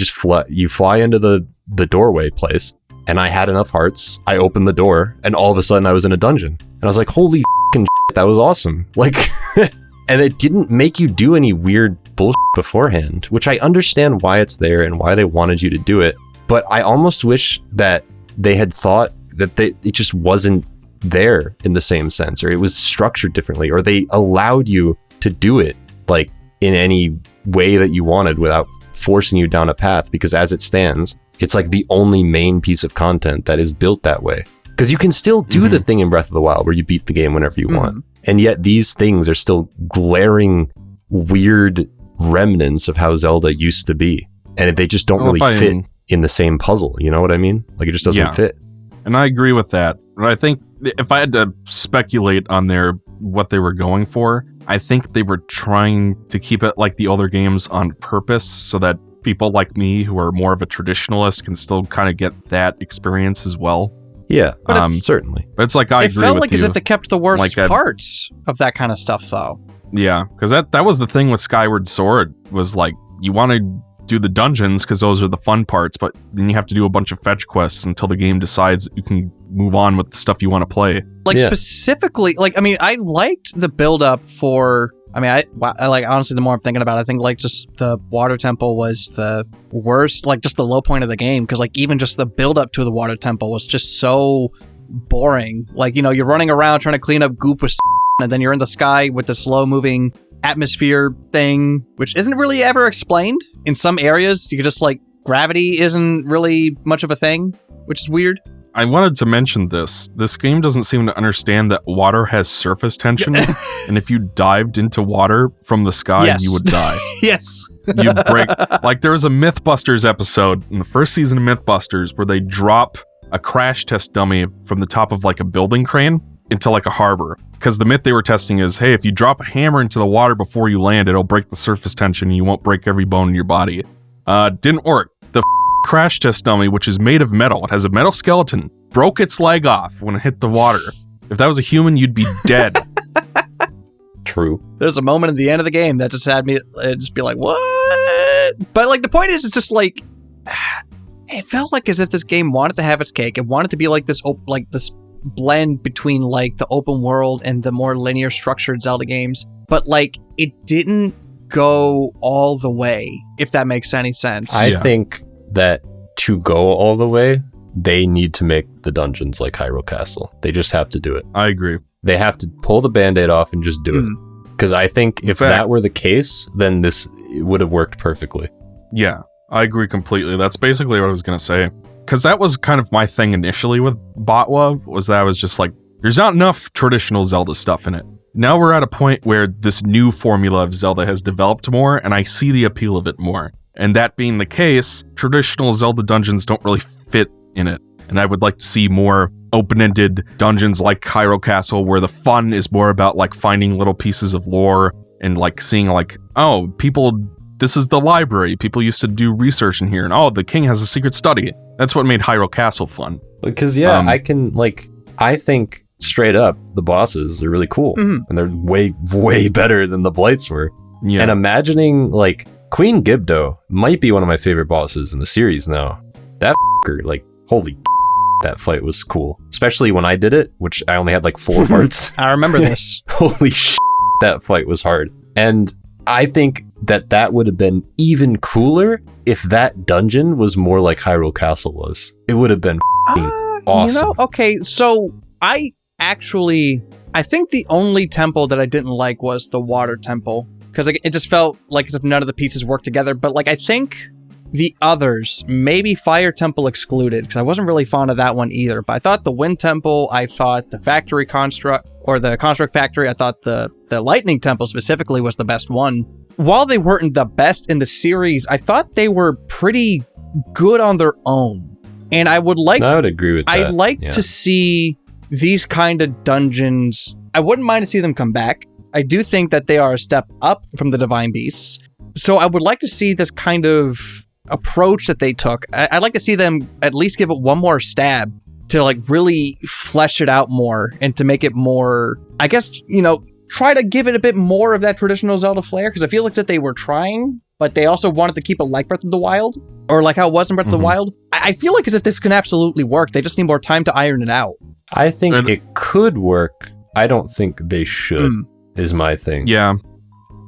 you fly into the doorway place. And I had enough hearts. I opened the door and all of a sudden I was in a dungeon. And I was like, holy f***ing shit, that was awesome. Like, and it didn't make you do any weird bullshit beforehand, which I understand why it's there and why they wanted you to do it. But I almost wish that they had thought that it just wasn't there in the same sense, or it was structured differently, or they allowed you to do it like in any way that you wanted without forcing you down a path, because as it stands, it's like the only main piece of content that is built that way. Because you can still do the thing in Breath of the Wild where you beat the game whenever you want. And yet these things are still glaring, weird remnants of how Zelda used to be. And they just don't really fit in the same puzzle. You know what I mean? Like, it just doesn't fit. And I agree with that. But I think if I had to speculate on what they were going for, I think they were trying to keep it like the older games on purpose so that people like me who are more of a traditionalist can still kind of get that experience as well. Yeah, certainly. But it's like, I agree with you. It felt like as if they kept the worst parts of that kind of stuff, though. Yeah, because that was the thing with Skyward Sword, was like, you want to do the dungeons because those are the fun parts, but then you have to do a bunch of fetch quests until the game decides you can move on with the stuff you want to play. Like, specifically, like, I mean, I liked the build-up for... I mean, I like, honestly, the more I'm thinking about it, I think, like, just the water temple was the worst, like, just the low point of the game, because, like, even just the build-up to the water temple was just so boring. Like, you know, you're running around trying to clean up goop with and then you're in the sky with the slow-moving atmosphere thing, which isn't really ever explained. In some areas, you could just, like, gravity isn't really much of a thing, which is weird. I wanted to mention this. This game doesn't seem to understand that water has surface tension, and if you dived into water from the sky, you would die. Yes. You'd break. Like, there was a Mythbusters episode in the first season of Mythbusters where they drop a crash test dummy from the top of, like, a building crane into, like, a harbor. Because the myth they were testing is, hey, if you drop a hammer into the water before you land, it'll break the surface tension and you won't break every bone in your body. Didn't work. The crash test dummy, which is made of metal, it has a metal skeleton, broke its leg off when it hit the water. If that was a human, you'd be dead. True. There's a moment at the end of the game that just had me just be like, what? But, like, the point is, it's just like, it felt like as if this game wanted to have its cake. It wanted to be like this blend between, like, the open world and the more linear structured Zelda games. But, like, it didn't go all the way, if that makes any sense. I think that to go all the way, they need to make the dungeons like Hyrule Castle. They just have to do it. I agree. They have to pull the Band-Aid off and just do it. Because I think if that were the case, then this would have worked perfectly. Yeah, I agree completely. That's basically what I was going to say. Because that was kind of my thing initially with Botwa, was that I was just like, there's not enough traditional Zelda stuff in it. Now we're at a point where this new formula of Zelda has developed more, and I see the appeal of it more. And that being the case, traditional Zelda dungeons don't really fit in it. And I would like to see more open-ended dungeons like Hyrule Castle, where the fun is more about, like, finding little pieces of lore and, like, seeing, like, oh, this is the library. People used to do research in here. And, oh, the king has a secret study. That's what made Hyrule Castle fun. Because, I think straight up, the bosses are really cool. And they're way, way better than the Blights were. Yeah. And imagining, like, Queen Gibdo might be one of my favorite bosses in the series now. That like, holy that fight was cool. Especially when I did it, which I only had like 4 parts. I remember this. Holy that fight was hard. And I think that would have been even cooler if that dungeon was more like Hyrule Castle was. It would have been awesome. You know, okay, so I think the only temple that I didn't like was the water temple. Because it just felt like as if none of the pieces worked together. But, like, I think the others, maybe Fire Temple excluded, because I wasn't really fond of that one either. But I thought the Wind Temple, I thought the Factory Construct, or the Construct Factory, I thought the Lightning Temple specifically was the best one. While they weren't the best in the series, I thought they were pretty good on their own. And I would agree with that. I'd like to see these kind of dungeons. I wouldn't mind to see them come back. I do think that they are a step up from the Divine Beasts. So I would like to see this kind of approach that they took. I'd like to see them at least give it one more stab to, like, really flesh it out more and to make it more, I guess, you know, try to give it a bit more of that traditional Zelda flair, because I feel like that they were trying, but they also wanted to keep it like Breath of the Wild, or like how it was in Breath of the Wild. I feel like as if this can absolutely work. They just need more time to iron it out. I think it could work. I don't think they should. Is my thing. Yeah.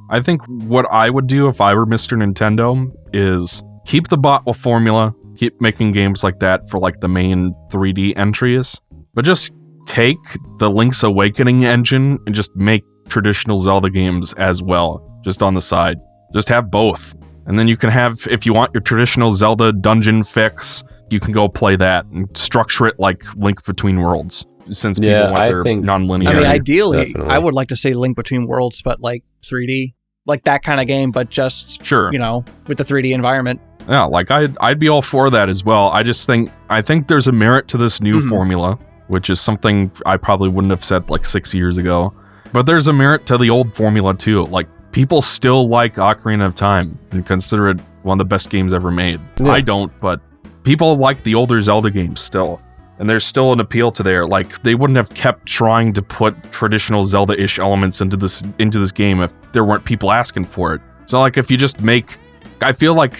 I think what I would do if I were Mr. Nintendo is keep the Botwa formula, keep making games like that for, like, the main 3D entries, but just take the Link's Awakening engine and just make traditional Zelda games as well, just on the side. Just have both. And then you can have, if you want your traditional Zelda dungeon fix, you can go play that and structure it like Link Between Worlds, since people want their non-linear. I mean, ideally, definitely. I would like to say Link Between Worlds, but like 3D, like that kind of game, but just with the 3D environment. Yeah, like I'd be all for that as well. I think there's a merit to this new formula, which is something I probably wouldn't have said like 6 years ago. But there's a merit to the old formula too. Like, people still like Ocarina of Time and consider it one of the best games ever made. Yeah. I don't, but people like the older Zelda games still. And there's still an appeal to there. Like, they wouldn't have kept trying to put traditional Zelda-ish elements into this game if there weren't people asking for it. So like, if you just make, I feel like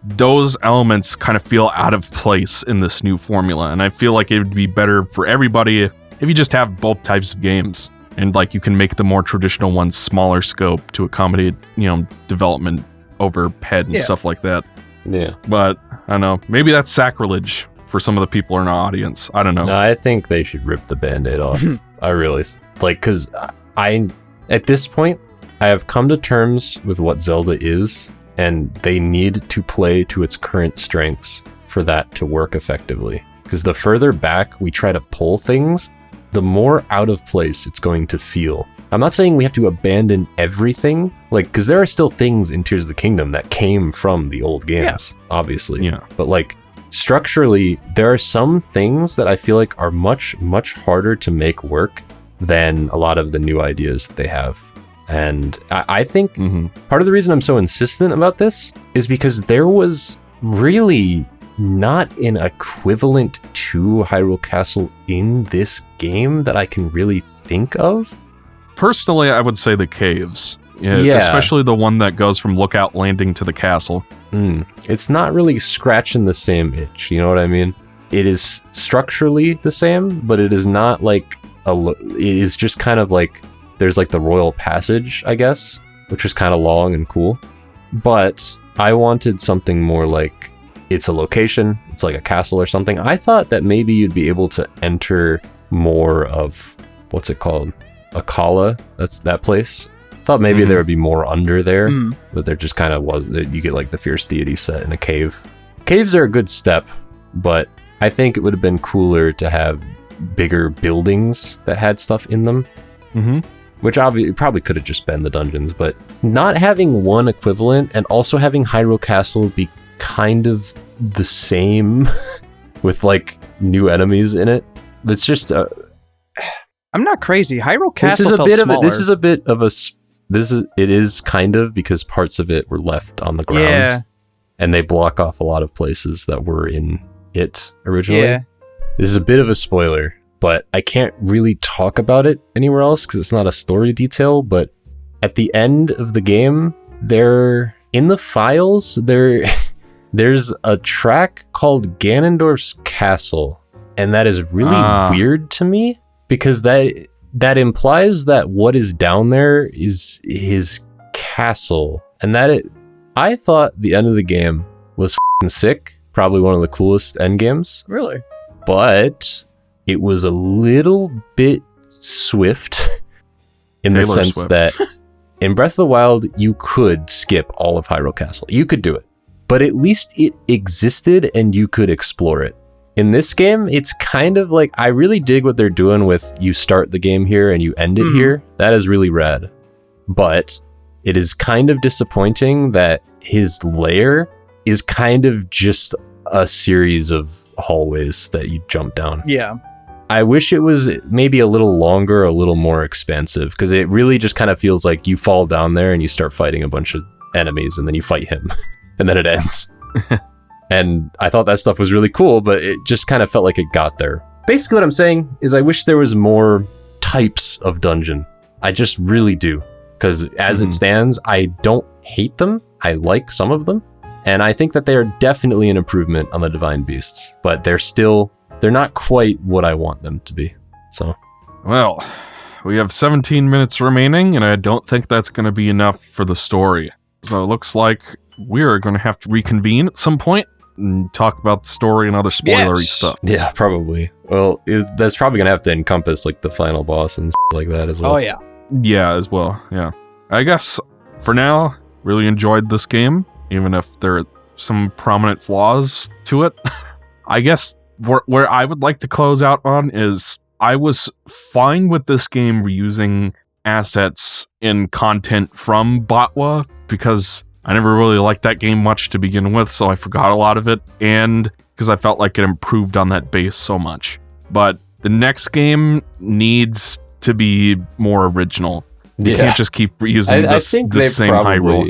those elements kind of feel out of place in this new formula, and I feel like it would be better for everybody if you just have both types of games, and like you can make the more traditional ones smaller scope to accommodate, development overhead and stuff like that. Yeah. But I don't know, maybe that's sacrilege for some of the people in our audience. I don't know. No, I think they should rip the Band-Aid off. I really because at this point I have come to terms with what Zelda is. And they need to play to its current strengths for that to work effectively. Because the further back we try to pull things, the more out of place it's going to feel. I'm not saying we have to abandon everything, because there are still things in Tears of the Kingdom that came from the old games, obviously. Yeah. But structurally, there are some things that I feel like are much, much harder to make work than a lot of the new ideas that they have. And I think part of the reason I'm so insistent about this is because there was really not an equivalent to Hyrule Castle in this game that I can really think of. Personally, I would say the caves. Yeah. Especially the one that goes from Lookout Landing to the castle. It's not really scratching the same itch, you know what I mean? It is structurally the same, but it is not it is just kind of like, there's the Royal Passage, I guess, which was kind of long and cool. But I wanted something more like it's a location, it's like a castle or something. I thought that maybe you'd be able to enter more of, what's it called? Akala, that's that place. I thought maybe there would be more under there, but there just kind of was. You get the Fierce Deity set in a cave. Caves are a good step, but I think it would have been cooler to have bigger buildings that had stuff in them. Which obviously probably could have just been the dungeons, but not having one equivalent and also having Hyrule Castle be kind of the same with new enemies in it. It's just I'm not crazy. Hyrule Castle it is kind of, because parts of it were left on the ground. Yeah. And they block off a lot of places that were in it originally. Yeah. This is a bit of a spoiler, but I can't really talk about it anywhere else because it's not a story detail. But at the end of the game, in the files, there's a track called Ganondorf's Castle. And that is really weird to me, because that implies that what is down there is his castle. And I thought the end of the game was f***ing sick. Probably one of the coolest end games. Really? But it was a little bit swift in the sense that in Breath of the Wild, you could skip all of Hyrule Castle. You could do it. But at least it existed and you could explore it. In this game, it's kind of I really dig what they're doing with you start the game here and you end it here. That is really rad. But it is kind of disappointing that his lair is kind of just a series of hallways that you jump down. Yeah. I wish it was maybe a little longer, a little more expansive, because it really just kind of feels like you fall down there and you start fighting a bunch of enemies and then you fight him and then it ends. And I thought that stuff was really cool, but it just kind of felt like it got there. Basically what I'm saying is I wish there was more types of dungeon. I just really do. Because as it stands, I don't hate them. I like some of them. And I think that they are definitely an improvement on the Divine Beasts. But they're not quite what I want them to be. So, well, we have 17 minutes remaining, and I don't think that's going to be enough for the story. So it looks like we're going to have to reconvene at some point and talk about the story and other spoilery stuff. Yeah, probably. Well, that's probably going to have to encompass the final boss and like that as well. Oh, yeah. Yeah, as well. Yeah. I guess for now, really enjoyed this game, even if there are some prominent flaws to it. I guess where I would like to close out on is I was fine with this game reusing assets in content from Botwa because I never really liked that game much to begin with, so I forgot a lot of it, and because I felt like it improved on that base so much. But the next game needs to be more original. You can't just keep reusing the same high roll.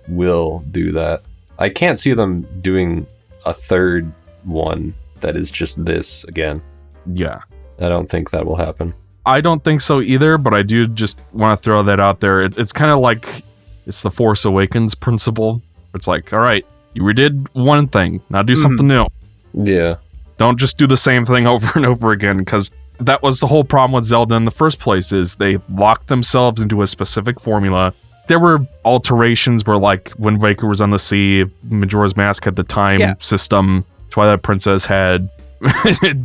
Will do that. I can't see them doing a third one that is just this again. Yeah. I don't think that will happen. I don't think so either, but I do just want to throw that out there. It's kind of like it's the Force Awakens principle. It's like, all right, you redid one thing, now do something new. Yeah. Don't just do the same thing over and over again, because that was the whole problem with Zelda in the first place, is they locked themselves into a specific formula. There were alterations where, like, Wind Waker was on the sea, Majora's Mask had the time system, Twilight Princess had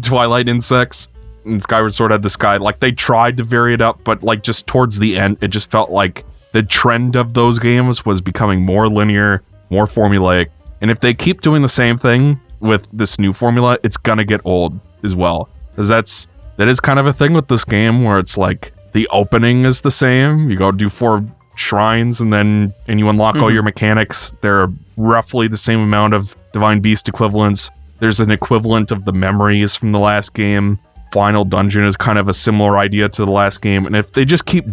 Twilight insects, and Skyward Sword had the sky. Like, they tried to vary it up, but, like, just towards the end, it just felt like the trend of those games was becoming more linear, more formulaic. And if they keep doing the same thing with this new formula, it's gonna get old as well. Because that is kind of a thing with this game, where it's like the opening is the same. You go do 4 shrines and you unlock all your mechanics. There are roughly the same amount of Divine Beast equivalents. There's an equivalent of the memories from the last game. Final dungeon is kind of a similar idea to the last game. And if they just keep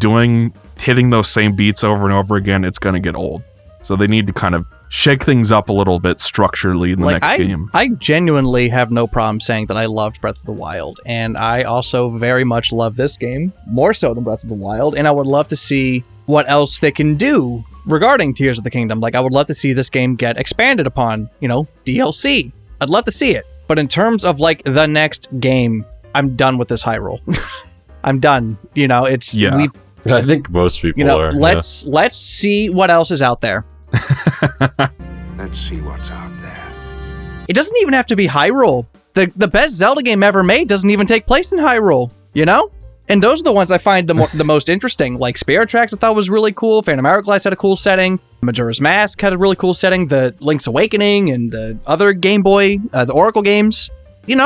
hitting those same beats over and over again, it's gonna get old. So they need to kind of shake things up a little bit structurally in the next game. I genuinely have no problem saying that I loved Breath of the Wild, and I also very much love this game, more so than Breath of the Wild, and I would love to see what else they can do regarding Tears of the Kingdom. Like, I would love to see this game get expanded upon, DLC. I'd love to see it. But in terms of, like, the next game, I'm done with this Hyrule. I'm done. I think most people are. Let's see what else is out there. Let's see what's out there. It doesn't even have to be Hyrule. The best Zelda game ever made doesn't even take place in Hyrule, And those are the ones I find the most interesting. Like Spirit Tracks I thought was really cool. Phantom Hourglass had a cool setting. Majora's Mask had a really cool setting. The Link's Awakening and the other Game Boy, the Oracle games. It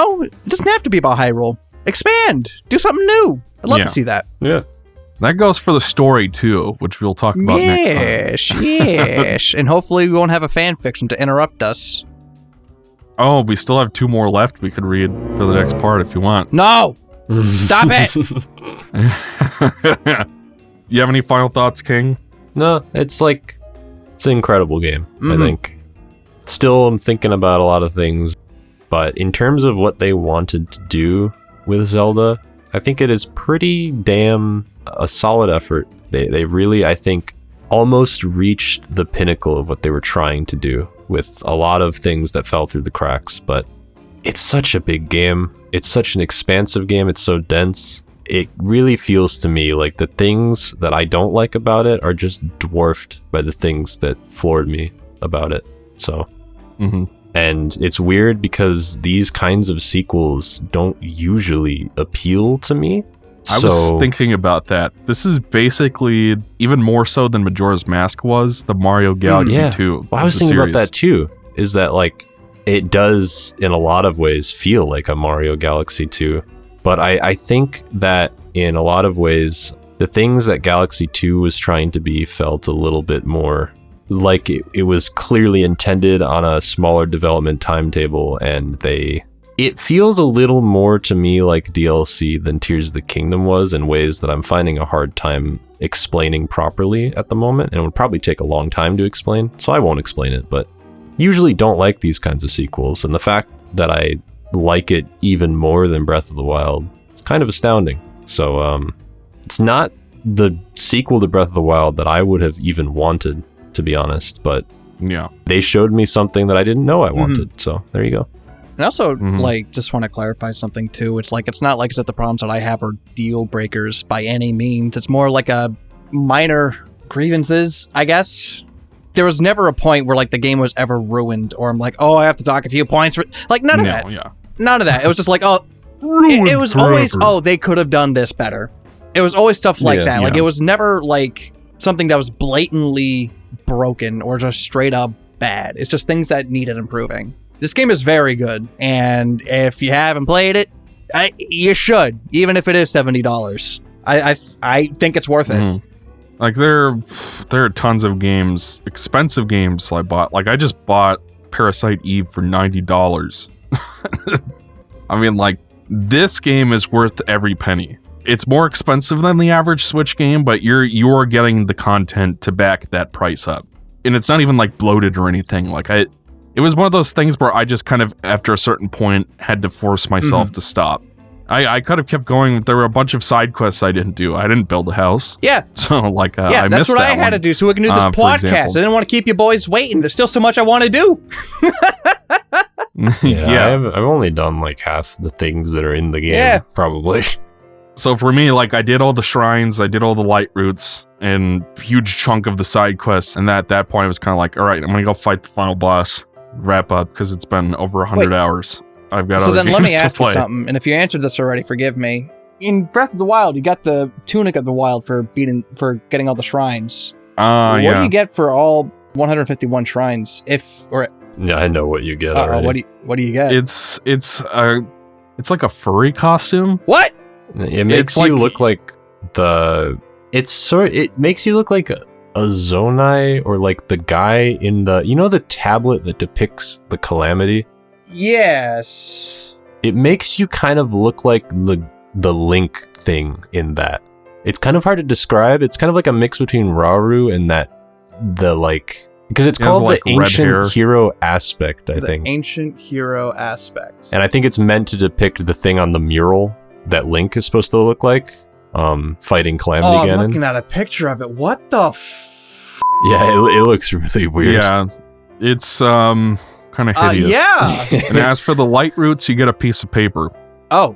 doesn't have to be about Hyrule. Expand. Do something new. I'd love to see that. Yeah. That goes for the story, too, which we'll talk about next time. Yes. And hopefully we won't have a fan fiction to interrupt us. Oh, we still have 2 more left we could read for the next part if you want. No! Stop it! You have any final thoughts, King? No, it's an incredible game, I think. Still, I'm thinking about a lot of things, but in terms of what they wanted to do with Zelda, I think it is pretty damn a solid effort. They really, I think, almost reached the pinnacle of what they were trying to do, with a lot of things that fell through the cracks. But it's such a big game. It's such an expansive game. It's so dense. It really feels to me like the things that I don't like about it are just dwarfed by the things that floored me about it. So, and it's weird because these kinds of sequels don't usually appeal to me. I was thinking about that. This is basically, even more so than Majora's Mask was, the Mario Galaxy 2. Well, I was thinking about that too, is that it does in a lot of ways feel like a Mario Galaxy 2. But I think that in a lot of ways, the things that Galaxy 2 was trying to be felt a little bit more like it was clearly intended on a smaller development timetable, and it feels a little more to me like DLC than Tears of the Kingdom was, in ways that I'm finding a hard time explaining properly at the moment, and it would probably take a long time to explain, so I won't explain it, but usually don't like these kinds of sequels, and the fact that I like it even more than Breath of the Wild, it's kind of astounding. So it's not the sequel to Breath of the Wild that I would have even wanted, to be honest, but they showed me something that I didn't know I wanted, so there you go. And also, just want to clarify something too. It's not like that the problems that I have are deal breakers by any means. It's more like a minor grievances, I guess. There was never a point where the game was ever ruined, or I'm like, oh, I have to dock a few points for none of that. Yeah. None of that. It was just like, oh, it was always, oh, they could have done this better. It was always stuff like that. It was never something that was blatantly broken or just straight up bad. It's just things that needed improving. This game is very good, and if you haven't played it, you should, even if it is $70. I think it's worth it. Mm. Like there are tons of games, expensive games I bought. Like I just bought Parasite Eve for $90. I mean, like this game is worth every penny. It's more expensive than the average Switch game, but you're getting the content to back that price up. And it's not even like bloated or anything. Like it was one of those things where I just kind of, after a certain point, had to force myself to stop. I could have kept going. There were a bunch of side quests I didn't do. I didn't build a house. Yeah. So like, I that's missed what that I had one, to do so we can do this podcast. I didn't want to keep you boys waiting. There's still so much I want to do. Yeah. I've only done like half the things that are in the game, probably. So for me, like I did all the shrines, I did all the light routes, and huge chunk of the side quests. And at that point, I was kind of like, all right, I'm gonna go fight the final boss, wrap up, because it's been over 100 hours. I've got so other then let games me to ask you play. something, and if you answered this already, forgive me. In Breath of the Wild, you got the Tunic of the Wild for getting all the shrines. What do you get for all 151 shrines? Yeah, I know what you get already. What do you get? It's like a furry costume. What? It makes you look like it makes you look like a Zonai, or like the guy in the tablet that depicts the Calamity. Yes. It makes you kind of look like the Link thing in that. It's kind of hard to describe. It's kind of like a mix between Rauru and because it's called like the Ancient Hero Aspect, I think. The Ancient Hero Aspect. And I think it's meant to depict the thing on the mural that Link is supposed to look like, fighting Calamity Ganon. I'm looking at a picture of it. What the Yeah, it looks really weird. Yeah, it's kind of hideous. Yeah. And as for the light routes, you get a piece of paper. Oh.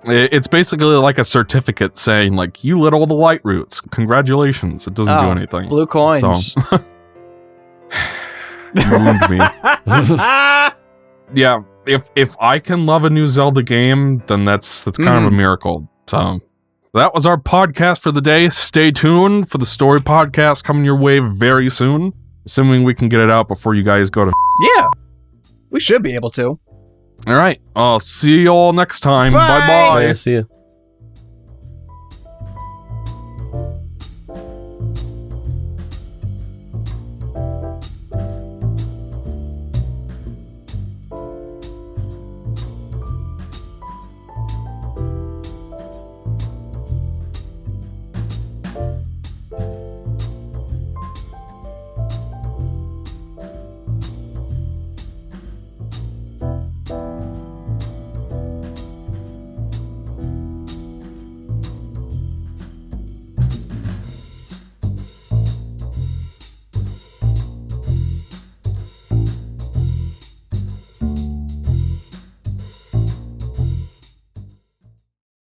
It's basically like a certificate saying, like, you lit all the light routes. Congratulations. It doesn't do anything. Blue coins. So. Ruined me. Yeah, if I can love a new Zelda game, then that's kind of a miracle. So that was our podcast for the day. Stay tuned for the story podcast coming your way very soon. Assuming we can get it out before you guys go to. Yeah, we should be able to. All right, I'll see you all next time. Bye. Bye-bye. See ya.